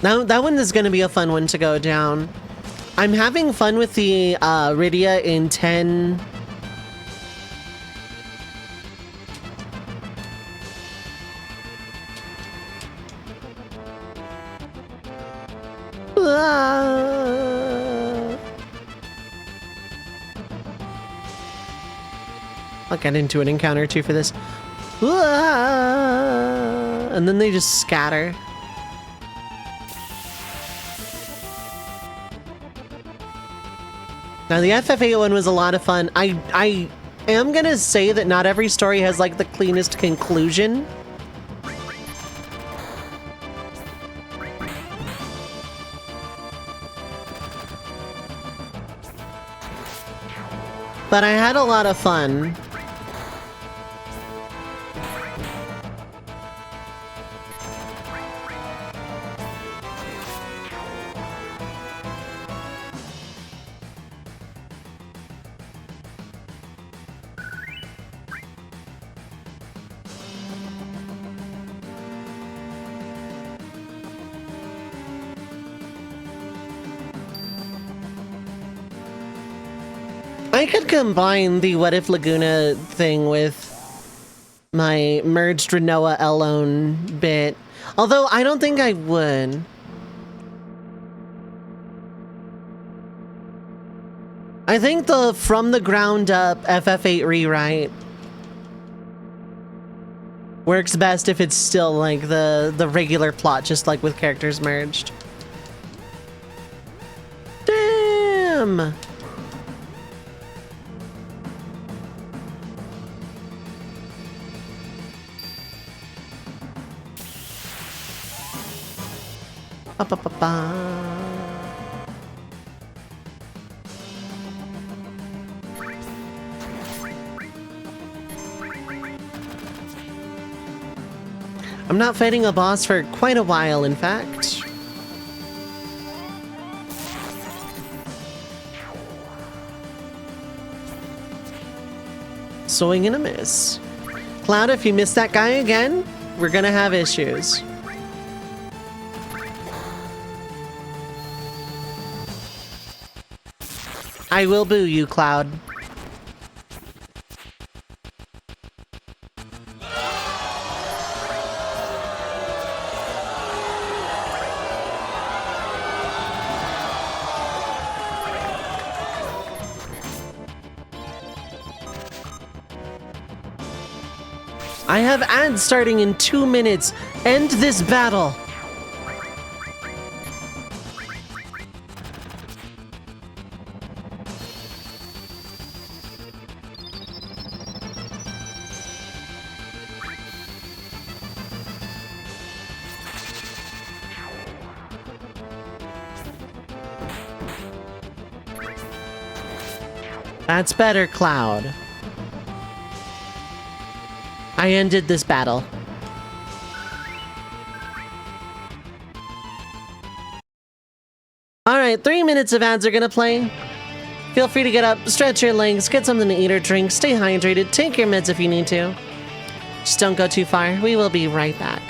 Now, that one is going to be a fun one to go down. I'm having fun with the Rydia in 10... I'll get into an encounter or two for this. And then they just scatter. Now the FF8 one was a lot of fun. I am gonna say that not every story has like the cleanest conclusion. But I had a lot of fun. I could combine the What If Laguna thing with my merged Renoa Elone bit, although I don't think I would. I think the from the ground up FF8 rewrite works best if it's still like the regular plot, just like with characters merged. Damn! Ba, ba, ba, ba. I'm not fighting a boss for quite a while, in fact. Swing and a miss. Cloud, if you miss that guy again, we're gonna have issues. I will boo you, Cloud. I have ads starting in 2 minutes. End this battle. That's better, Cloud. I ended this battle. Alright, 3 minutes of ads are gonna play. Feel free to get up, stretch your legs, get something to eat or drink, stay hydrated, take your meds if you need to. Just don't go too far. We will be right back.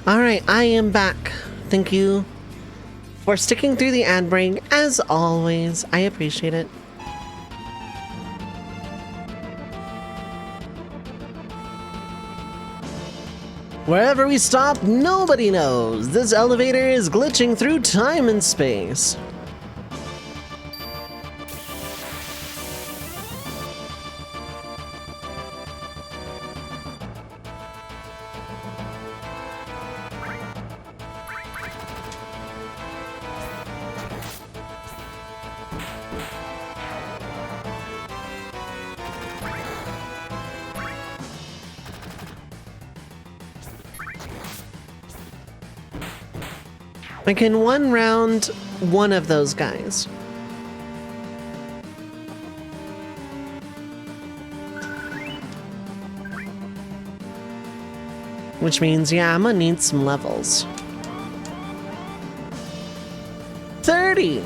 Alright, I am back. Thank you for sticking through the ad break, as always. I appreciate it. Wherever we stop, nobody knows. This elevator is glitching through time and space. I can one round one of those guys. Which means, yeah, I'm gonna need some levels. 30!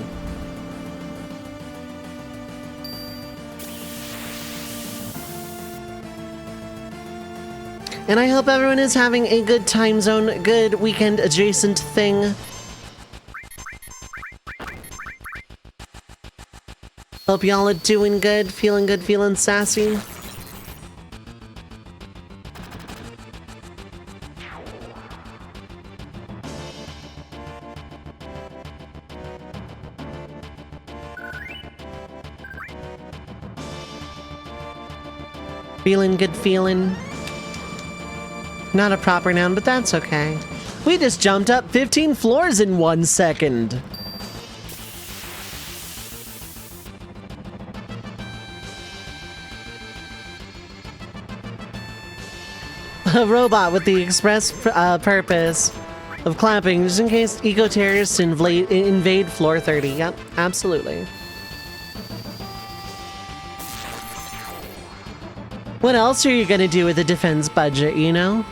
And I hope everyone is having a good time zone, good weekend adjacent thing. Hope y'all are doing good, feeling sassy. Feeling good, feeling. Not a proper noun, but that's okay. We just jumped up 15 floors in 1 second. A robot with the express purpose of clapping just in case eco-terrorists invade floor 30. Yep, absolutely. What else are you gonna do with the defense budget, you know?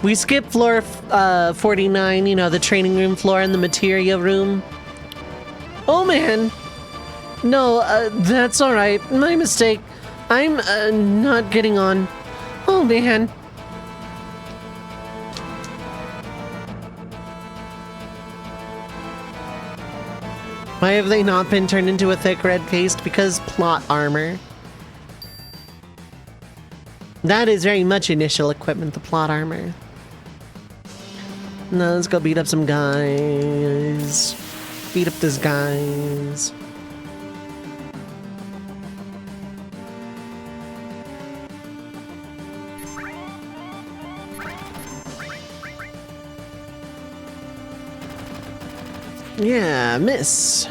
We skipped floor 49, you know, the training room floor and the materia room. Oh man! No, that's alright. My mistake. I'm not getting on. Oh man. Why have they not been turned into a thick red paste? Because plot armor. That is very much initial equipment, the plot armor. No, let's go beat up some guys. Beat up these guys. Yeah, miss.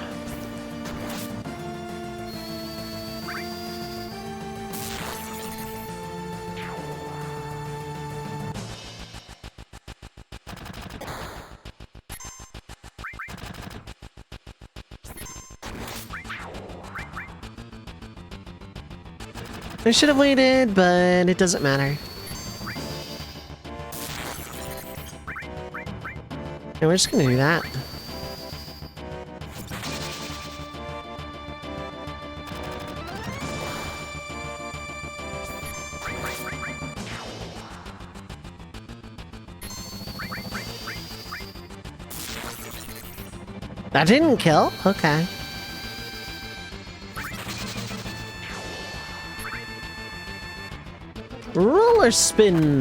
I should have waited, but it doesn't matter. And we're just gonna do that. That didn't kill? Okay. Roller spin.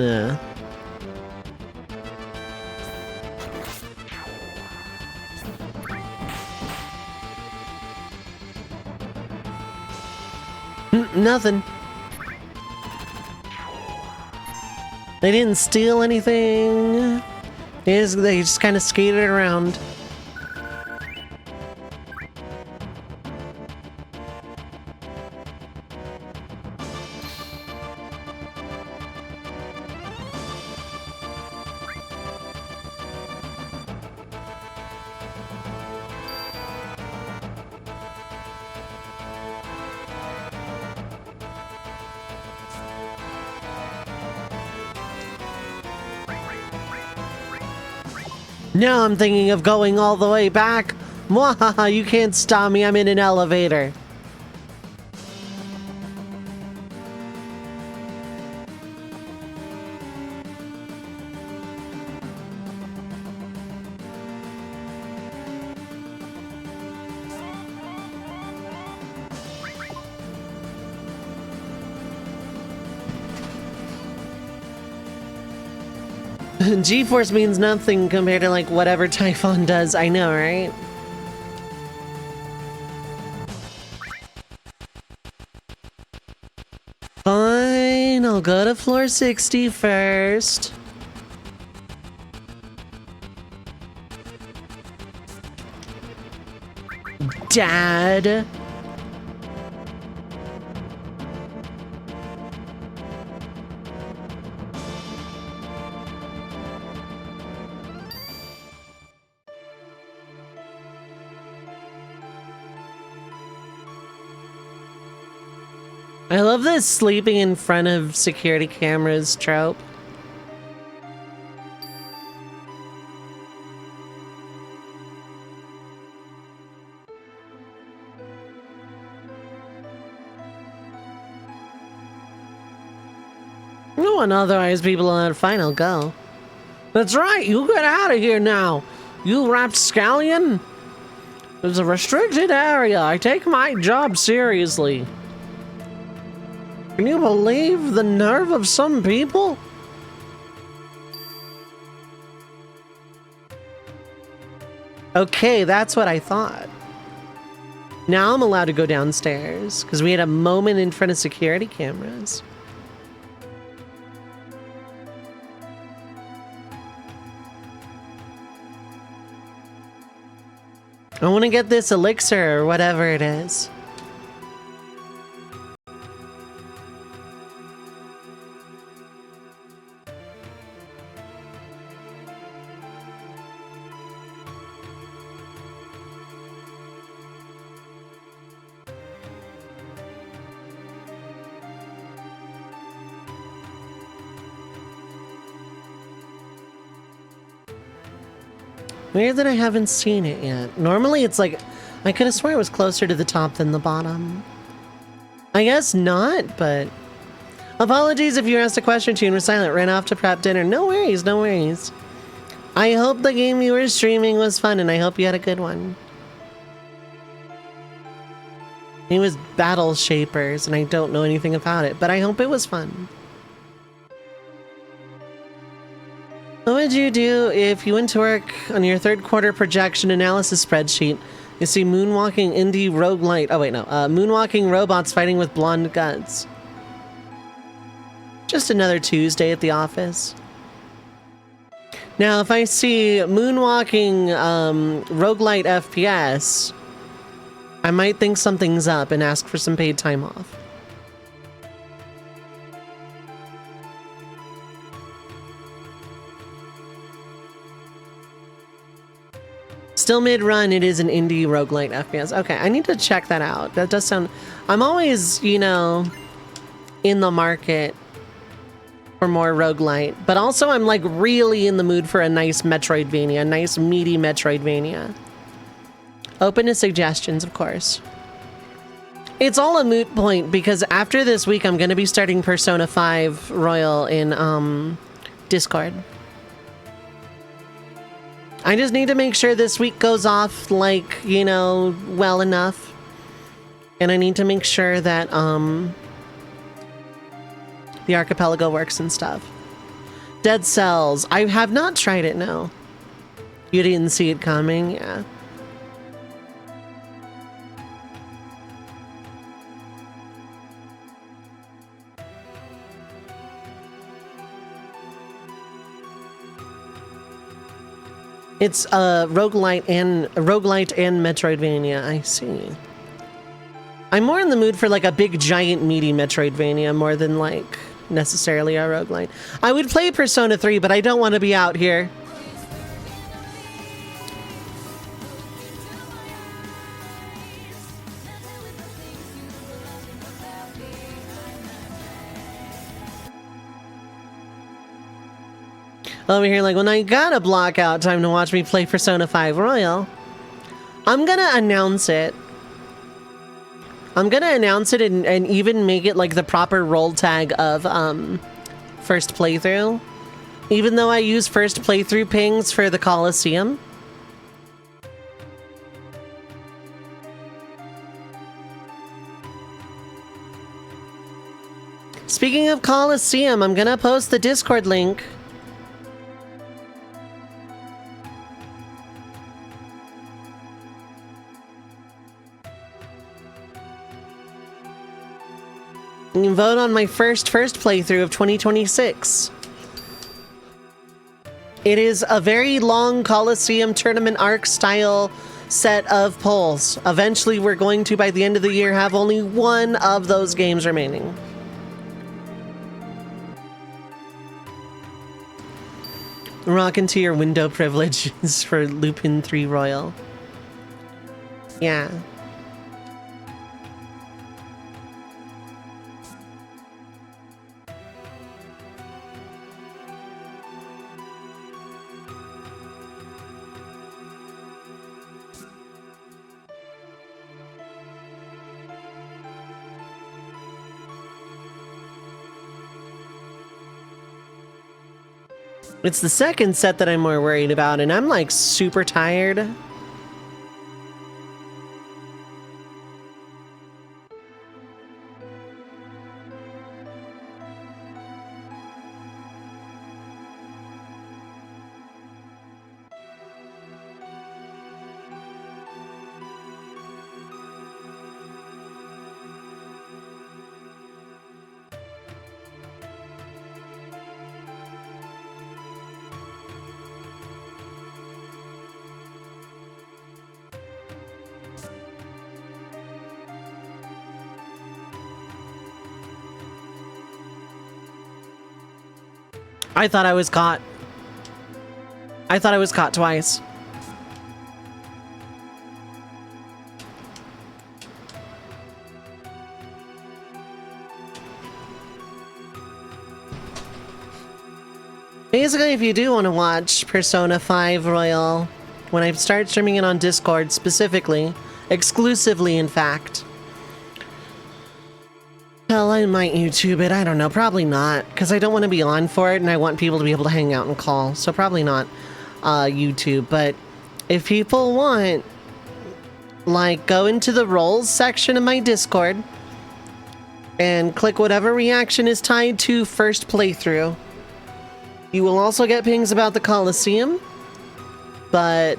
Nothing. They didn't steal anything. They just kind of skated around. Now I'm thinking of going all the way back. Mwahaha, you can't stop me, I'm in an elevator. G-Force means nothing compared to like whatever Typhon does, I know, right? Fine, I'll go to floor 60 first. Dad. I love this sleeping in front of security cameras trope. No one otherwise people on final go. That's right, you get out of here now, you rapscallion. It's a restricted area. I take my job seriously. Can you believe the nerve of some people? Okay, that's what I thought. Now I'm allowed to go downstairs because we had a moment in front of security cameras. I want to get this elixir or whatever it is. Weird that I haven't seen it yet. Normally it's like, I could have sworn it was closer to the top than the bottom. I guess not, but... Apologies if you asked a question to you and were silent, ran off to prep dinner. No worries, no worries. I hope the game you were streaming was fun and I hope you had a good one. It was Battle Shapers and I don't know anything about it, but I hope it was fun. What would you do if you went to work on your third quarter projection analysis spreadsheet? You see moonwalking indie roguelite. Oh wait, no. Moonwalking robots fighting with blonde guts. Just another Tuesday at the office. Now, if I see moonwalking roguelite FPS, I might think something's up and ask for some paid time off. Still mid-run, it is an indie roguelite FPS. Okay, I need to check that out. That does sound... I'm always, you know, in the market for more roguelite. But also I'm like really in the mood for a nice Metroidvania, a nice meaty Metroidvania. Open to suggestions, of course. It's all a moot point because after this week I'm going to be starting Persona 5 Royal in Discord. I just need to make sure this week goes off, like, you know, well enough. And I need to make sure that, the archipelago works and stuff. Dead Cells. I have not tried it, no. You didn't see it coming? Yeah. It's roguelite and Metroidvania. I see. I'm more in the mood for like a big, giant, meaty Metroidvania more than like necessarily a roguelite. I would play Persona 3, but I don't want to be out here. Over here like, well, now you gotta block out time to watch me play Persona 5 Royal. I'm gonna announce it. I'm gonna announce it and even make it like the proper roll tag of first playthrough. Even though I use first playthrough pings for the Coliseum. Speaking of Coliseum, I'm gonna post the Discord link. You can vote on my first playthrough of 2026. It is a very long Coliseum tournament arc style set of polls. Eventually, we're going to, by the end of the year, have only one of those games remaining. Rock into your window privileges for Lupin 3 Royal. Yeah. It's the second set that I'm more worried about, and I'm like super tired. I thought I was caught. I thought I was caught twice. Basically, if you do want to watch Persona 5 Royal, when I start streaming it on Discord specifically, exclusively in fact, hell, I might YouTube it. I don't know. Probably not. Because I don't want to be on for it and I want people to be able to hang out and call. So probably not YouTube. But if people want, like, go into the roles section of my Discord and click whatever reaction is tied to first playthrough. You will also get pings about the Coliseum. But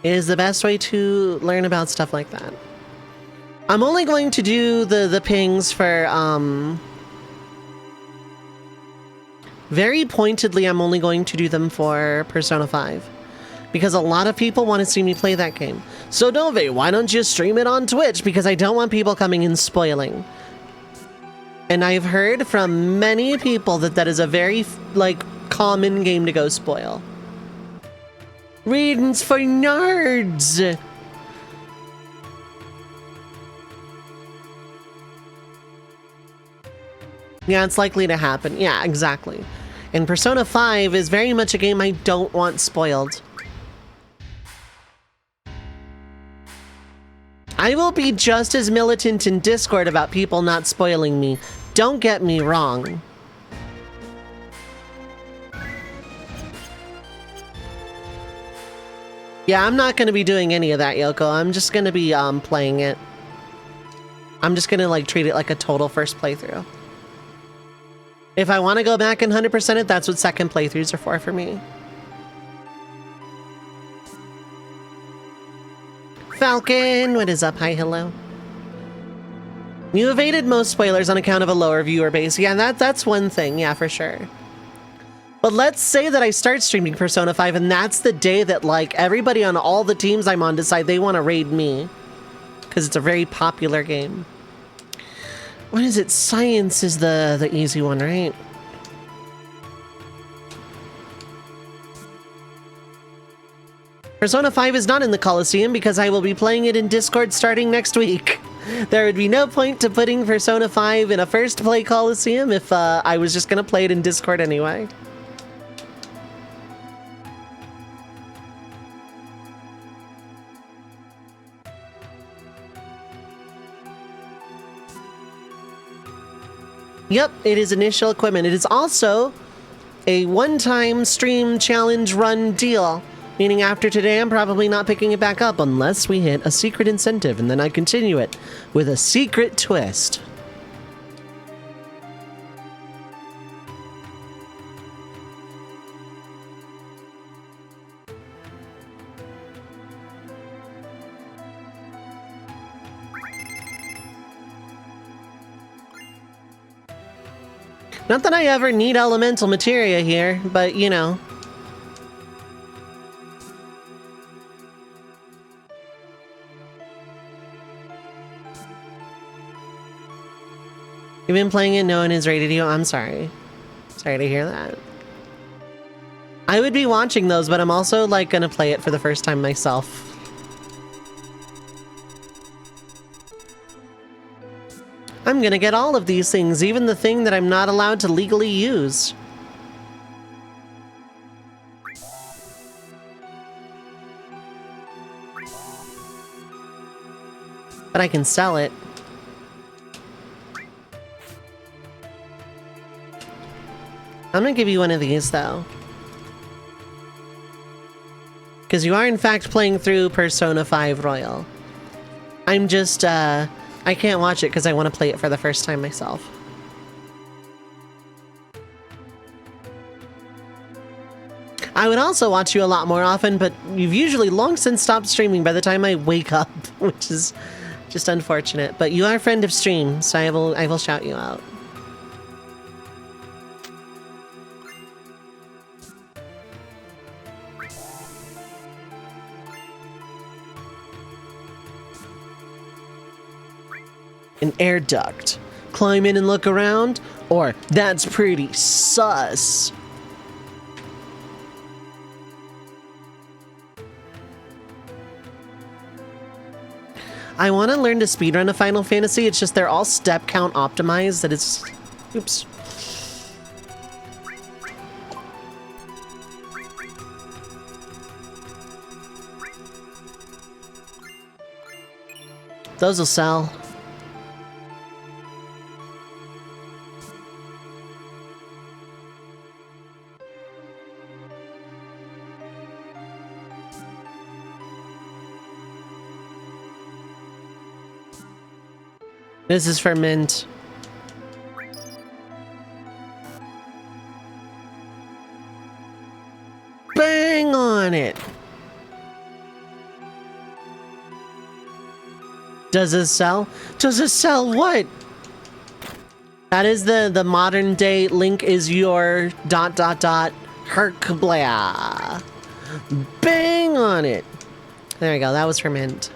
it is the best way to learn about stuff like that. I'm only going to do the pings for, very pointedly, I'm only going to do them for Persona 5. Because a lot of people want to see me play that game. So Dovei, why don't you stream it on Twitch? Because I don't want people coming and spoiling. And I've heard from many people that that is a very, like, common game to go spoil. Readings for nerds! Yeah, it's likely to happen. Yeah, exactly. And Persona 5 is very much a game I don't want spoiled. I will be just as militant in Discord about people not spoiling me. Don't get me wrong. Yeah, I'm not going to be doing any of that, Yoko. I'm just going to be playing it. I'm just going to like treat it like a total first playthrough. If I want to go back and 100% it, that's what second playthroughs are for me. Falcon, what is up? Hi, hello. You evaded most spoilers on account of a lower viewer base. Yeah, that's one thing. Yeah, for sure. But let's say that I start streaming Persona 5 and that's the day that like everybody on all the teams I'm on decide they want to raid me. Because it's a very popular game. What is it? Science is the easy one, right? Persona 5 is not in the Coliseum because I will be playing it in Discord starting next week. There would be no point to putting Persona 5 in a first play Coliseum if I was just gonna play it in Discord anyway. Yep, it is initial equipment. It is also a one-time stream challenge run deal, meaning after today I'm probably not picking it back up unless we hit a secret incentive, and then I continue it with a secret twist. Not that I ever need elemental materia here, but you know. You've been playing it, no one has rated you? I'm sorry. Sorry to hear that. I would be watching those, but I'm also, like, gonna play it for the first time myself. I'm gonna get all of these things, even the thing that I'm not allowed to legally use. But I can sell it. I'm gonna give you one of these, though. Because you are, in fact, playing through Persona 5 Royal. I'm just, I can't watch it because I want to play it for the first time myself. I would also watch you a lot more often, but you've usually long since stopped streaming by the time I wake up, which is just unfortunate. But you are a friend of stream, so I will shout you out. An air duct. Climb in and look around, or that's pretty sus. I want to learn to speedrun a Final Fantasy, it's just they're all step count optimized that it's... Oops. Those will sell. This is for mint. Bang on it! Does it sell? Does it sell what? That is the modern day Link is your ... herk blah. Bang on it! There we go, that was for mint.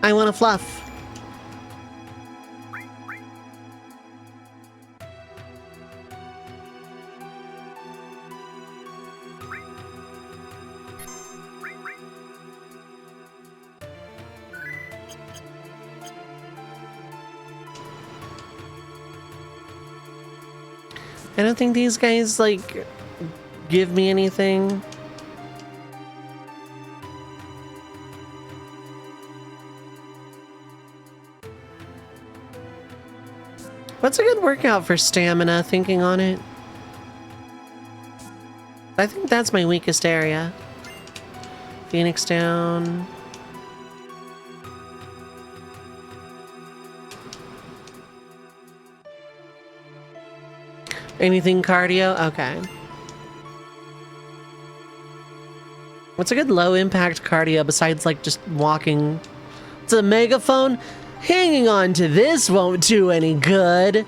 I want a fluff. I don't think these guys, like, give me anything. What's a good workout for stamina, thinking on it? I think that's my weakest area. Phoenix down. Anything cardio? Okay. What's a good low impact cardio besides like just walking? It's a megaphone? Hanging on to this won't do any good.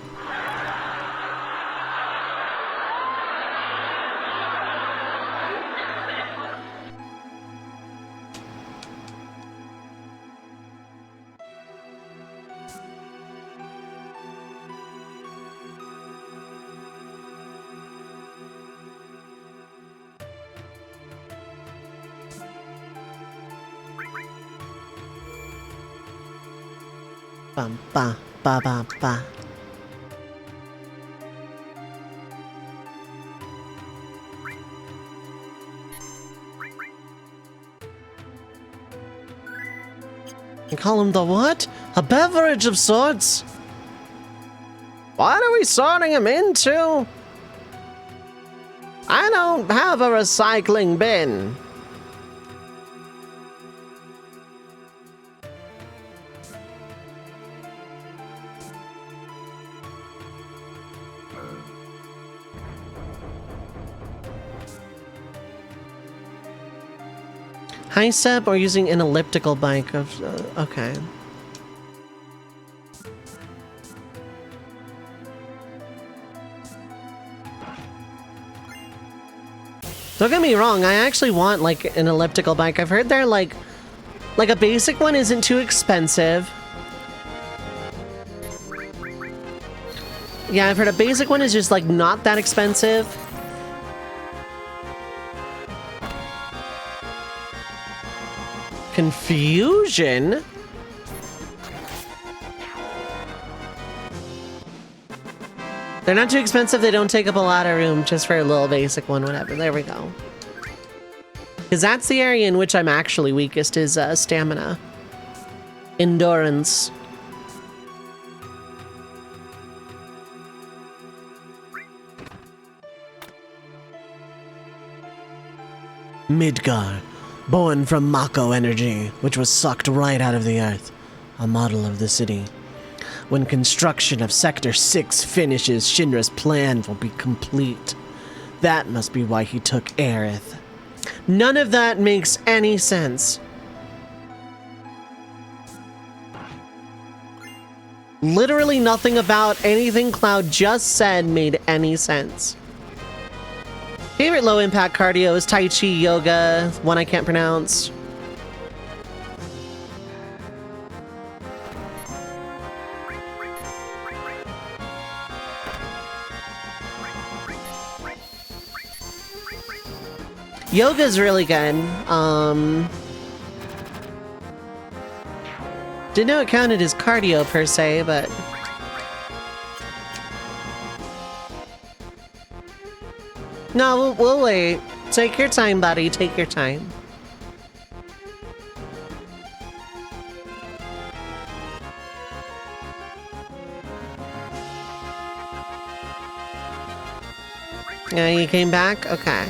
Bum ba ba ba ba. You call him the what? A beverage of sorts? What are we sorting him into? I don't have a recycling bin. High step or using an elliptical bike of... okay. Don't get me wrong, I actually want, like, an elliptical bike. I've heard they're, like a basic one isn't too expensive. Yeah, I've heard a basic one is just, like, not that expensive. Confusion? They're not too expensive, they don't take up a lot of room, just for a little basic one, whatever. There we go. Because that's the area in which I'm actually weakest, is stamina. Endurance. Midgar, born from Mako energy, which was sucked right out of the earth, a model of the city. When construction of Sector 6 finishes, Shinra's plan will be complete. That must be why he took Aerith. None of that makes any sense. Literally nothing about anything Cloud just said made any sense. Favorite low-impact cardio is Tai Chi, yoga, one I can't pronounce. Yoga's really good. Didn't know it counted as cardio per se, but... No, we'll wait. Take your time, buddy. Take your time. Yeah, you came back? Okay.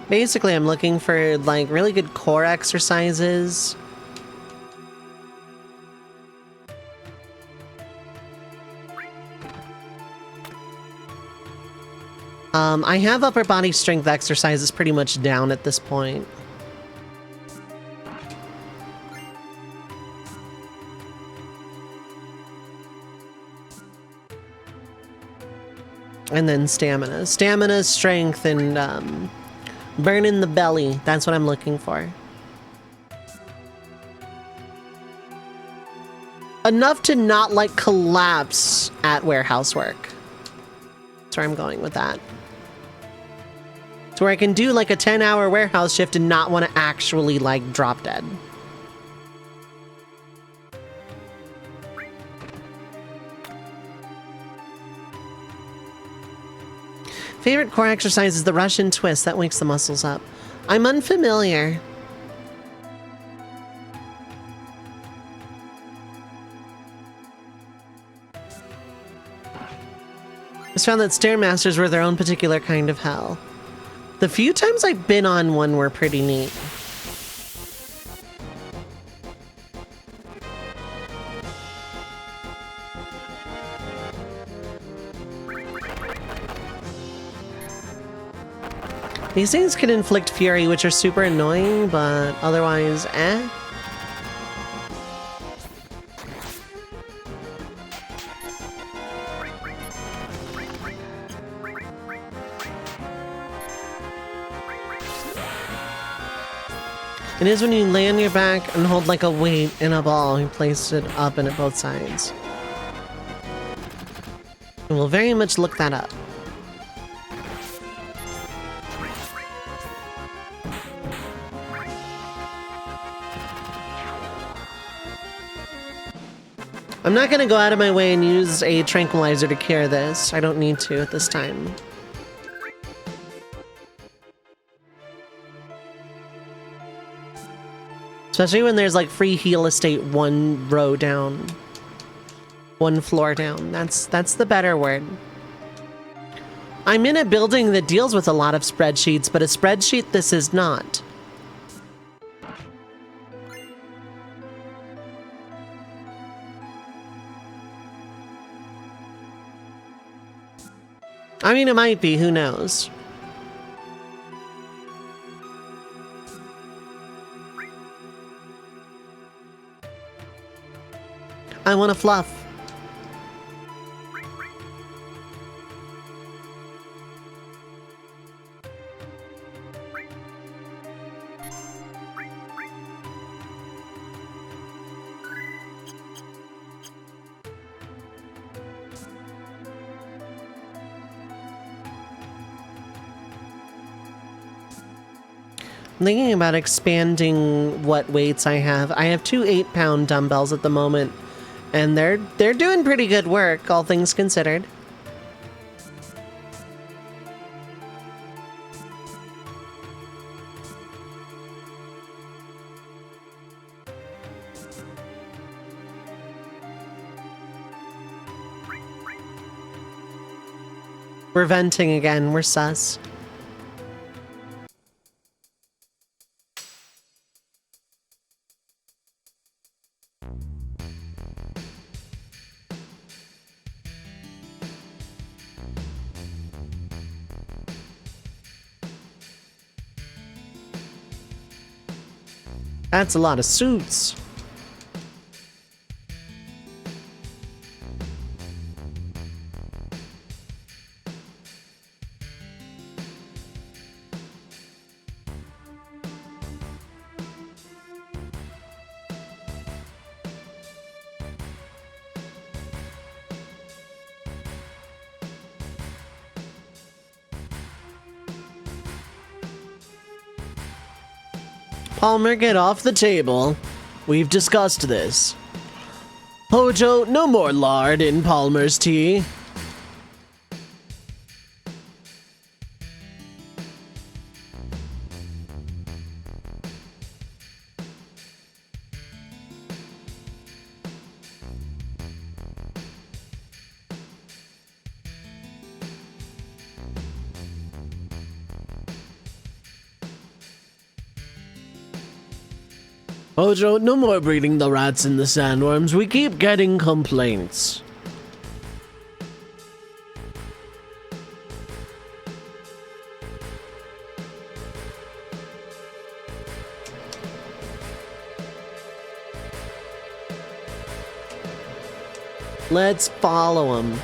Basically, I'm looking for, like, really good core exercises. I have upper body strength exercises pretty much down at this point. And then stamina. Stamina, strength, and, burning the belly. That's what I'm looking for. Enough to not, like, collapse at warehouse work. That's where I'm going with that. It's where I can do, like, a 10-hour warehouse shift and not want to actually, like, drop dead. Favorite core exercise is the Russian twist. That wakes the muscles up. I'm unfamiliar. I just found that Stairmasters were their own particular kind of hell. The few times I've been on one were pretty neat. These things can inflict fury, which are super annoying, but otherwise, eh? It is when you lay on your back and hold like a weight in a ball. You place it up and at both sides. And we'll very much look that up. I'm not going to go out of my way and use a tranquilizer to cure this. I don't need to at this time. Especially when there's like free heal estate one row down. One floor down. That's the better word. I'm in a building that deals with a lot of spreadsheets, but a spreadsheet this is not. I mean, it might be, who knows? I want to fluff. I'm thinking about expanding what weights I have. I have two 8-pound dumbbells at the moment, and they're doing pretty good work, all things considered. We're venting again, we're sus. That's a lot of suits. Palmer, get off the table. We've discussed this. Hojo, no more lard in Palmer's tea. Hojo, no more breeding the rats and the sandworms. We keep getting complaints. Let's follow him.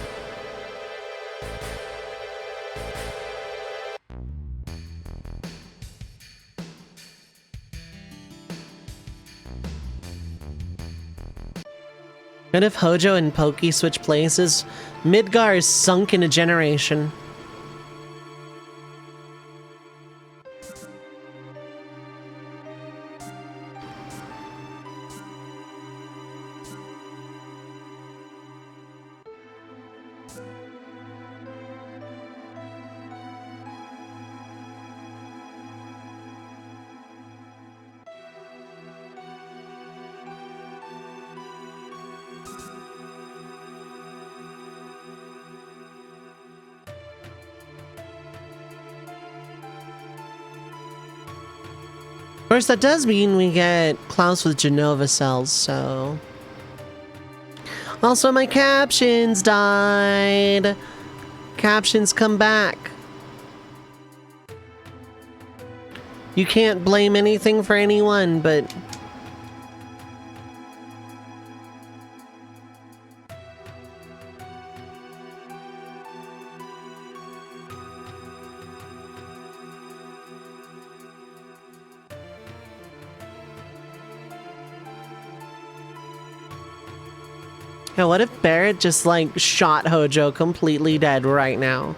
And if Hojo and Pokey switch places, Midgar is sunk in a generation. Of course, that does mean we get Klaus with Genova cells, so... Also, my captions died! Captions come back. You can't blame anything for anyone, but... Yeah, what if Barrett just like shot Hojo completely dead right now?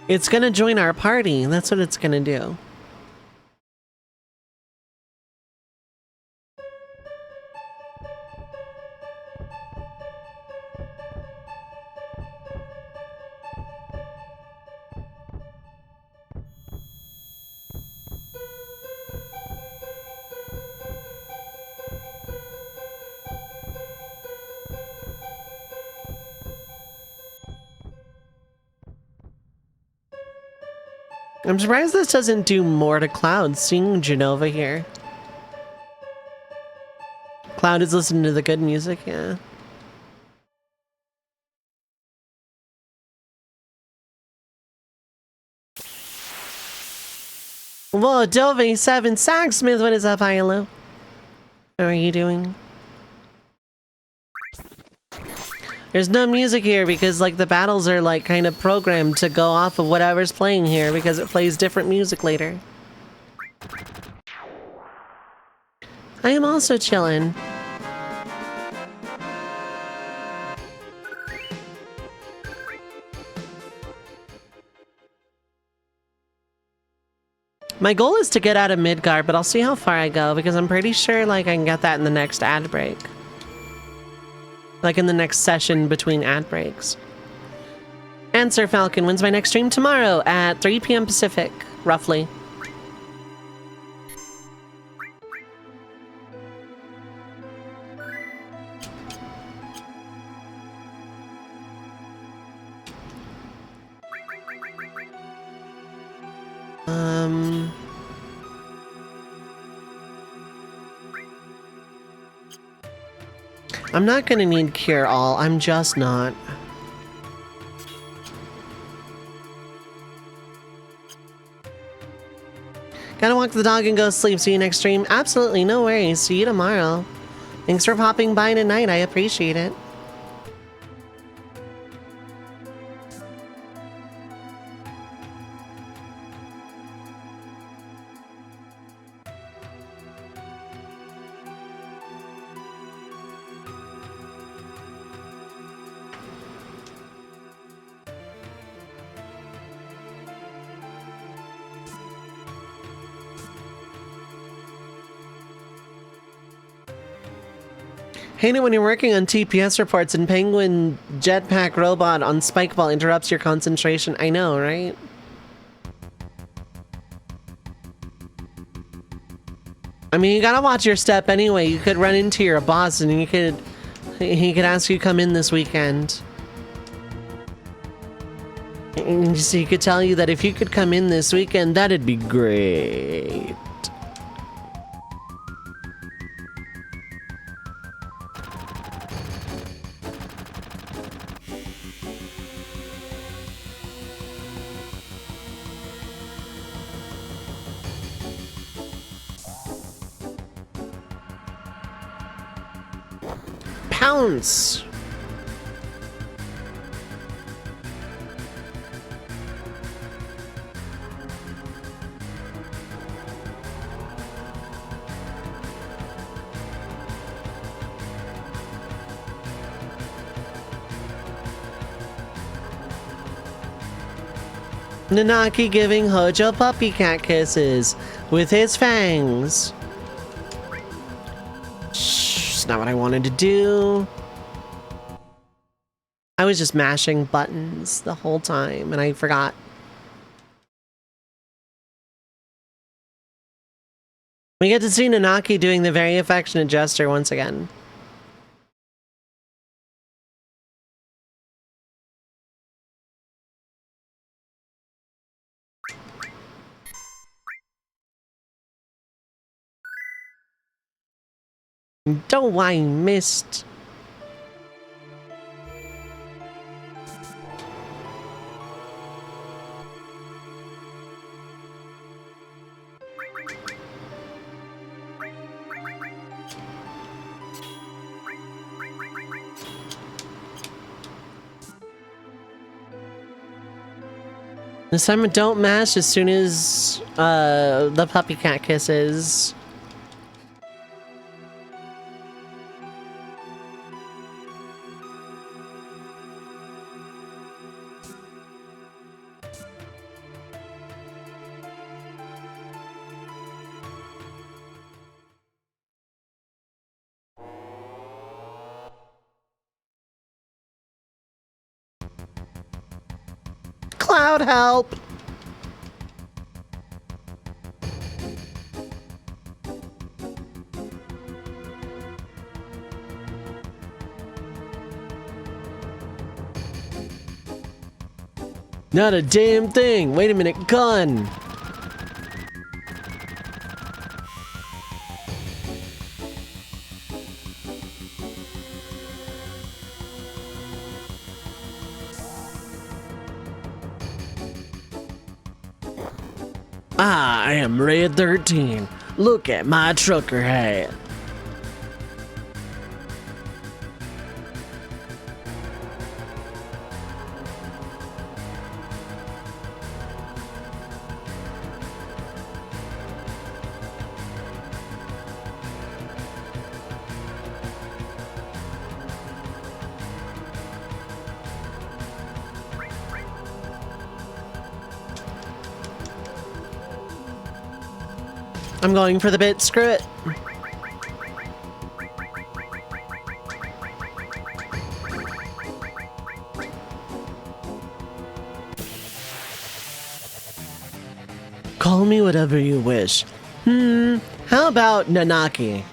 It's gonna join our party. That's what it's gonna do. I'm surprised this doesn't do more to Cloud, seeing Genova here. Cloud is listening to the good music, yeah. Whoa, Dovei 7 Sagsmith, what is up, Ilo? How are you doing? There's no music here because like the battles are like kind of programmed to go off of whatever's playing here because it plays different music later. I am also chilling. My goal is to get out of Midgard, but I'll see how far I go because I'm pretty sure like I can get that in the next ad break. Like in the next session between ad breaks. Answer Falcon wins my next stream tomorrow at 3 p.m. Pacific, roughly. I'm not gonna need Cure All, I'm just not. Gotta walk the dog and go sleep. See you next stream. Absolutely, no worries. See you tomorrow. Thanks for popping by tonight. I appreciate it. Hate it when you're working on TPS reports and Penguin Jetpack Robot on Spikeball interrupts your concentration. I know, right? I mean, you gotta watch your step anyway. You could run into your boss and he could ask you to come in this weekend. And so he could tell you that if you could come in this weekend, that'd be great. Pounce! Nanaki giving Hojo puppy cat kisses with his fangs. Shh, it's not what I wanted to do. I was just mashing buttons the whole time and I forgot. We get to see Nanaki doing the very affectionate gesture once again. Dovei missed. This time don't mash as soon as the puppy cat kisses. Cloud help! Not a damn thing! Wait a minute, gun! I am Red 13. Look at my trucker hat. I'm going for the bit, screw it. Call me whatever you wish. How about Nanaki?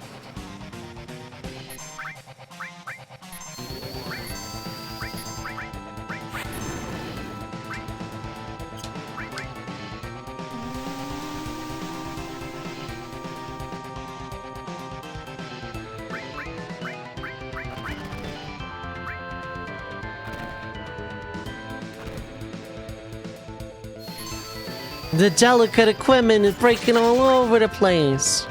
The delicate equipment is breaking all over the place.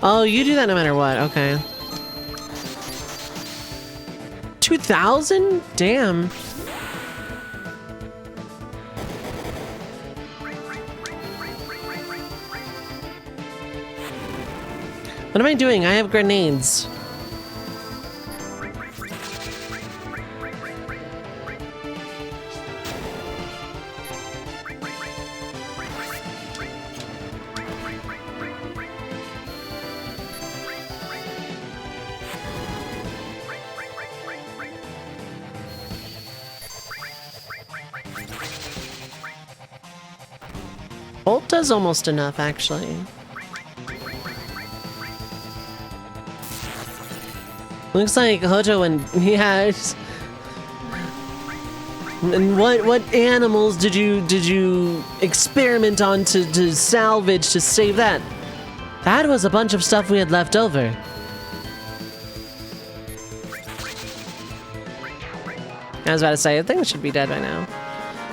Oh, you do that no matter what. Okay. 2,000? Damn. What am I doing? I have grenades. Bolt does almost enough, actually. Looks like Hojo and he has. And what animals did you experiment on to salvage to save that? That was a bunch of stuff we had left over. I was about to say, I think it should be dead by now.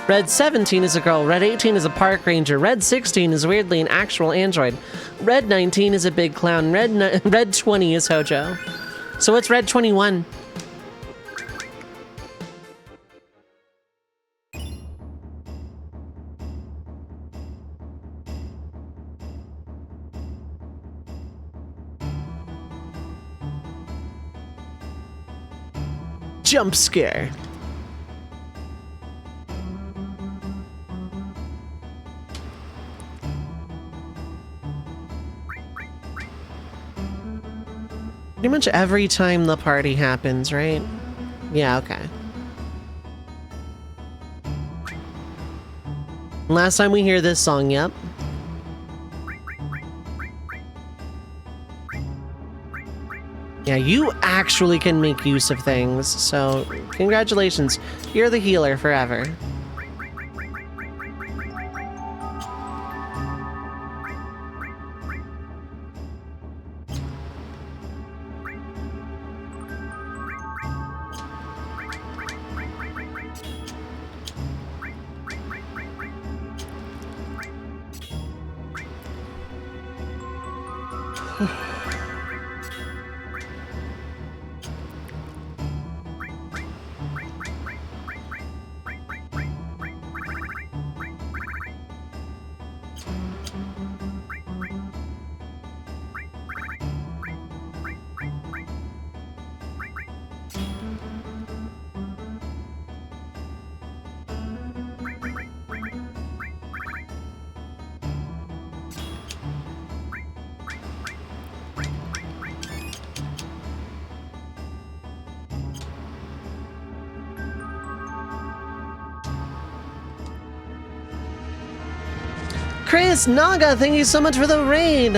Red 17 is a girl, Red 18 is a park ranger, Red 16 is weirdly an actual android, Red 19 is a big clown, Red 20 is Hojo. So what's Red 21? Jump scare. Pretty much every time the party happens, right? Yeah, okay. Last time we hear this song, yep. Yeah, you actually can make use of things, so congratulations. You're the healer forever. Chris Naga, thank you so much for the raid!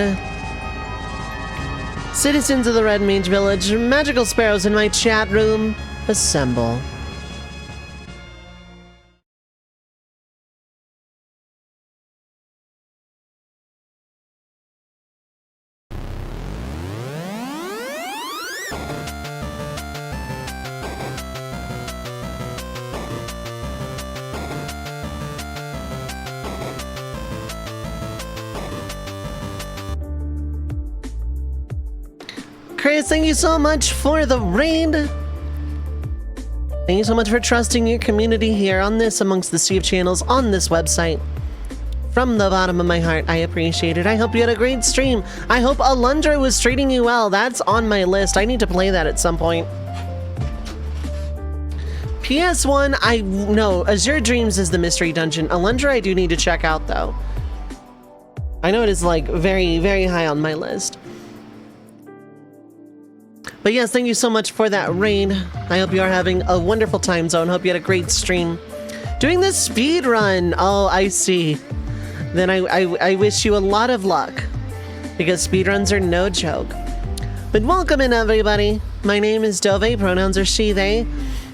Citizens of the Red Mage Village, magical sparrows in my chat room, assemble. Chris, thank you so much for the raid. Thank you so much for trusting your community here on this amongst the sea of channels on this website. From the bottom of my heart, I appreciate it. I hope you had a great stream. I hope Alundra was treating you well. That's on my list. I need to play that at some point. PS1, I know Azure Dreams is the mystery dungeon. Alundra I do need to check out though. I know it is like very, very high on my list. But yes, thank you so much for that raid. I hope you are having a wonderful time zone. Hope you had a great stream. Doing this speed run. Oh, I see. Then I wish you a lot of luck, because speedruns are no joke. But welcome in, everybody. My name is Dovei. Pronouns are she, they.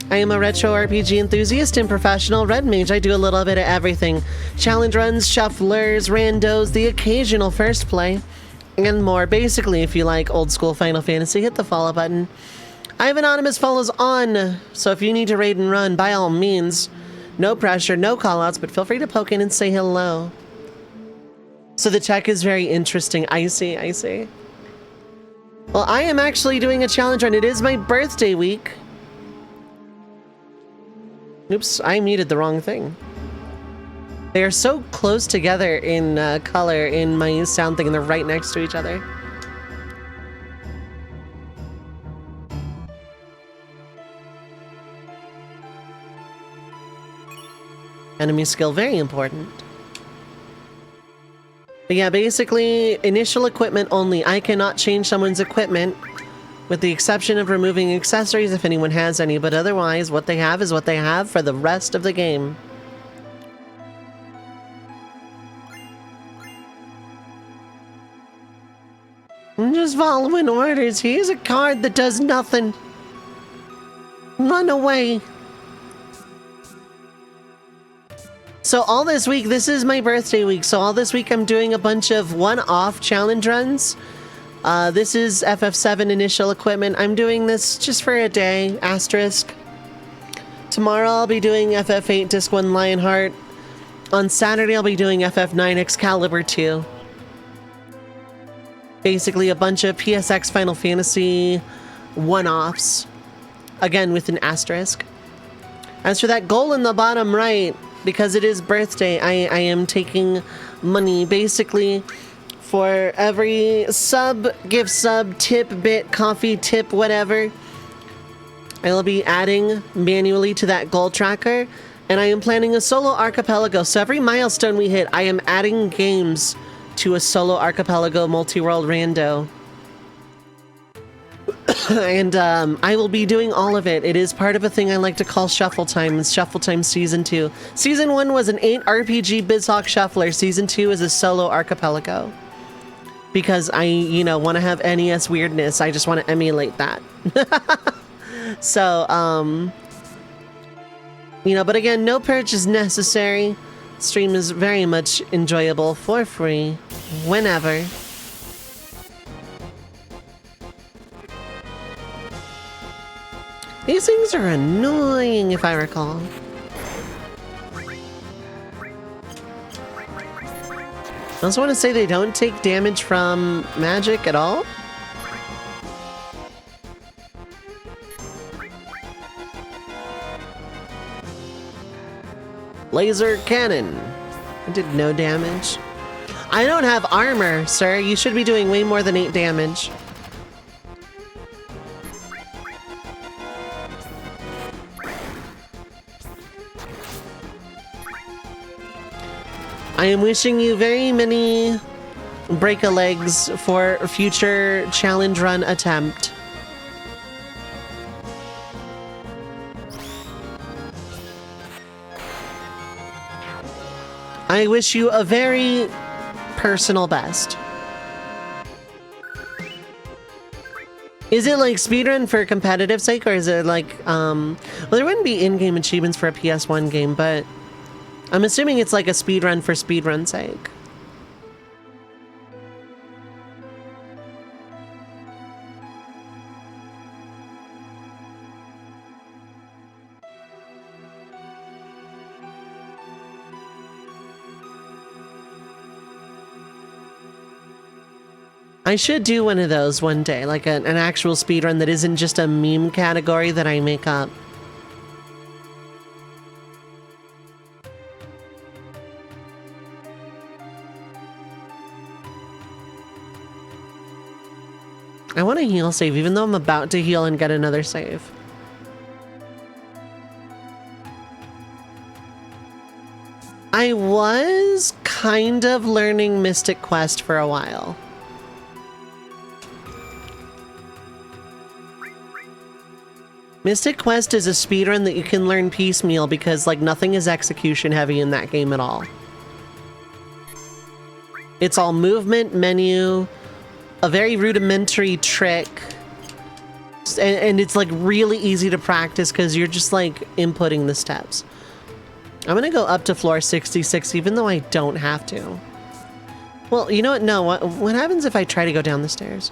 I am a retro RPG enthusiast and professional red mage. I do a little bit of everything. Challenge runs, shufflers, randos, the occasional first play, and more. Basically, if you like old school Final Fantasy, hit the follow button. I have anonymous follows on, so if you need to raid and run, by all means. No pressure, no callouts, but feel free to poke in and say hello. So the tech is very interesting. I see, I see. Well, I am actually doing a challenge run. It is my birthday week. Oops, I muted the wrong thing. They are so close together in color in my sound thing, and they're right next to each other. Enemy skill, very important. But yeah, basically, initial equipment only. I cannot change someone's equipment, with the exception of removing accessories if anyone has any, but otherwise, what they have is what they have for the rest of the game. I'm just following orders. Here's a card that does nothing. Run away. So all this week, this is my birthday week, so all this week I'm doing a bunch of one-off challenge runs. This is FF7 initial equipment. I'm doing this just for a day, asterisk. Tomorrow I'll be doing FF8 Disc 1 Lionheart. On Saturday I'll be doing FF9 Excalibur 2. Basically a bunch of PSX Final Fantasy one-offs. Again, with an asterisk. As for that goal in the bottom right, because it is birthday, I am taking money basically for every sub, gift sub, tip, bit, coffee, tip, whatever. I will be adding manually to that goal tracker, and I am planning a solo archipelago. So every milestone we hit, I am adding games to a solo archipelago multi-world rando. And I will be doing all of it. It is part of a thing I like to call Shuffle Time. It's Shuffle Time Season 2. Season 1 was an 8 RPG BizHawk Shuffler. Season 2 is a solo archipelago. Because I, you know, want to have NES weirdness. I just want to emulate that. So, you know, but again, no purchase necessary. Stream is very much enjoyable for free, whenever. These things are annoying, if I recall. I also want to say they don't take damage from magic at all. Laser cannon. I did no damage. I don't have armor, sir. You should be doing way more than 8 damage. I am wishing you very many break-a-legs for a future challenge run attempt. I wish you a very personal best. Is it like speedrun for competitive sake, or is it like, well, there wouldn't be in-game achievements for a PS1 game, but I'm assuming it's like a speedrun for speedrun's sake. I should do one of those one day, like an actual speedrun that isn't just a meme category that I make up. I want to heal save, even though I'm about to heal and get another save. I was kind of learning Mystic Quest for a while. Mystic Quest is a speedrun that you can learn piecemeal because, like, nothing is execution heavy in that game at all. It's all movement, menu, a very rudimentary trick, and it's, like, really easy to practice because you're just, like, inputting the steps. I'm gonna go up to floor 66 even though I don't have to. Well, you know what? No, what happens if I try to go down the stairs?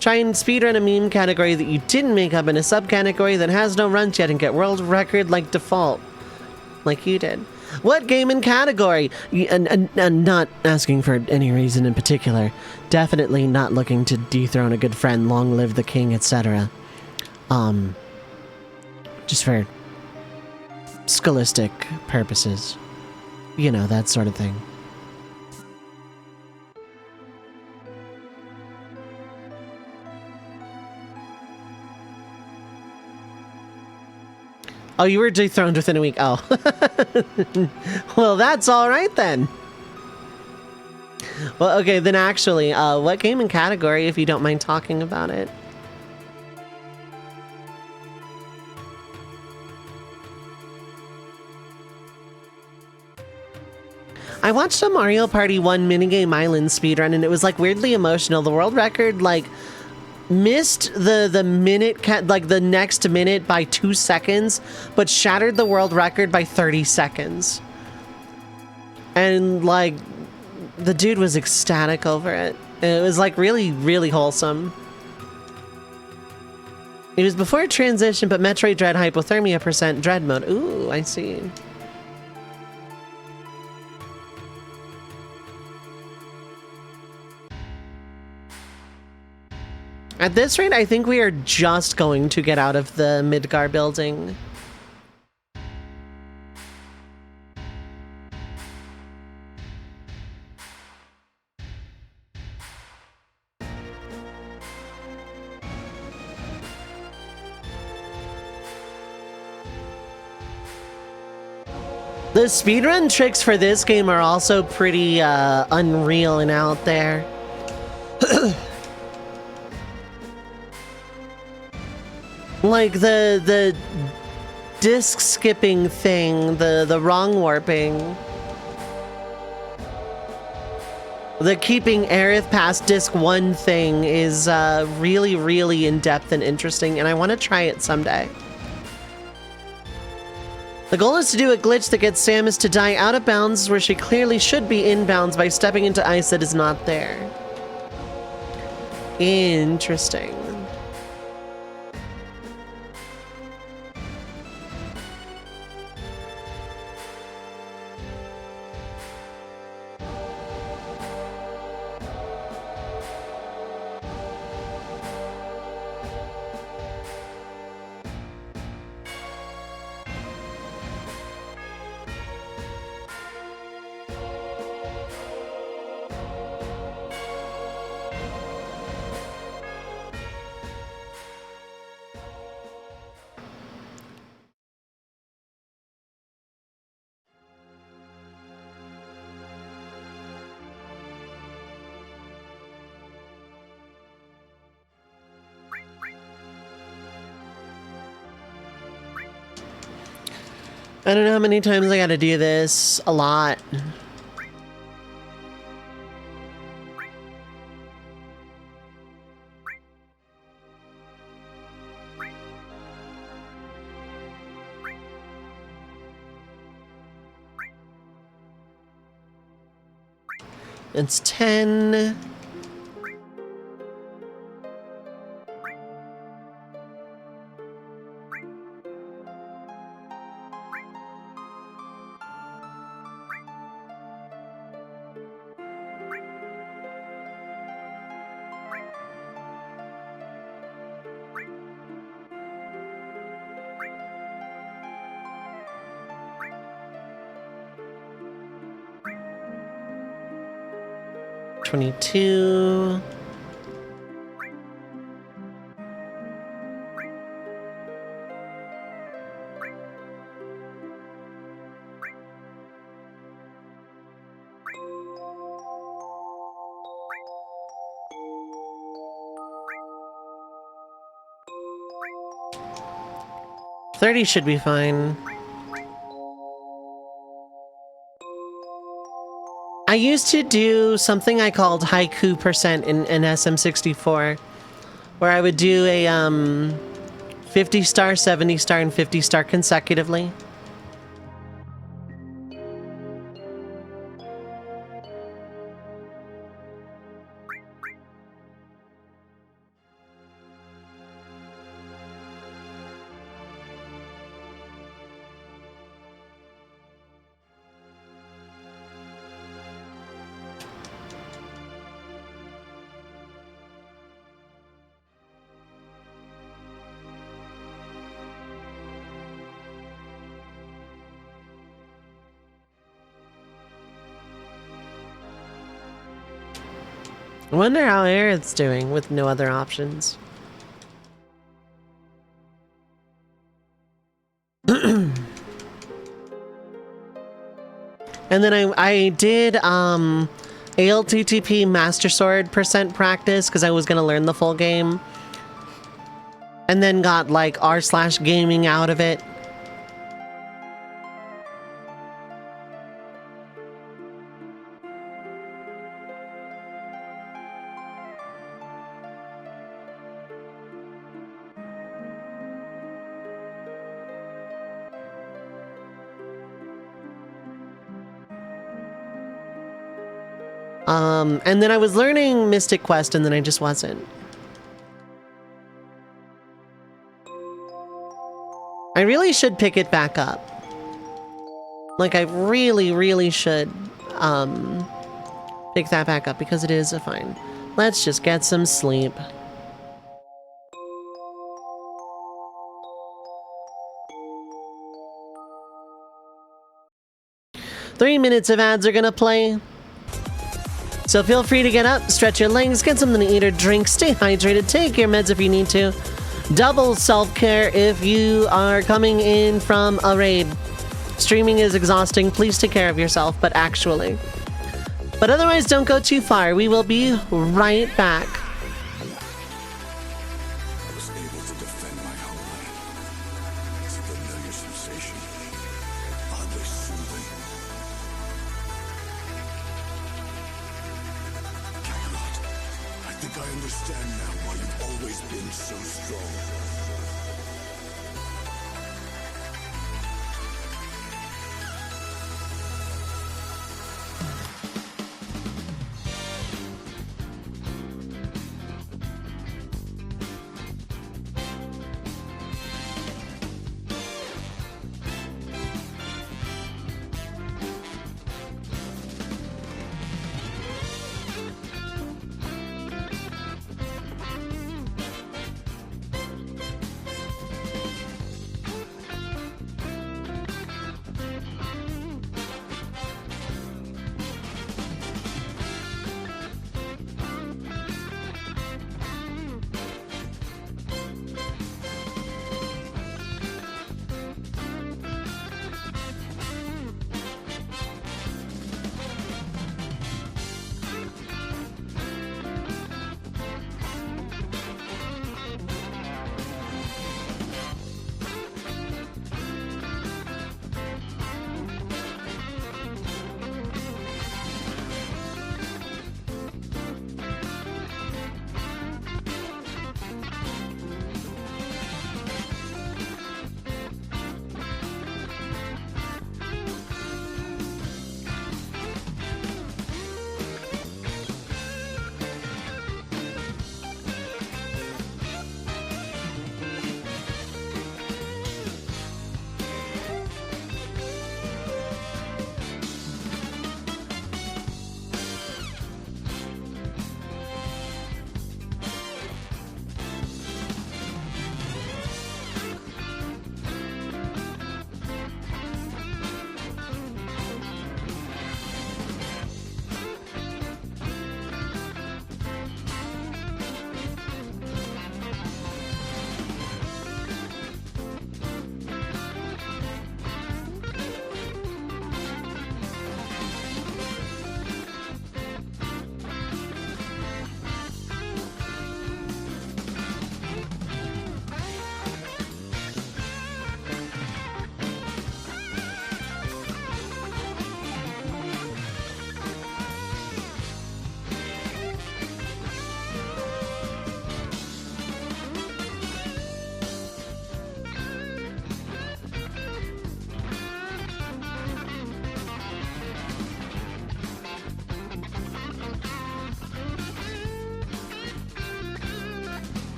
Try and speedrun a meme category that you didn't make up in a subcategory that has no runs yet and get world record like default. Like you did. What game and category? And not asking for any reason in particular. Definitely not looking to dethrone a good friend, long live the king, etc. Just for scholastic purposes. You know, that sort of thing. Oh, you were dethroned within a week. Oh. Well, that's all right then. Well, okay, then actually, what game and category, if you don't mind talking about it? I watched a Mario Party 1 minigame island speedrun, and it was, like, weirdly emotional. The world record, like, missed the minute, like the next minute by 2 seconds, but shattered the world record by 30 seconds. And like, the dude was ecstatic over it. It was like really, really wholesome. It was before transition, but Metroid Dread Hypothermia % Dread mode. Ooh, I see. At this rate, I think we are just going to get out of the Midgar building. The speedrun tricks for this game are also pretty unreal and out there. Like the disc skipping thing, the wrong warping. The keeping Aerith past disc 1 thing is really, really in-depth and interesting, and I want to try it someday. The goal is to do a glitch that gets Samus to die out of bounds where she clearly should be in bounds by stepping into ice that is not there. Interesting. I don't know how many times I gotta do this. A lot. It's 10. $22. $30 should be fine. I used to do something I called haiku percent in SM64, where I would do a 50 star, 70 star, and 50 star consecutively. I wonder how Aerith's doing with no other options. And then I did ALTTP Master Sword percent practice because I was going to learn the full game. And then got like r/gaming out of it. And then I was learning Mystic Quest, and then I just wasn't. I really should pick it back up. Like, I really, really should pick that back up, because it is a fine. Let's just get some sleep. Three minutes of ads are gonna play. So feel free to get up, stretch your legs, get something to eat or drink, stay hydrated, take your meds if you need to. Double self-care if you are coming in from a raid. Streaming is exhausting, please take care of yourself, but actually. But otherwise, don't go too far. We will be right back. I was able to defend my home. think I understand now why you've always been so strong.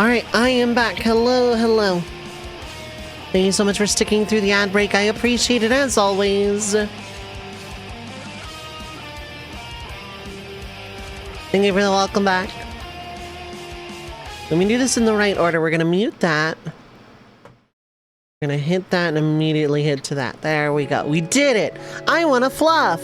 Alright, I am back. Hello, hello. Thank you so much for sticking through the ad break. I appreciate it as always. Thank you for the welcome back. Let me do this in the right order. We're going to mute that. We're going to hit that and immediately hit to that. There we go. We did it. I want a fluff.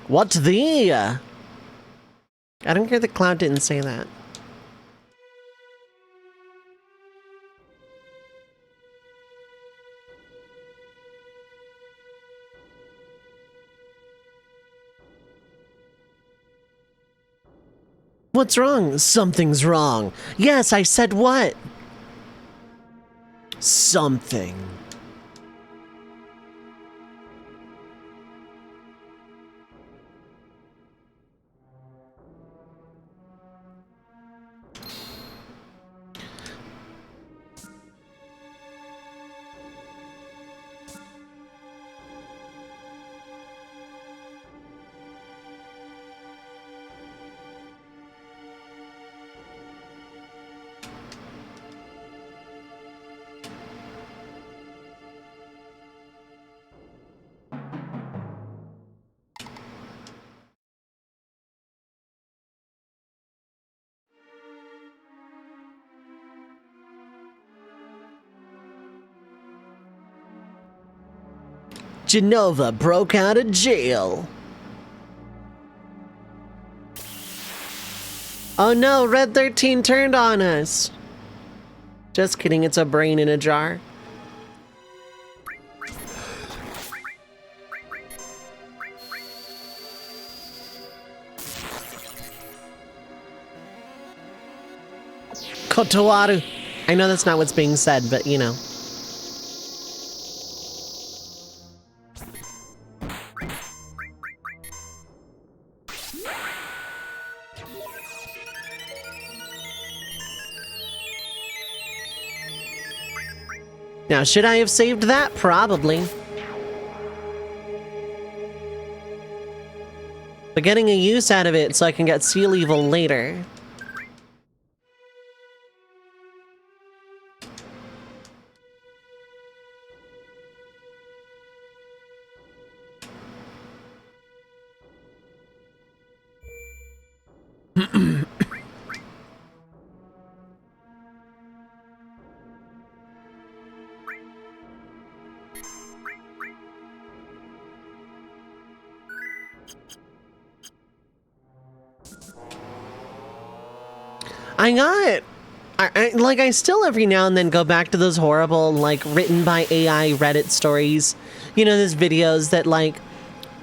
What the? I don't care that Cloud didn't say that. What's wrong? Something's wrong. Yes, I said what? Something. Genova broke out of jail. Oh no, Red 13 turned on us. Just kidding, it's a brain in a jar. Kotowaru. I know that's not what's being said, but you know. Now, should I have saved that? Probably. But getting a use out of it so I can get Seal Evil later. I still every now and then go back to those horrible, like, written by AI Reddit stories. You know, those videos that, like,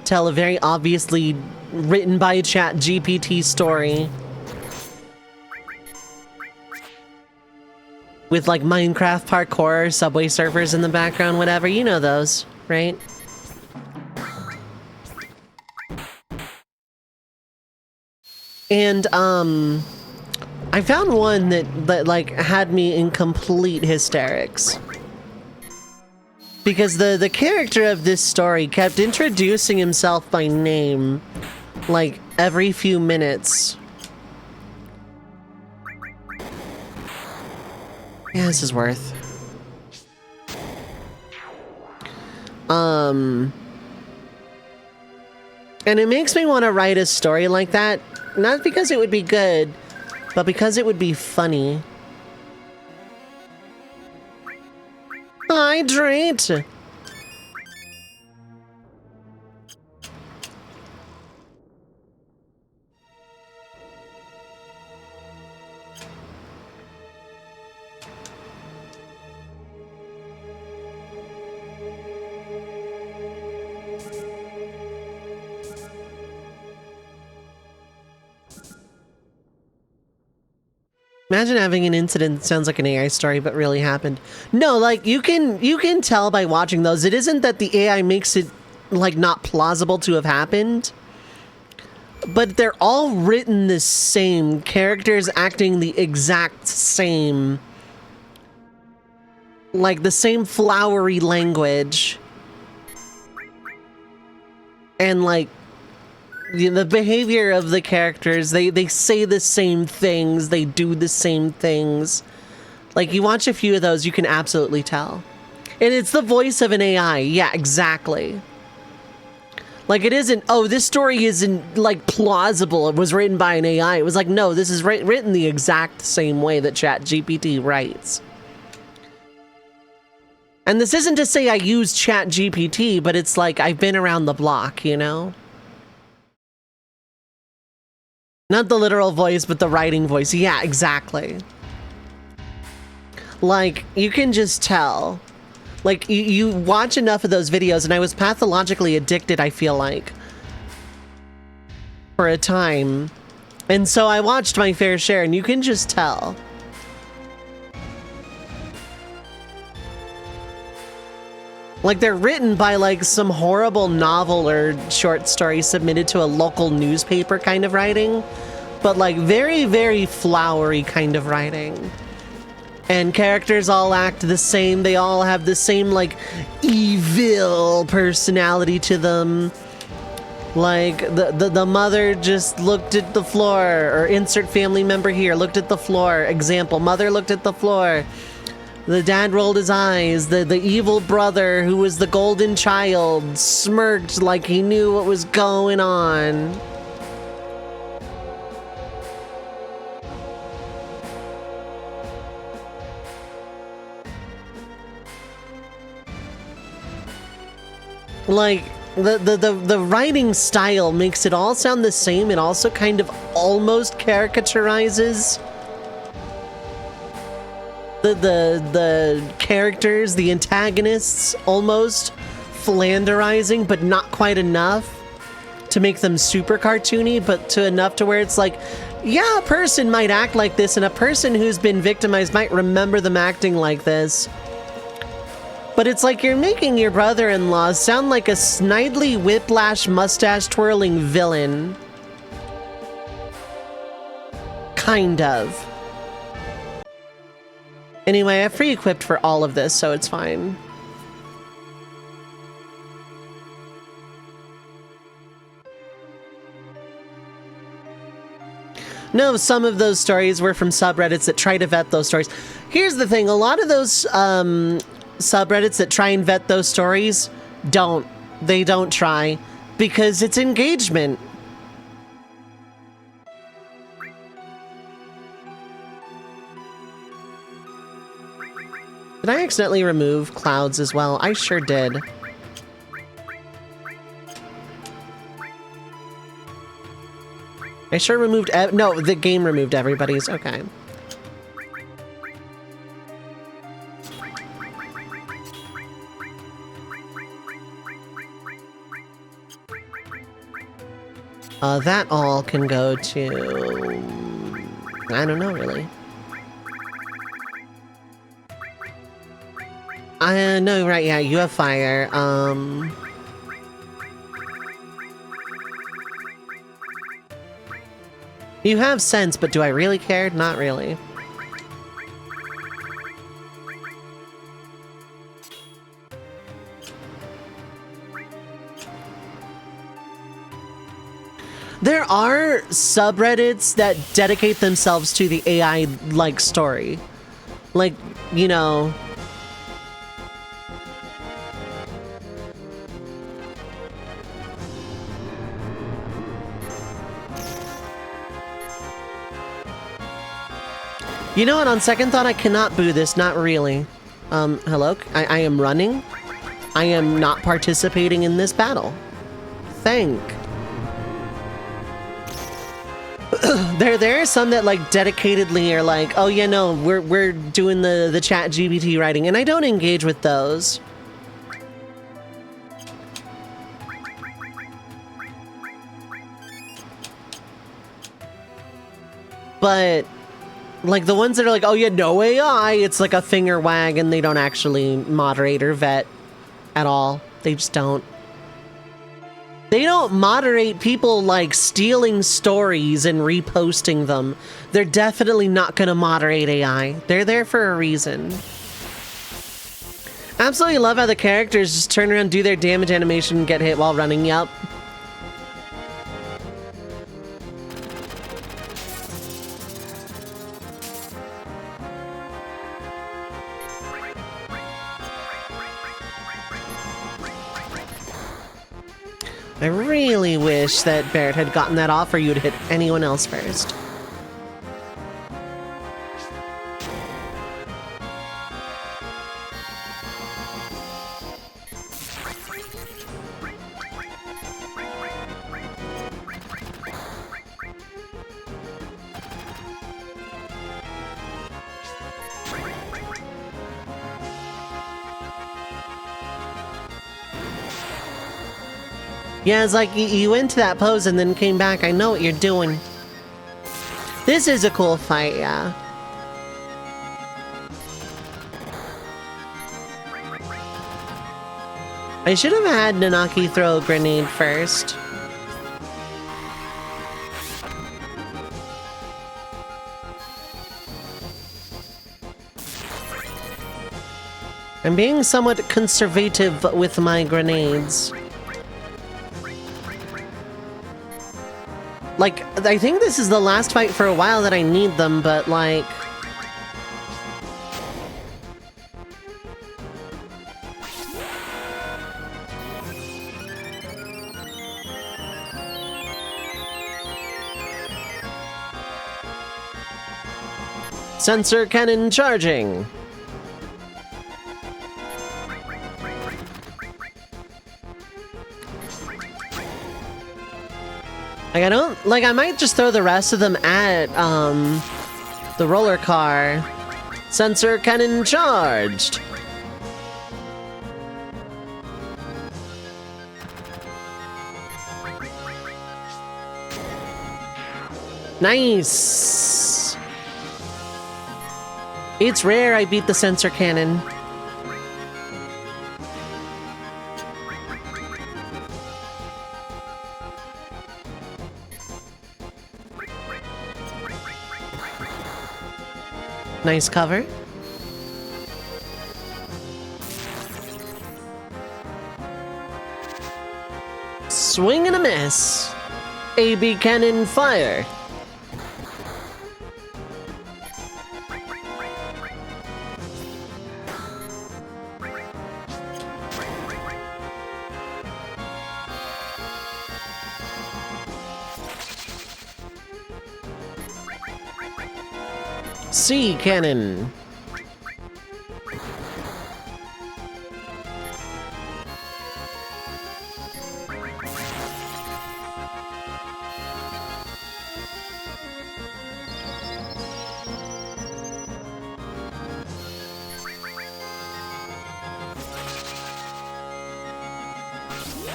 tell a very obviously written by a chat GPT story. With, like, Minecraft parkour, Subway Surfers in the background, whatever. You know those, right? And, I found one that like had me in complete hysterics. Because the character of this story kept introducing himself by name like every few minutes. Yeah, this is worth. And it makes me want to write a story like that, not because it would be good, but because it would be funny. Hydrate! Imagine having an incident that sounds like an AI story but really happened. No, like you can tell by watching those. It isn't that the AI makes it like not plausible to have happened, but they're all written the same, characters acting the exact same, like the same flowery language, and like the behavior of the characters, they say the same things, they do the same things. Like, you watch a few of those, you can absolutely tell. And it's the voice of an AI. Yeah, exactly. Like, it isn't, oh, this story isn't, like, plausible. It was written by an AI. It was like, no, this is written the exact same way that ChatGPT writes. And this isn't to say I use ChatGPT, but it's like, I've been around the block, you know? Not the literal voice, but the writing voice. Yeah, exactly. Like, you can just tell. Like, you watch enough of those videos, and I was pathologically addicted, I feel like, for a time. And so I watched my fair share, and you can just tell. Like, they're written by, like, some horrible novel or short story submitted to a local newspaper kind of writing. But, like, very, very flowery kind of writing. And characters all act the same. They all have the same, like, evil personality to them. Like, the mother just looked at the floor, or insert family member here, looked at the floor. Example, mother looked at the floor. The dad rolled his eyes. The evil brother, who was the golden child, smirked like he knew what was going on. Like, the writing style makes it all sound the same. It also kind of almost caricaturizes the characters, the antagonists, almost flanderizing, but not quite enough to make them super cartoony, but to enough to where it's like, yeah, a person might act like this, and a person who's been victimized might remember them acting like this. But it's like you're making your brother-in-law sound like a snidely whiplash mustache-twirling villain. Kind of. Anyway, I've pre-equipped for all of this, so it's fine. No, some of those stories were from subreddits that try to vet those stories. Here's the thing, a lot of those subreddits that try and vet those stories don't. They don't try, because it's engagement. Did I accidentally remove clouds as well? I sure did. I sure removed no, the game removed everybody's. Okay. That all can go to... I don't know, really. No, right, yeah, you have fire. You have sense, but do I really care? Not really. There are subreddits that dedicate themselves to the AI-like story. Like, you know... You know what, on second thought, I cannot boo this, not really. Hello? I am running. I am not participating in this battle. Thank. There are some that, like, dedicatedly are like, oh yeah, no, we're doing the chat GPT writing, and I don't engage with those. But... like, the ones that are like, oh yeah, no AI, it's like a finger wag and they don't actually moderate or vet at all. They just don't. They don't moderate people, like, stealing stories and reposting them. They're definitely not gonna moderate AI. They're there for a reason. Absolutely love how the characters just turn around, do their damage animation, and get hit while running. Yup. I really wish that Barrett had gotten that off, or you'd hit anyone else first. Yeah, it's like you went to that pose and then came back. I know what you're doing. This is a cool fight, yeah. I should have had Nanaki throw a grenade first. I'm being somewhat conservative with my grenades. Like, I think this is the last fight for a while that I need them, but like... Sensor cannon charging! Like, I don't... Like, I might just throw the rest of them at, the roller car. Sensor cannon charged! Nice! It's rare I beat the sensor cannon. Nice cover. Swing and a miss. AB cannon fire. C cannon.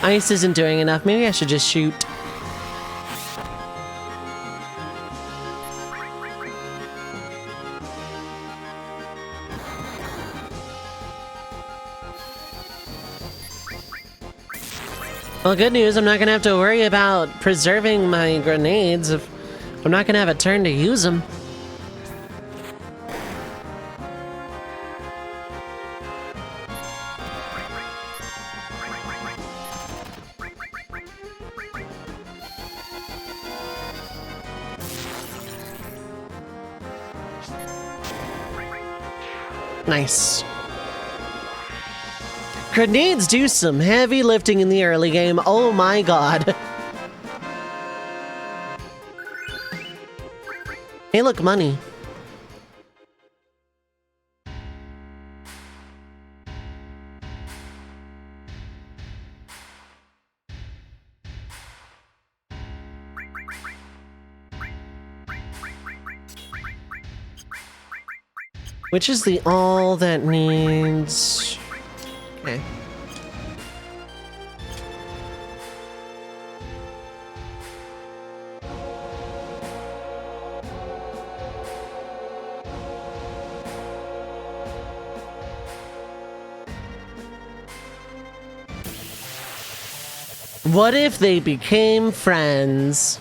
Ice isn't doing enough. Maybe I should just shoot. Well, good news, I'm not gonna have to worry about preserving my grenades if I'm not gonna have a turn to use them. Nice. Grenades do some heavy lifting in the early game. Oh my god. Hey, look, money. Which is the all that needs... Okay. What if they became friends?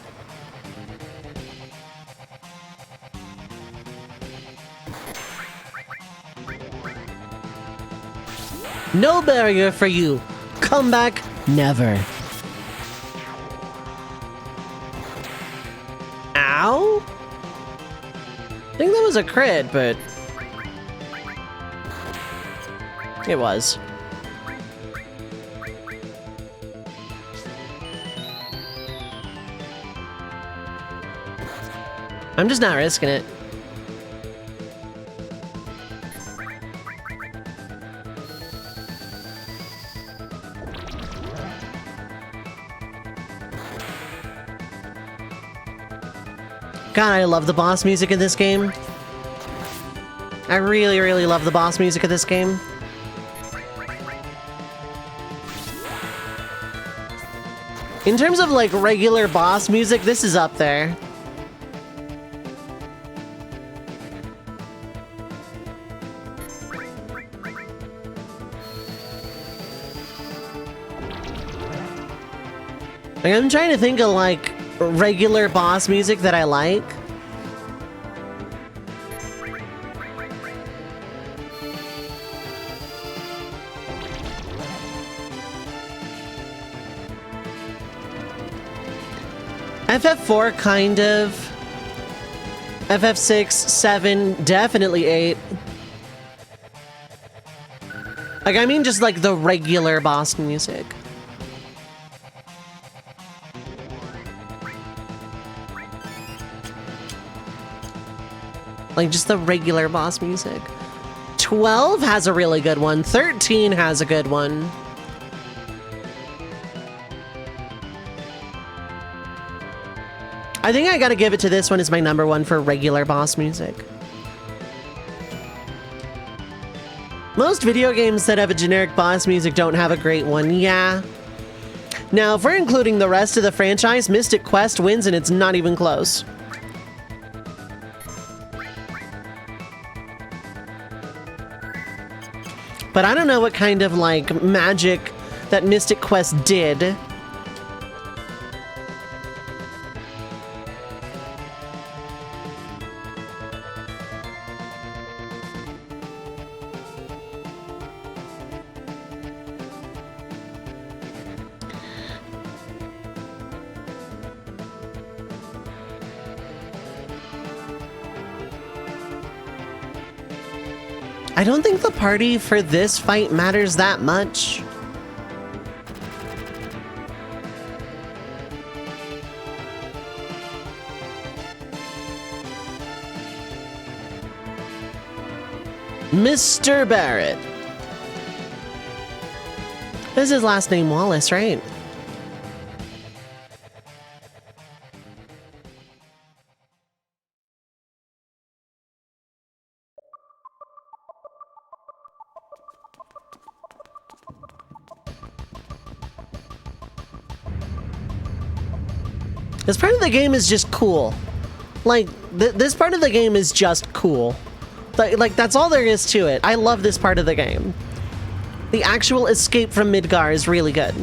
No barrier for you. Come back, never. Ow? I think that was a crit, but... It was. I'm just not risking it. God, I love the boss music in this game. I really, really love the boss music of this game. In terms of, like, regular boss music, this is up there. Like, I'm trying to think of like regular boss music that I like. FF4 kind of. FF6, 7, definitely 8. Like, I mean just like the regular boss music. Like, just the regular boss music. 12 has a really good one. 13 has a good one. I think I gotta give it to this one as my number one for regular boss music. Most video games that have a generic boss music don't have a great one, yeah. Now, if we're including the rest of the franchise, Mystic Quest wins and it's not even close. But I don't know what kind of, like, magic that Mystic Quest did. I don't think the party for this fight matters that much. Mr. Barrett. This is his last name, Wallace, right? This part of the game is just cool. Like, this part of the game is just cool. Like, that's all there is to it. I love this part of the game. The actual escape from Midgar is really good.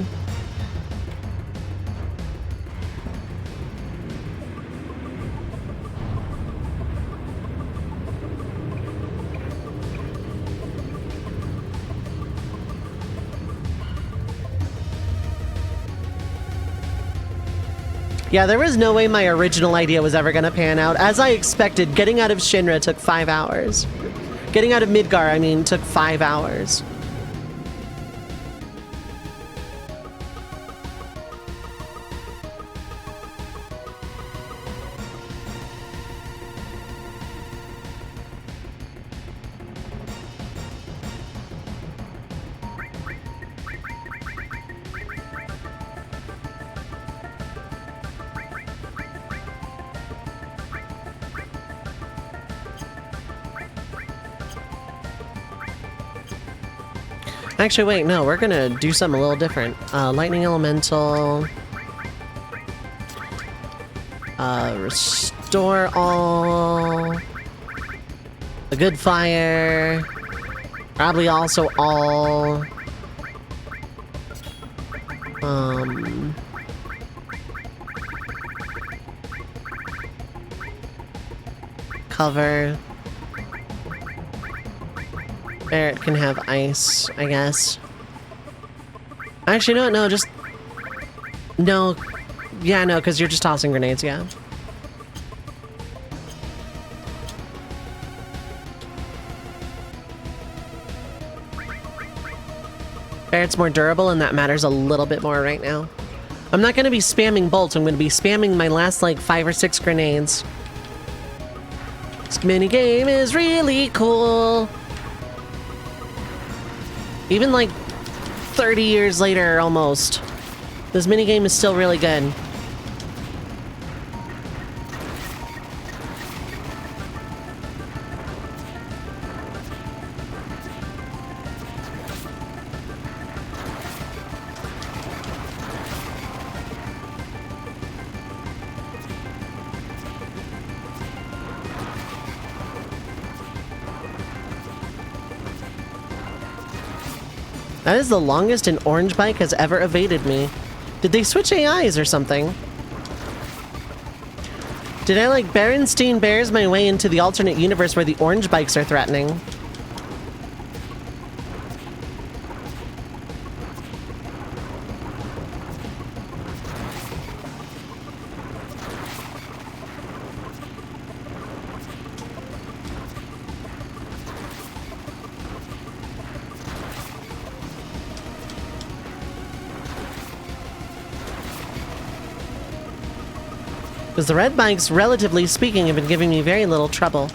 Yeah, there was no way my original idea was ever gonna pan out. As I expected, getting out of Shinra took 5 hours. Getting out of Midgar, I mean, took 5 hours. Actually, wait, no, we're gonna do something a little different. Lightning Elemental. Restore all. A good fire. Probably also all. Cover. Barrett can have ice, I guess. Actually, no, just... No. Yeah, no, because you're just tossing grenades, yeah. Barrett's more durable, and that matters a little bit more right now. I'm not going to be spamming bolts. I'm going to be spamming my last, like, 5 or 6 grenades. This minigame is really cool. Even like 30 years later, almost. This minigame is still really good. That is the longest an orange bike has ever evaded me. Did they switch AIs or something? Did I like Berenstein Bears my way into the alternate universe where the orange bikes are threatening? Because the red bikes, relatively speaking, have been giving me very little trouble.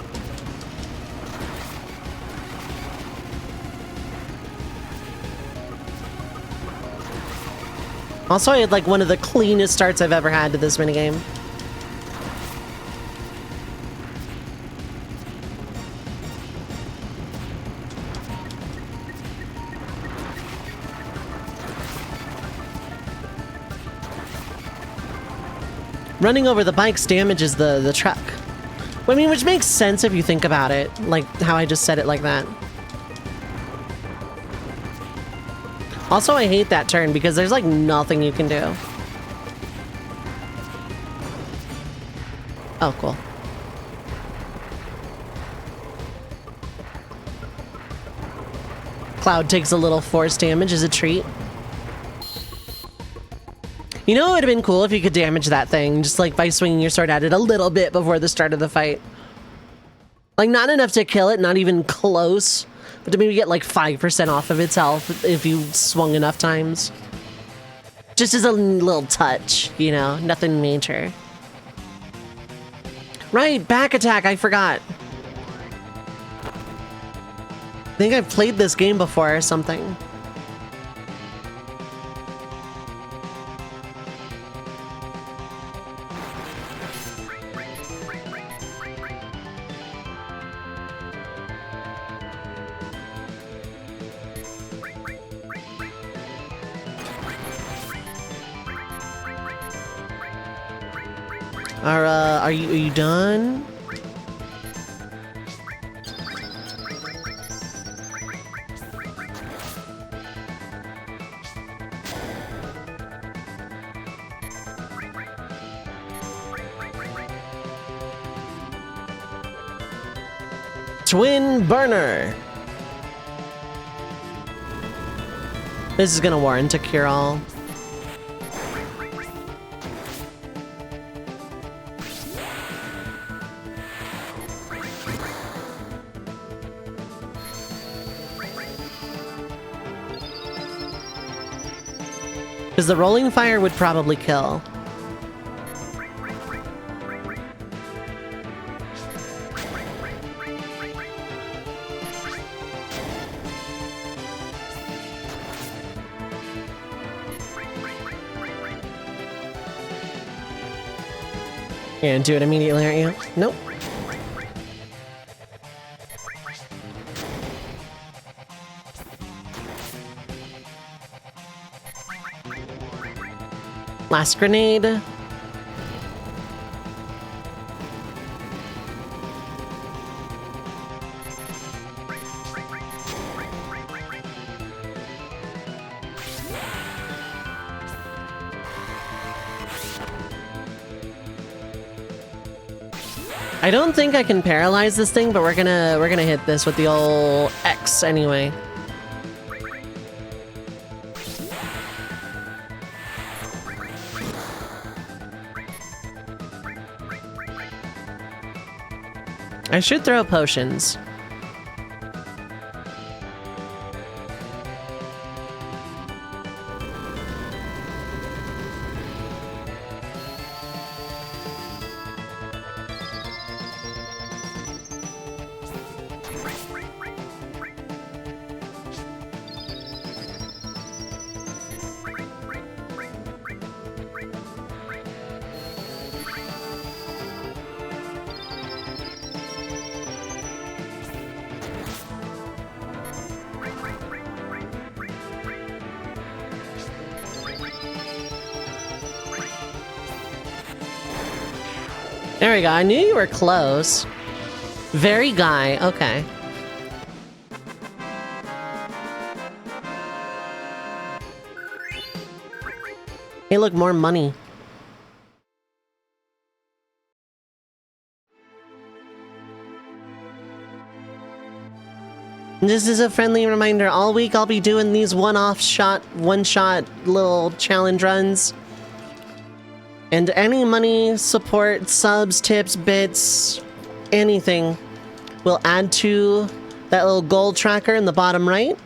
Also, I had like one of the cleanest starts I've ever had to this minigame. Running over the bikes damages the truck. I mean, which makes sense if you think about it, like how I just said it like that. Also, I hate that turn because there's like nothing you can do. Oh, cool. Cloud takes a little force damage as a treat. You know, it would have been cool if you could damage that thing, just like by swinging your sword at it a little bit before the start of the fight. Like, not enough to kill it, not even close, but to maybe get like 5% off of its health if you swung enough times. Just as a little touch, you know, nothing major. Right, back attack, I forgot. I think I've played this game before or something. Are you done? Twin burner. This is gonna warrant a cure-all. Because the rolling fire would probably kill. You're gonna do it immediately, aren't you? Nope. Last grenade. I don't think I can paralyze this thing, but we're gonna hit this with the old X anyway. I should throw potions. There we go. I knew you were close. Very guy. Okay. Hey, look, more money. This is a friendly reminder. All week I'll be doing these one-shot little challenge runs. And any money, support, subs, tips, bits, anything will add to that little goal tracker in the bottom right.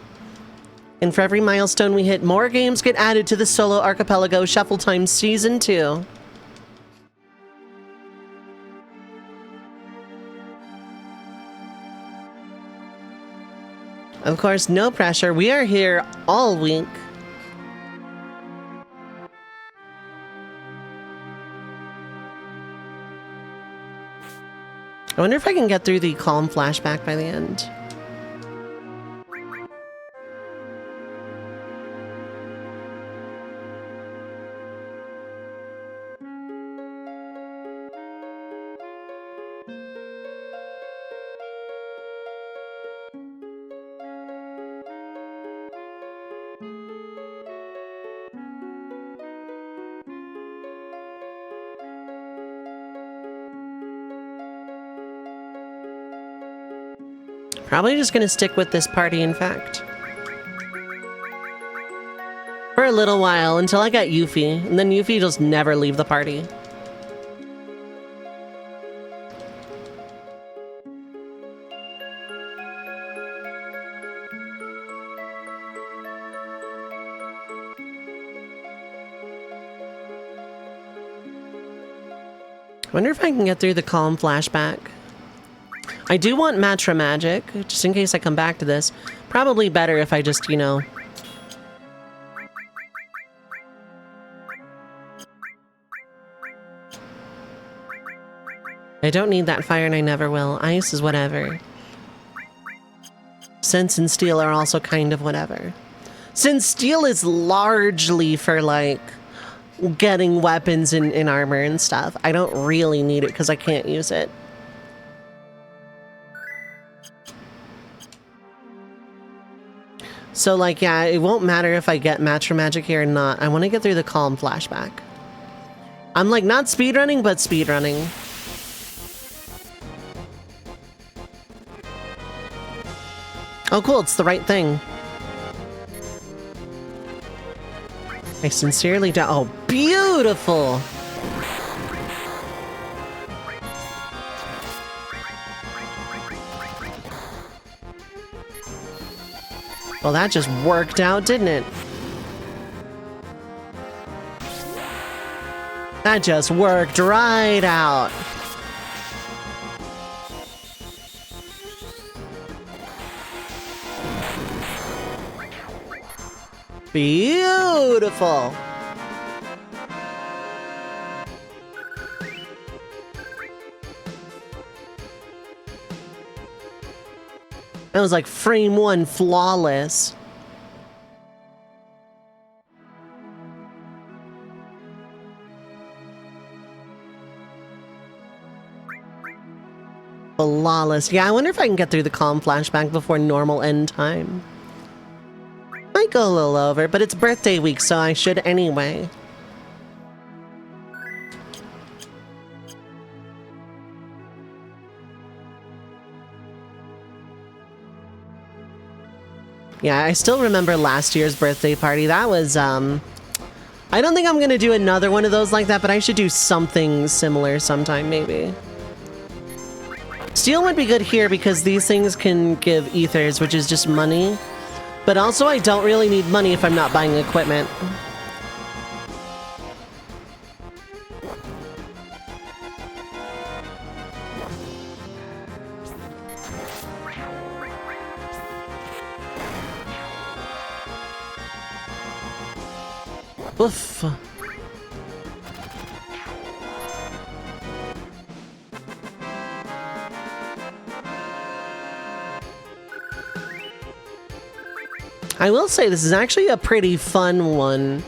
And for every milestone we hit, more games get added to the Solo Archipelago Shuffle Time Season 2. Of course, no pressure. We are here all week. I wonder if I can get through the calm flashback by the end. Probably just gonna stick with this party, in fact. For a little while, until I got Yuffie, and then Yuffie just never leave the party. I wonder if I can get through the calm flashback. I do want Matra Magic, just in case I come back to this. Probably better if I just, you know... I don't need that fire and I never will. Ice is whatever. Sense and steel are also kind of whatever. Since steel is largely for, like, getting weapons and armor and stuff, I don't really need it because I can't use it. So, like, yeah, it won't matter if I get Matra Magic here or not. I want to get through the calm flashback. I'm, like, not speedrunning, but speedrunning. Oh, cool, it's the right thing. I sincerely doubt. Oh, beautiful! Well, that just worked out, didn't it? That just worked right out. Beautiful. That was like frame one flawless. Flawless. Yeah, I wonder if I can get through the calm flashback before normal end time. Might go a little over, but it's birthday week, so I should anyway. Yeah, I still remember last year's birthday party. That was, I don't think I'm gonna do another one of those like that, but I should do something similar sometime, maybe. Steel would be good here because these things can give ethers, which is just money. But also, I don't really need money if I'm not buying equipment. Oof. I will say this is actually a pretty fun one,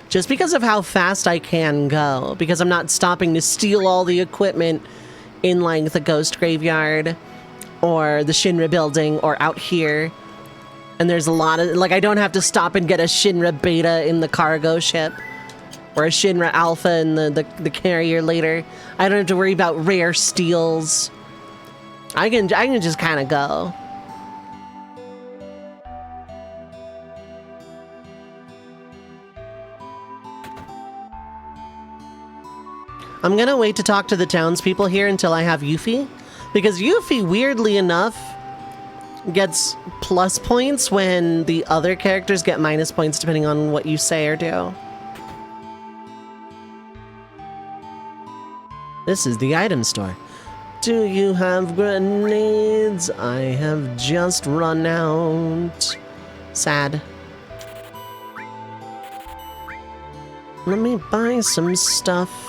just because of how fast I can go, because I'm not stopping to steal all the equipment in like the Ghost Graveyard or the Shinra building or out here. And there's a lot of, like, I don't have to stop and get a Shinra beta in the cargo ship. Or a Shinra Alpha in the carrier later. I don't have to worry about rare steals. I can just kind of go. I'm gonna wait to talk to the townspeople here until I have Yuffie, because Yuffie, weirdly enough, gets plus points when the other characters get minus points depending on what you say or do. This is the item store. Do you have grenades? I have just run out. Sad. Let me buy some stuff.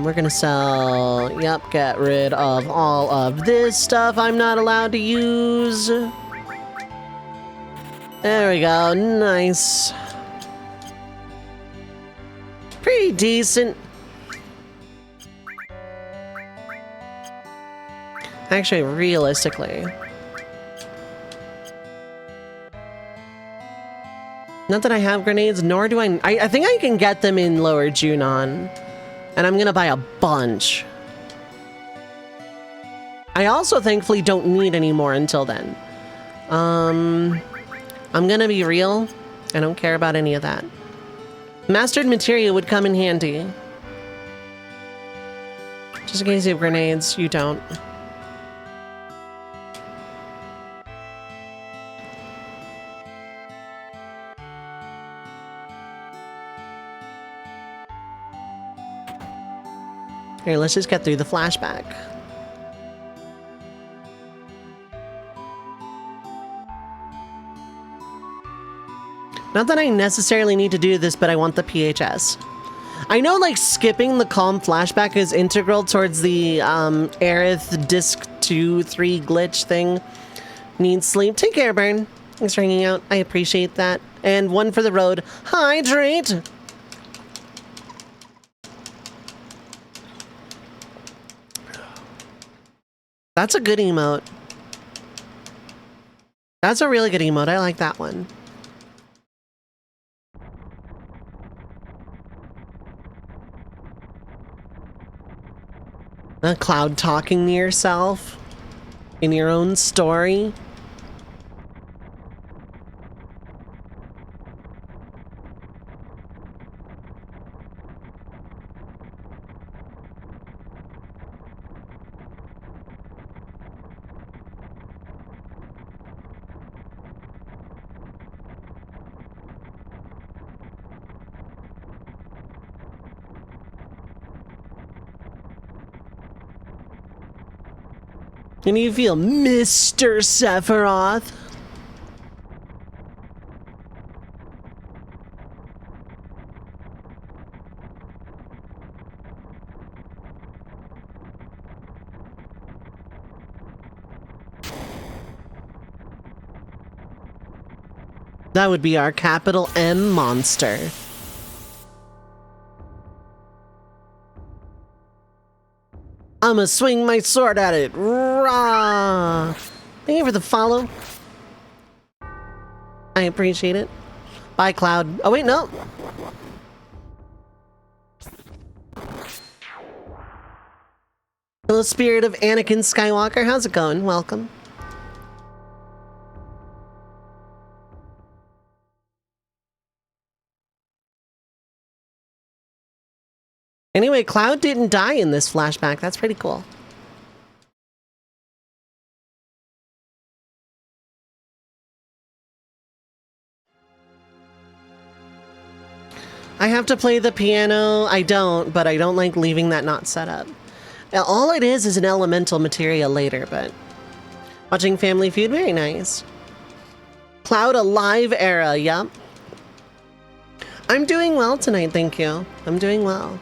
We're gonna sell, yep, get rid of all of this stuff I'm not allowed to use. There we go, nice. Pretty decent. Actually, realistically. Not that I have grenades, nor do I think I can get them in Lower Junon. And I'm gonna buy a bunch. I also thankfully don't need any more until then. I'm gonna be real. I don't care about any of that. Mastered materia would come in handy. Just in case you have grenades, you don't. Here, let's just get through the flashback. Not that I necessarily need to do this, but I want the PHS. I know, like, skipping the calm flashback is integral towards the Aerith Disc 2-3 glitch thing. Need sleep. Take care, Burn. Thanks for hanging out. I appreciate that. And one for the road. Hydrate! That's a good emote. That's a really good emote. I like that one. A Cloud talking to yourself in your own story. And you feel Mr. Sephiroth? That would be our capital M monster. I'ma swing my sword at it. Rah! Thank you for the follow. I appreciate it. Bye, Cloud. Oh, wait, no. Hello, spirit of Anakin Skywalker. How's it going? Welcome. Anyway, Cloud didn't die in this flashback. That's pretty cool. I have to play the piano. I don't, but I don't like leaving that not set up. All it is an elemental materia later, but watching Family Feud, very nice. Cloud Alive era, yup. I'm doing well tonight, thank you. I'm doing well.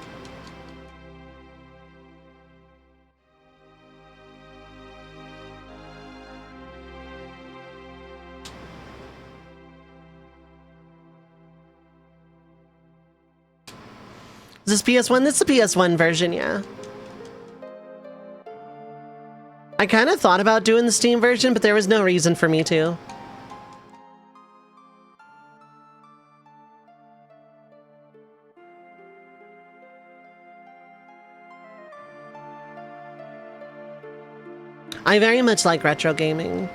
Is this PS1? This is the PS1 version, yeah. I kind of thought about doing the Steam version, but there was no reason for me to. I very much like retro gaming.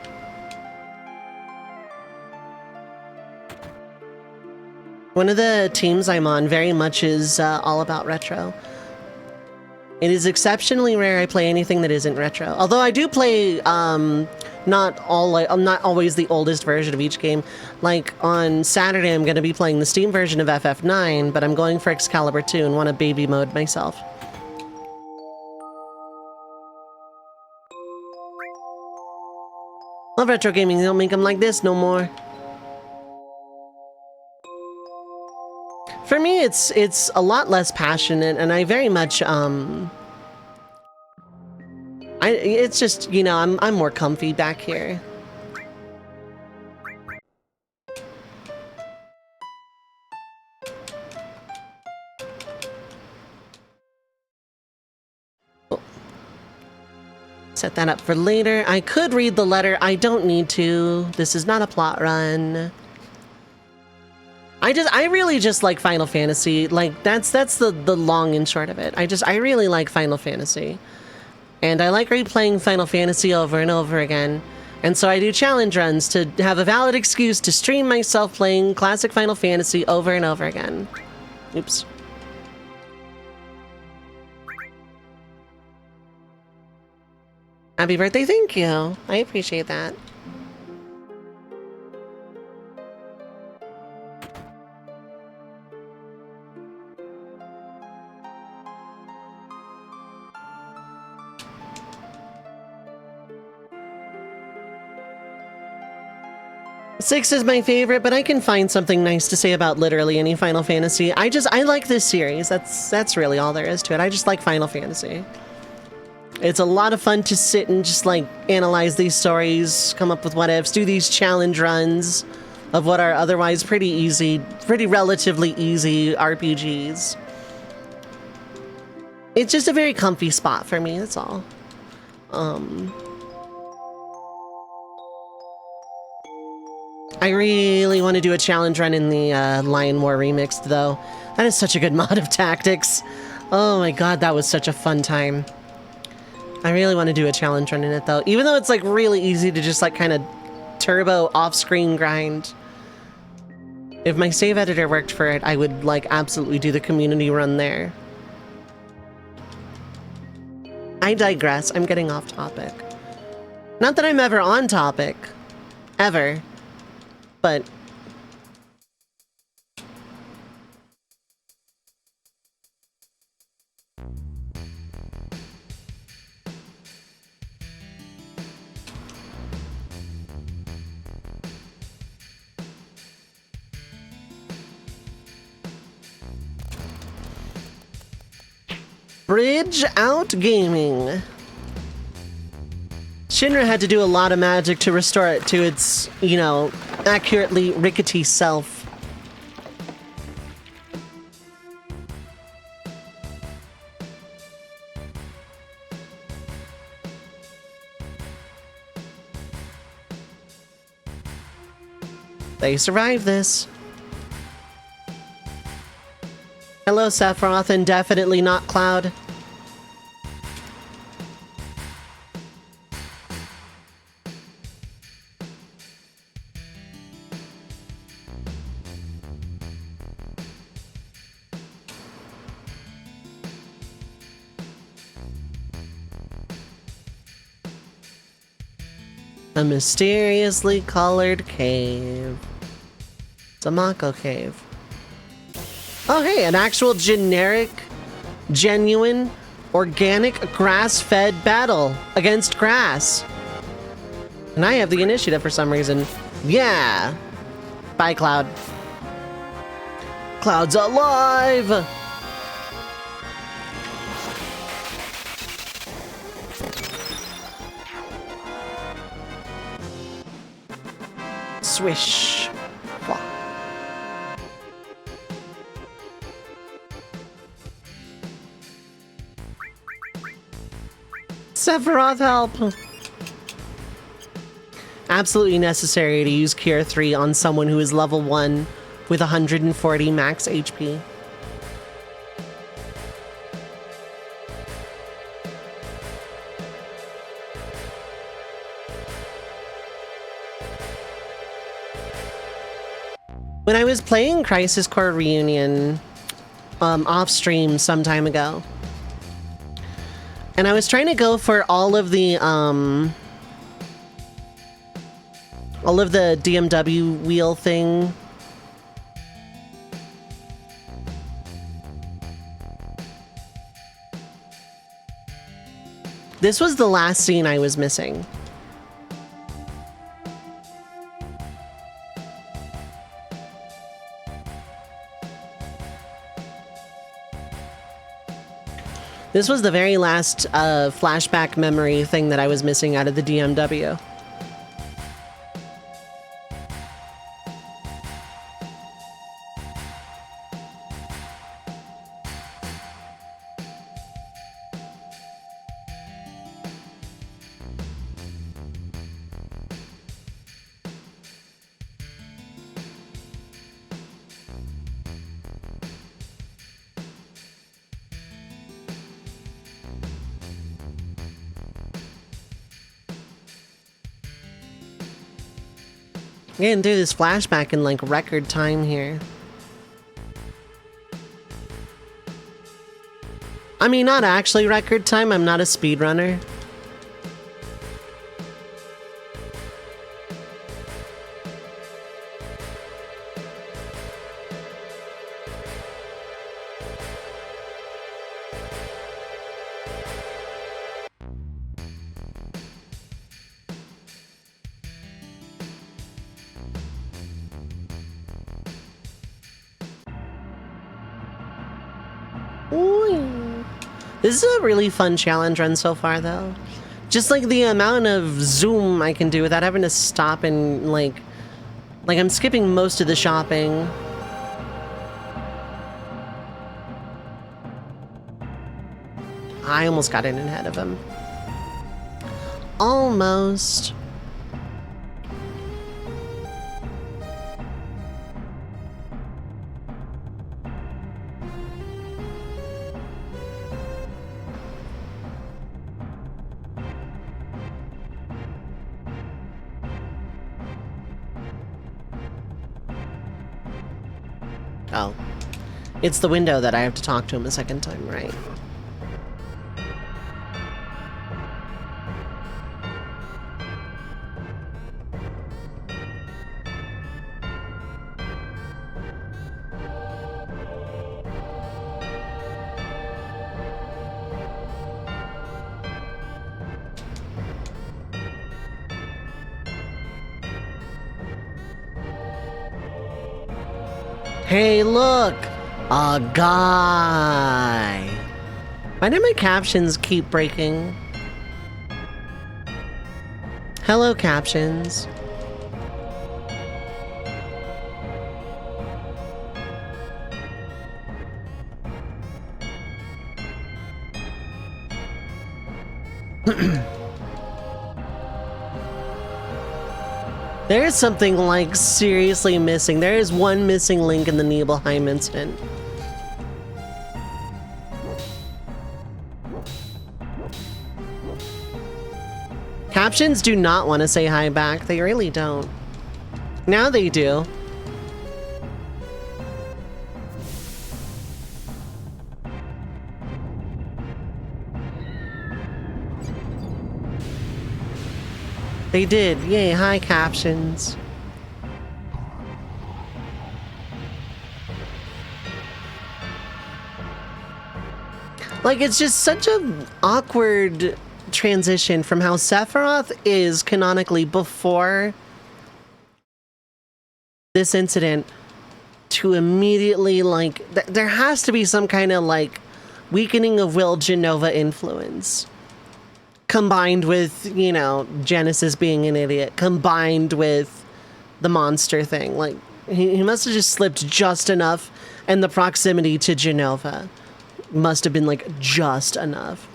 One of the teams I'm on very much is all about retro. It is exceptionally rare I play anything that isn't retro. Although I do play not always the oldest version of each game. Like on Saturday, I'm going to be playing the Steam version of FF9, but I'm going for Excalibur 2 and want to baby mode myself. Love retro gaming. They don't make them like this no more. For me, it's a lot less passionate, and I very much it's just, you know, I'm more comfy back here. Oh. Set that up for later. I could read the letter. I don't need to. This is not a plot run. I really just like Final Fantasy. Like, that's the long and short of it. I really like Final Fantasy. And I like replaying Final Fantasy over and over again. And so I do challenge runs to have a valid excuse to stream myself playing classic Final Fantasy over and over again. Oops. Happy birthday, thank you. I appreciate that. Six is my favorite, but I can find something nice to say about literally any Final Fantasy. I like this series. That's really all there is to it. I just like Final Fantasy. It's a lot of fun to sit and just like analyze these stories, come up with what ifs, do these challenge runs of what are otherwise pretty relatively easy RPGs. It's just a very comfy spot for me, that's all. I really want to do a challenge run in the Lion War Remixed, though. That is such a good mod of tactics. Oh my god, that was such a fun time. I really want to do a challenge run in it, though. Even though it's, like, really easy to just, like, kind of turbo off-screen grind. If my save editor worked for it, I would, like, absolutely do the community run there. I digress. I'm getting off topic. Not that I'm ever on topic. Ever. But Bridge Out Gaming. Shinra had to do a lot of magic to restore it to its, you know, accurately rickety self. They survived this. Hello, Sephiroth, and definitely not Cloud. A mysteriously colored cave. It's a Mako cave. Oh hey, an actual generic, genuine, organic, grass-fed battle against grass. And I have the initiative for some reason. Yeah! Bye, Cloud. Cloud's alive! Swish. Blah. Sephiroth, help! Absolutely necessary to use Cure 3 on someone who is level 1 with 140 max HP. When I was playing Crisis Core Reunion off stream some time ago, and I was trying to go for all of the DMW wheel thing. This was the last scene I was missing. This was the very last flashback memory thing that I was missing out of the DMW. Getting through this flashback in like record time here. I mean, not actually record time. I'm not a speedrunner. This is a really fun challenge run so far, though. Just like the amount of zoom I can do without having to stop and like I'm skipping most of the shopping. I almost got in ahead of him. Almost. Oh. It's the window that I have to talk to him a second time, right? Hey, look! A guy! Why do my captions keep breaking? Hello, captions. There is something, like, seriously missing. There is one missing link in the Nibelheim incident. Captions do not want to say hi back. They really don't. Now they do. They did. Yay, hi, captions. Like, it's just such an awkward transition from how Sephiroth is canonically before this incident to immediately, like, there has to be some kind of, like, weakening of will Genova influence. Combined with, you know, Genesis being an idiot. Combined with the monster thing. Like, he must have just slipped just enough. And the proximity to Genova must have been, like, just enough.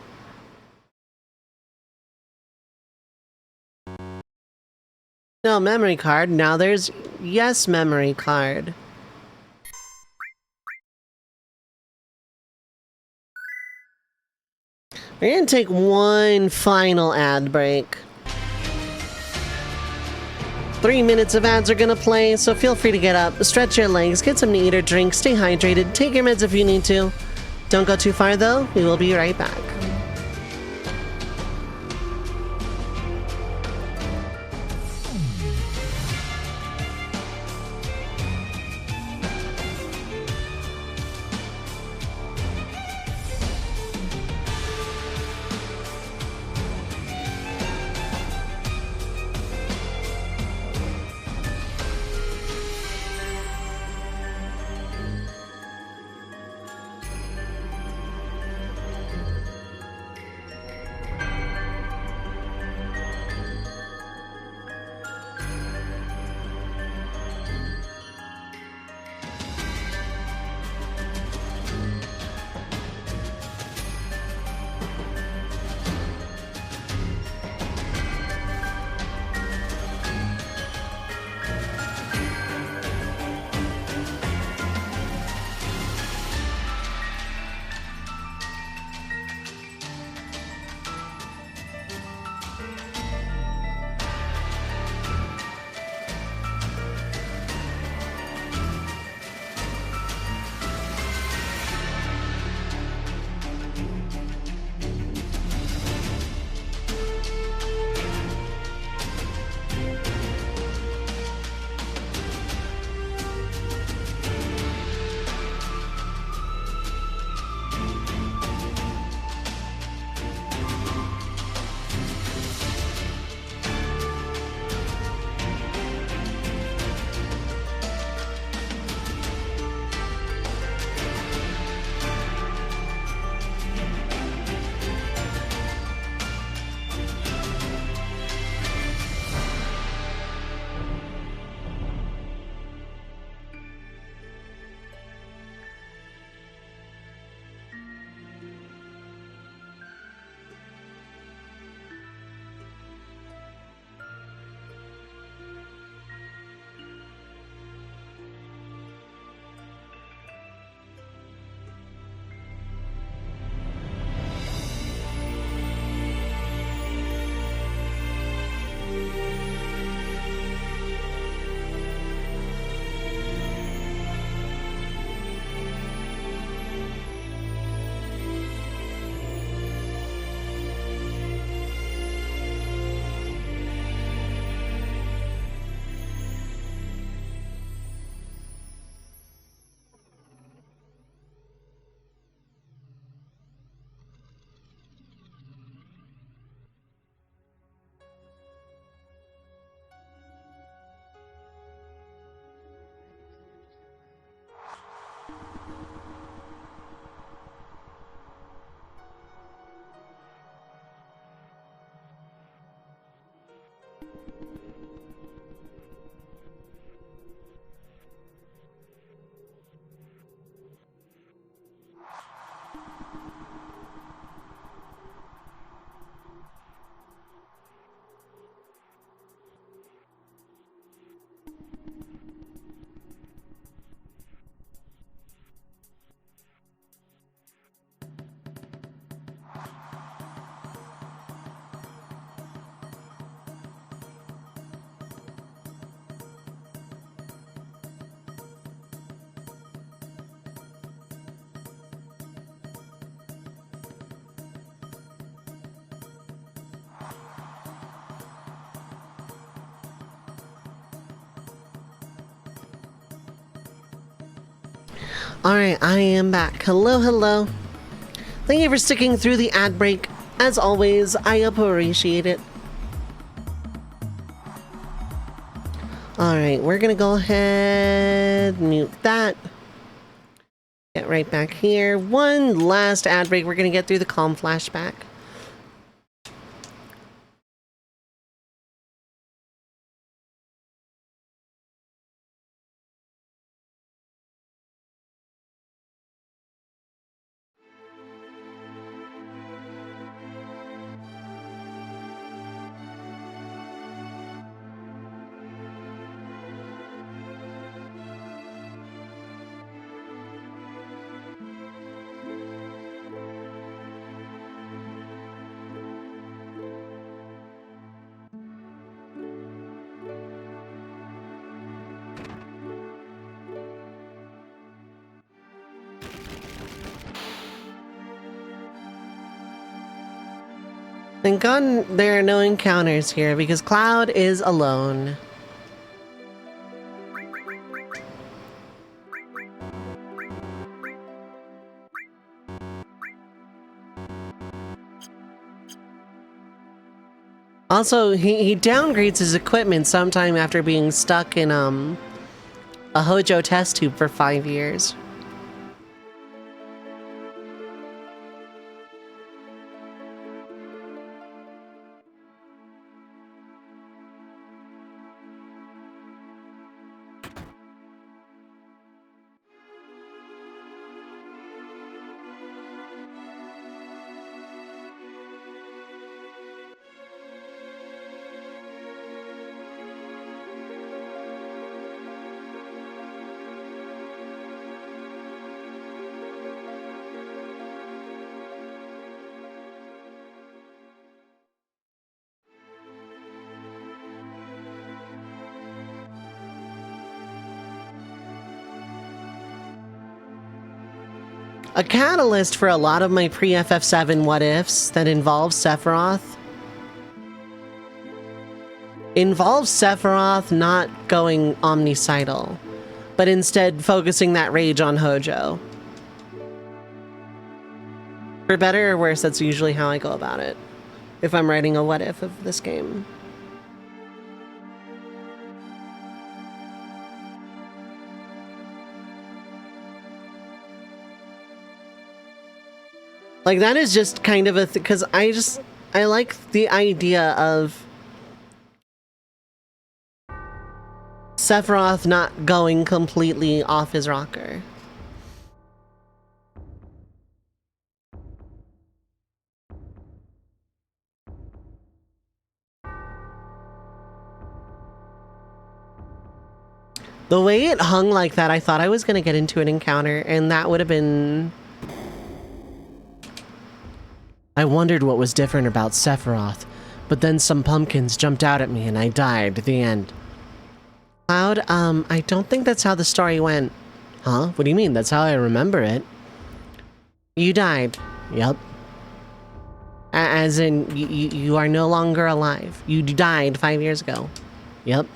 No memory card. Now there's yes memory card. We're gonna take one final ad break. 3 minutes of ads are gonna play, so feel free to get up, stretch your legs, get something to eat or drink, stay hydrated, take your meds if you need to. Don't go too far though, we will be right back. Alright, I am back. Hello, hello. Thank you for sticking through the ad break. As always, I appreciate it. Alright, we're gonna go ahead, mute that. Get right back here. One last ad break. We're gonna get through the calm flashback. Thank God there are no encounters here because Cloud is alone. Also, he downgrades his equipment sometime after being stuck in a Hojo test tube for 5 years. A catalyst for a lot of my pre-FF7 what-ifs that involves Sephiroth involves Sephiroth not going omnicidal, but instead focusing that rage on Hojo. For better or worse, that's usually how I go about it, if I'm writing a what-if of this game. Like, that is just kind of a because I like the idea of Sephiroth not going completely off his rocker. The way it hung like that, I thought I was going to get into an encounter, and that would have been... I wondered what was different about Sephiroth, but then some pumpkins jumped out at me and I died at the end. Cloud, I don't think that's how the story went. Huh? What do you mean? That's how I remember it. You died. Yup. As in, you are no longer alive. You died 5 years ago. Yup.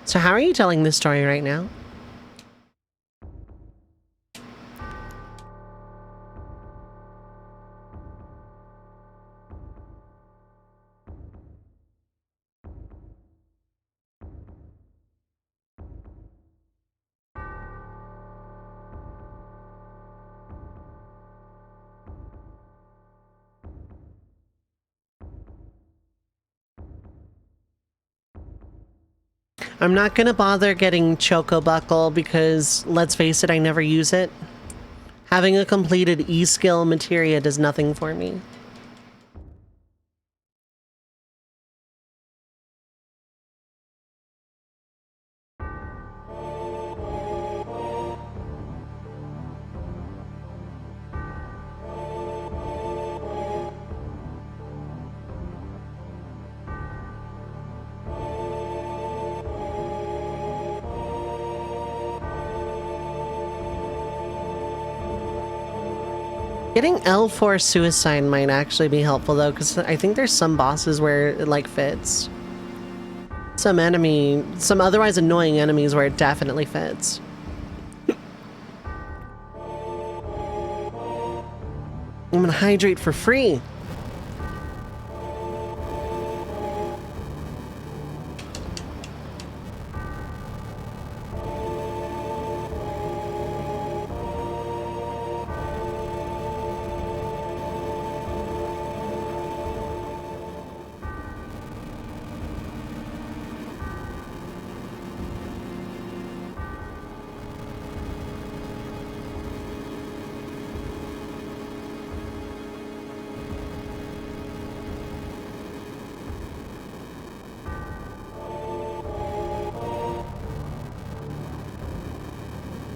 So how are you telling this story right now? I'm not gonna bother getting Choco Buckle because, let's face it, I never use it. Having a completed E-skill materia does nothing for me. Getting L4 Suicide might actually be helpful though, because I think there's some bosses where it like fits. Some otherwise annoying enemies where it definitely fits. I'm gonna hydrate for free.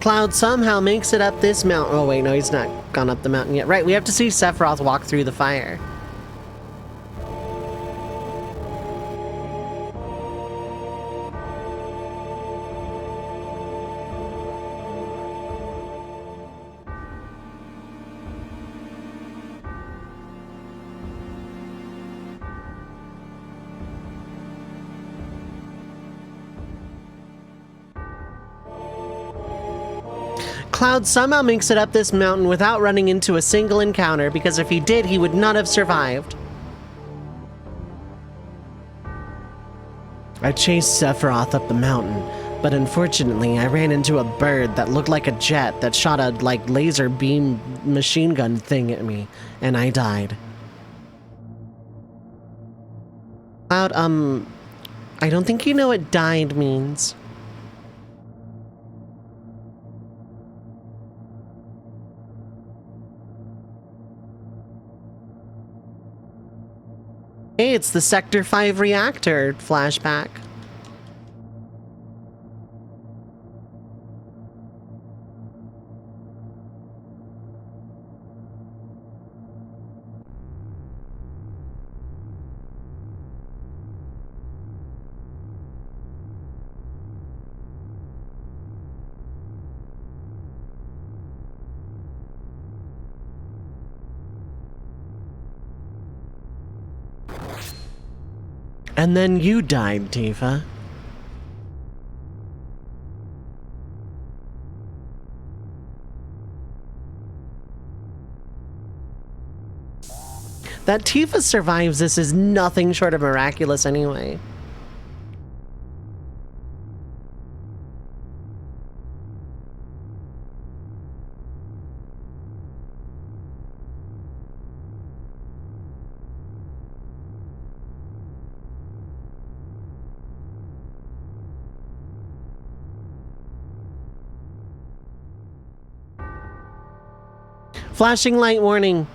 Cloud somehow makes it up this mountain. Oh wait, no, he's not gone up the mountain yet. Right, we have to see Sephiroth walk through the fire. Cloud somehow makes it up this mountain without running into a single encounter, because if he did, he would not have survived. I chased Sephiroth up the mountain, but unfortunately I ran into a bird that looked like a jet that shot a, like, laser beam machine gun thing at me, and I died. Cloud, I don't think you know what died means. Hey, it's the Sector 5 reactor flashback. And then you died, Tifa. That Tifa survives this is nothing short of miraculous anyway. Flashing light warning.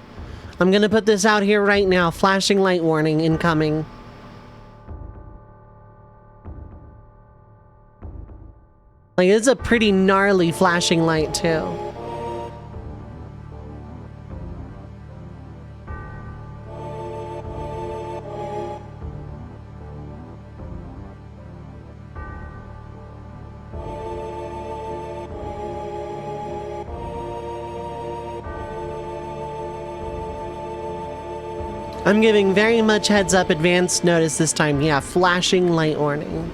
I'm gonna put this out here right now. Flashing light warning incoming. Like, it's a pretty gnarly flashing light, too. I'm giving very much heads up advance notice this time. Yeah, flashing light warning.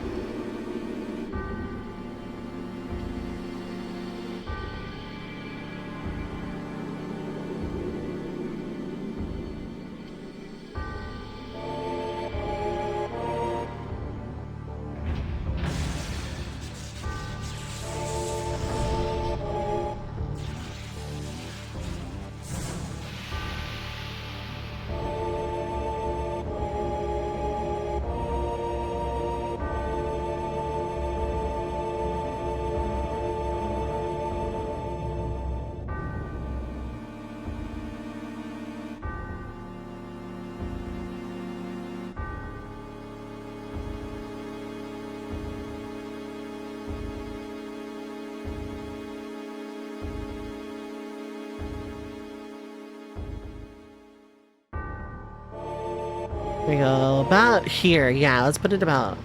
We go about here. Yeah, let's put it about.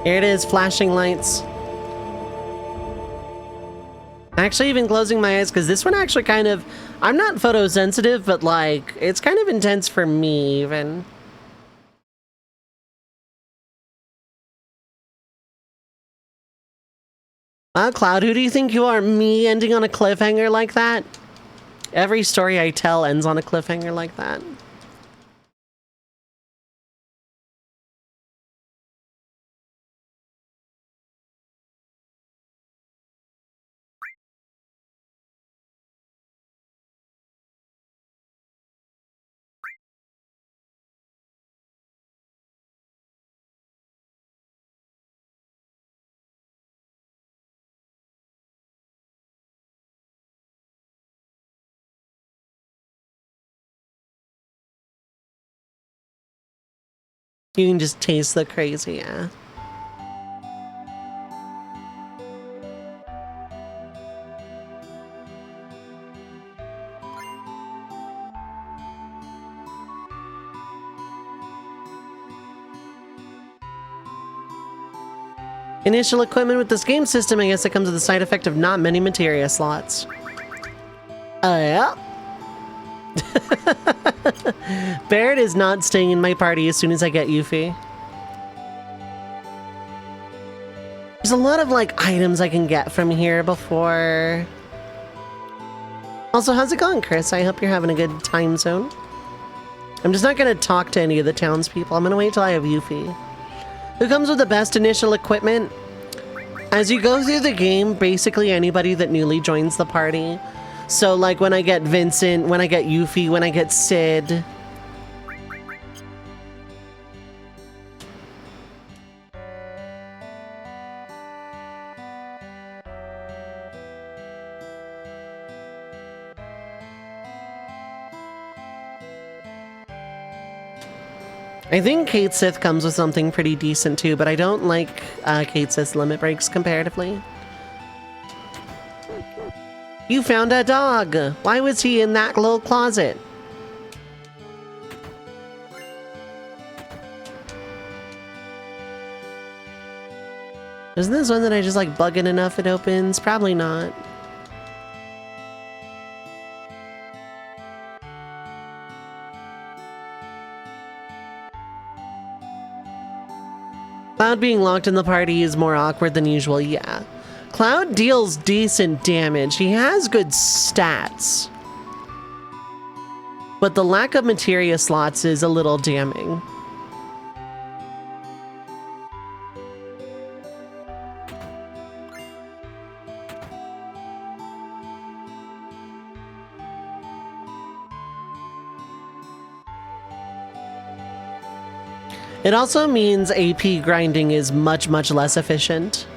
Here it is, flashing lights. Actually, even closing my eyes, because this one actually kind of... I'm not photosensitive, but, like, it's kind of intense for me, even. Cloud, who do you think you are? Me ending on a cliffhanger like that? Every story I tell ends on a cliffhanger like that. You can just taste the crazy, yeah. Initial equipment with this game system, I guess it comes with the side effect of not many materia slots. Yeah. Barrett is not staying in my party as soon as I get Yuffie. There's a lot of, like, items I can get from here before... Also, how's it going, Chris? I hope you're having a good time zone. I'm just not going to talk to any of the townspeople. I'm going to wait till I have Yuffie. Who comes with the best initial equipment? As you go through the game, basically anybody that newly joins the party. So, like, when I get Vincent, when I get Yuffie, when I get Sid... I think Kate Sith comes with something pretty decent too, but I don't like Kate Sith's limit breaks comparatively. You found a dog! Why was he in that little closet? Isn't this one that I just like bug it enough it opens? Probably not. Cloud being locked in the party is more awkward than usual, yeah. Cloud deals decent damage. He has good stats. But the lack of materia slots is a little damning. It also means AP grinding is much, much less efficient.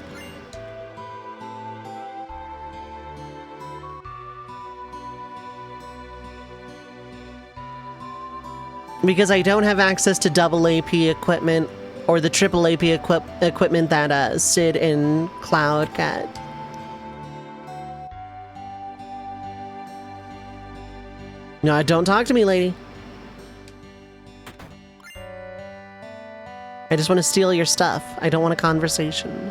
Because I don't have access to double AP equipment or the triple AP equipment that Sid and Cloud get. No, don't talk to me, lady. I just want to steal your stuff. I don't want a conversation.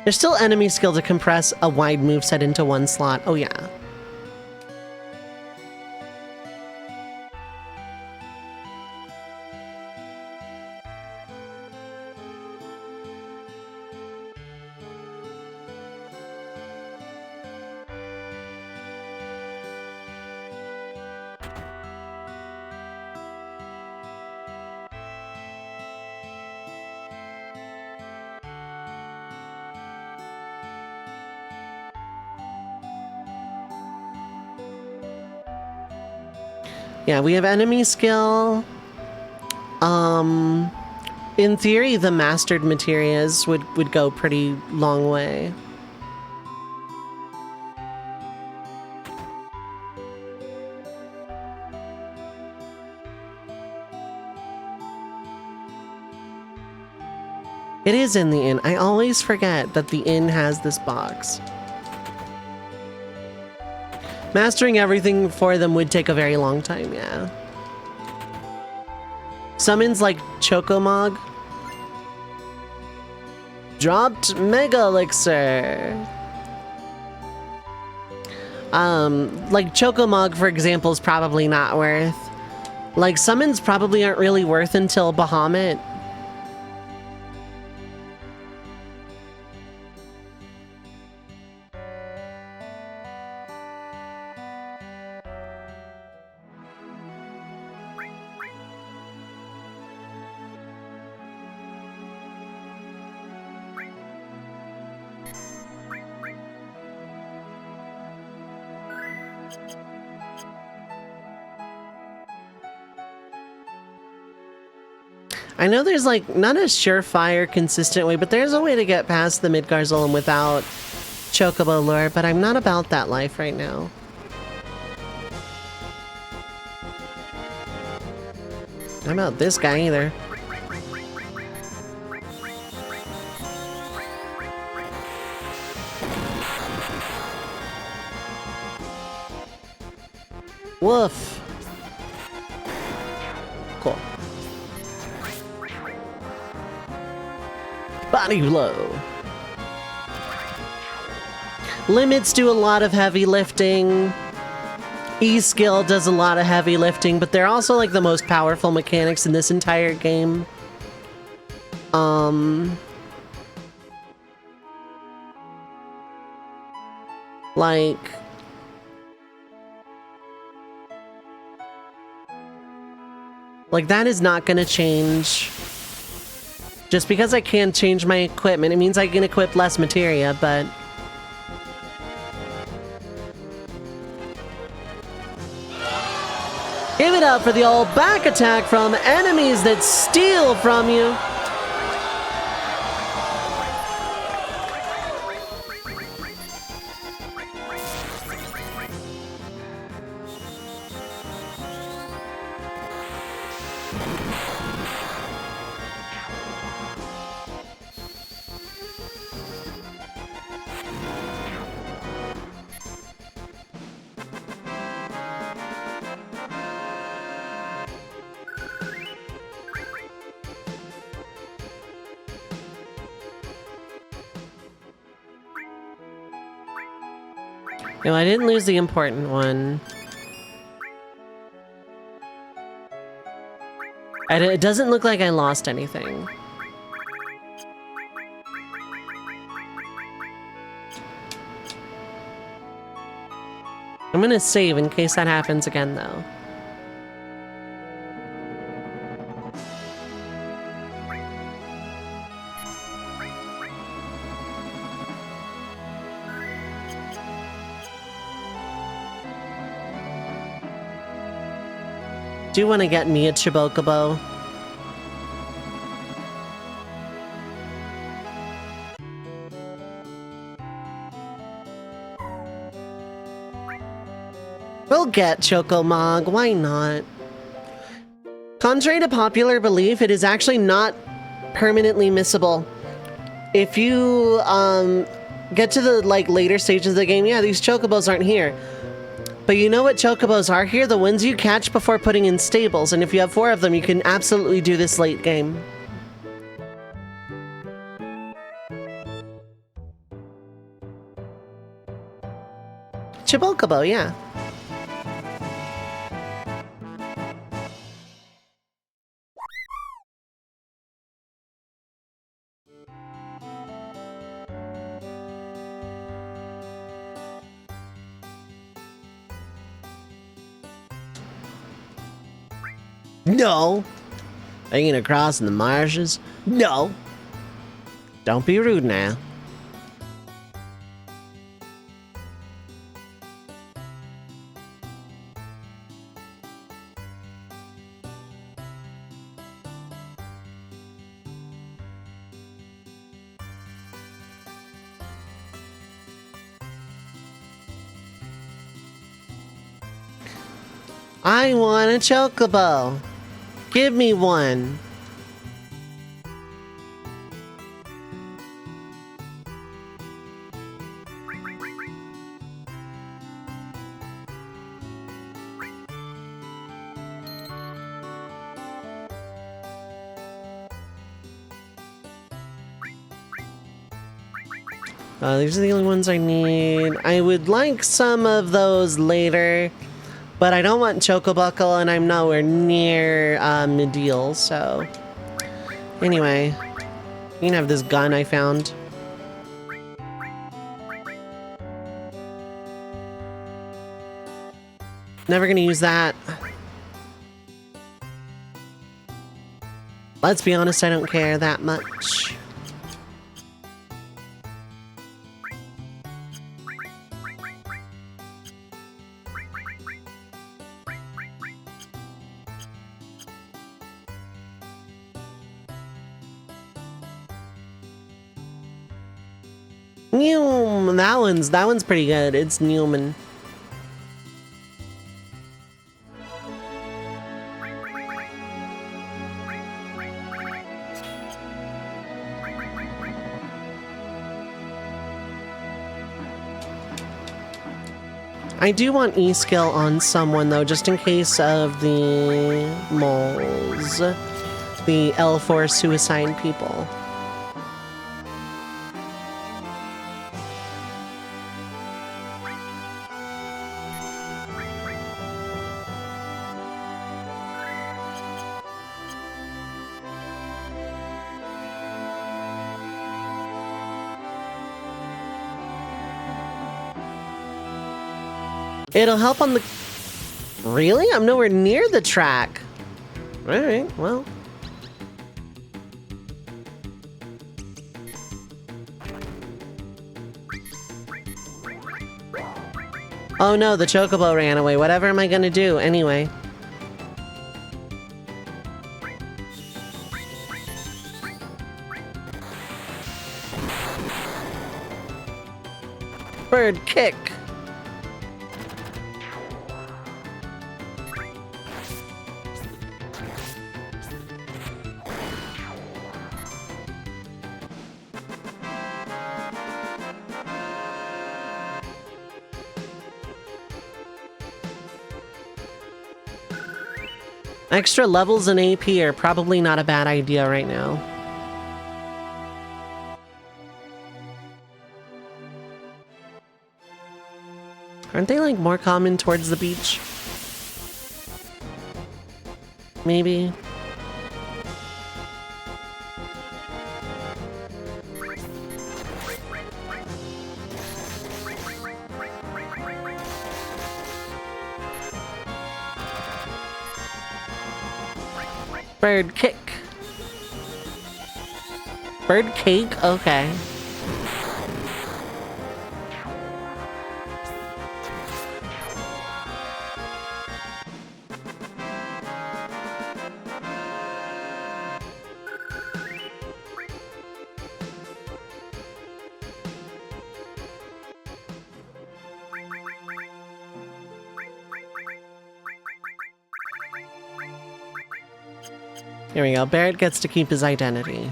There's still enemy skill to compress a wide moveset into one slot. Oh yeah. Yeah, we have enemy skill. In theory, the mastered materias would go pretty long way. It is in the inn. I always forget that the inn has this box. Mastering everything for them would take a very long time, yeah. Summons like Chocomog. Dropped Mega Elixir. Like Chocomog, for example, is probably not worth. Like, summons probably aren't really worth until Bahamut. I know there's like not a surefire, consistent way, but there's a way to get past the Midgar Zolom without Chocobo lure, but I'm not about that life right now. I'm not this guy either. Woof. Cool. Body blow. Limits do a lot of heavy lifting. E-skill does a lot of heavy lifting, but they're also like the most powerful mechanics in this entire game. Like that is not gonna change. Just because I can't change my equipment, it means I can equip less materia, but... Give it up for the old back attack from enemies that steal from you. No, I didn't lose the important one. It doesn't look like I lost anything. I'm gonna save in case that happens again, though. Do want to get me a Chocobo. We'll get Chocomog, why not? Contrary to popular belief, it is actually not permanently missable. If you get to the later stages of the game, yeah, these Chocobos aren't here. But you know what Chocobos are here? The ones you catch before putting in stables, and if you have 4 of them, you can absolutely do this late game. Chocobo, yeah. No. Are you gonna cross in the marshes? No. Don't be rude now. I want a Chocobo. Give me one. These are the only ones I need. I would like some of those later. But I don't want Chocobuckle, and I'm nowhere near Mideel, so... Anyway, you can have this gun I found. Never gonna use that. Let's be honest, I don't care that much. That one's pretty good. It's Newman. I do want E-skill on someone though, just in case of the moles. The L4 suicide people. It'll help on the... Really? I'm nowhere near the track. Alright, well. Oh no, the chocobo ran away. Whatever am I gonna do anyway? Bird kick. Extra levels in AP are probably not a bad idea right now. Aren't they like more common towards the beach? Maybe. Bird kick. Bird cake? Okay. Here we go. Barrett gets to keep his identity.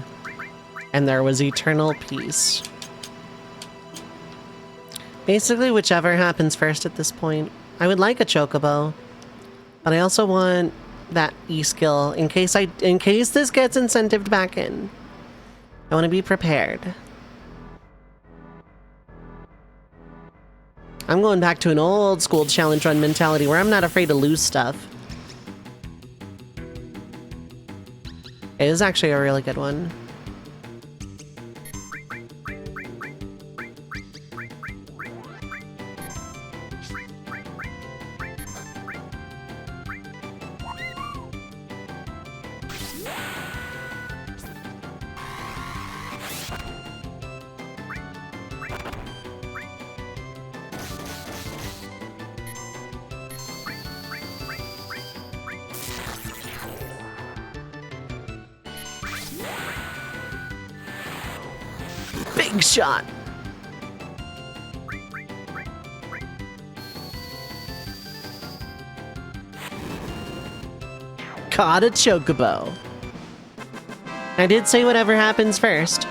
And there was eternal peace. Basically, whichever happens first at this point. I would like a chocobo. But I also want that E-skill in case this gets incentived back in. I want to be prepared. I'm going back to an old school challenge run mentality where I'm not afraid to lose stuff. It is actually a really good one. Big shot. Caught a chocobo. I did say whatever happens first.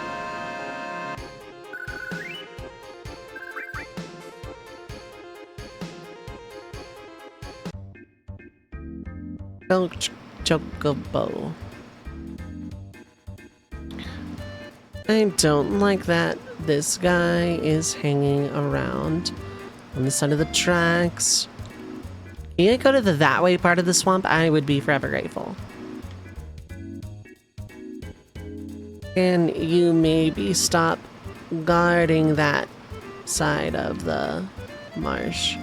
Oh, chocobo. I don't like that this guy is hanging around on the side of the tracks. Can you go to the that way part of the swamp? I would be forever grateful. Can you maybe stop guarding that side of the marsh?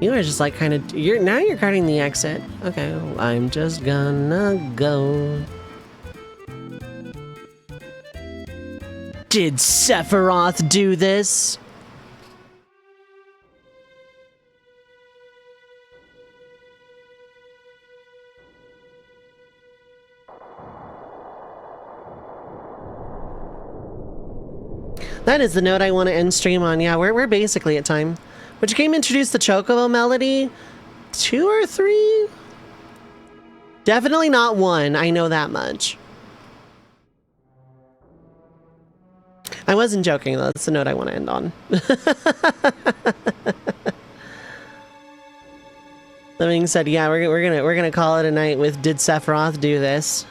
You are just like kind of, now you're guarding the exit. Okay, well, I'm just gonna go. Did Sephiroth do this? That is the note I want to end stream on. Yeah, we're basically at time. Which game introduced the Chocobo melody? 2 or 3? Definitely not 1, I know that much. I wasn't joking though, that's the note I want to end on. That being said, yeah, we're gonna call it a night with Did Sephiroth do this?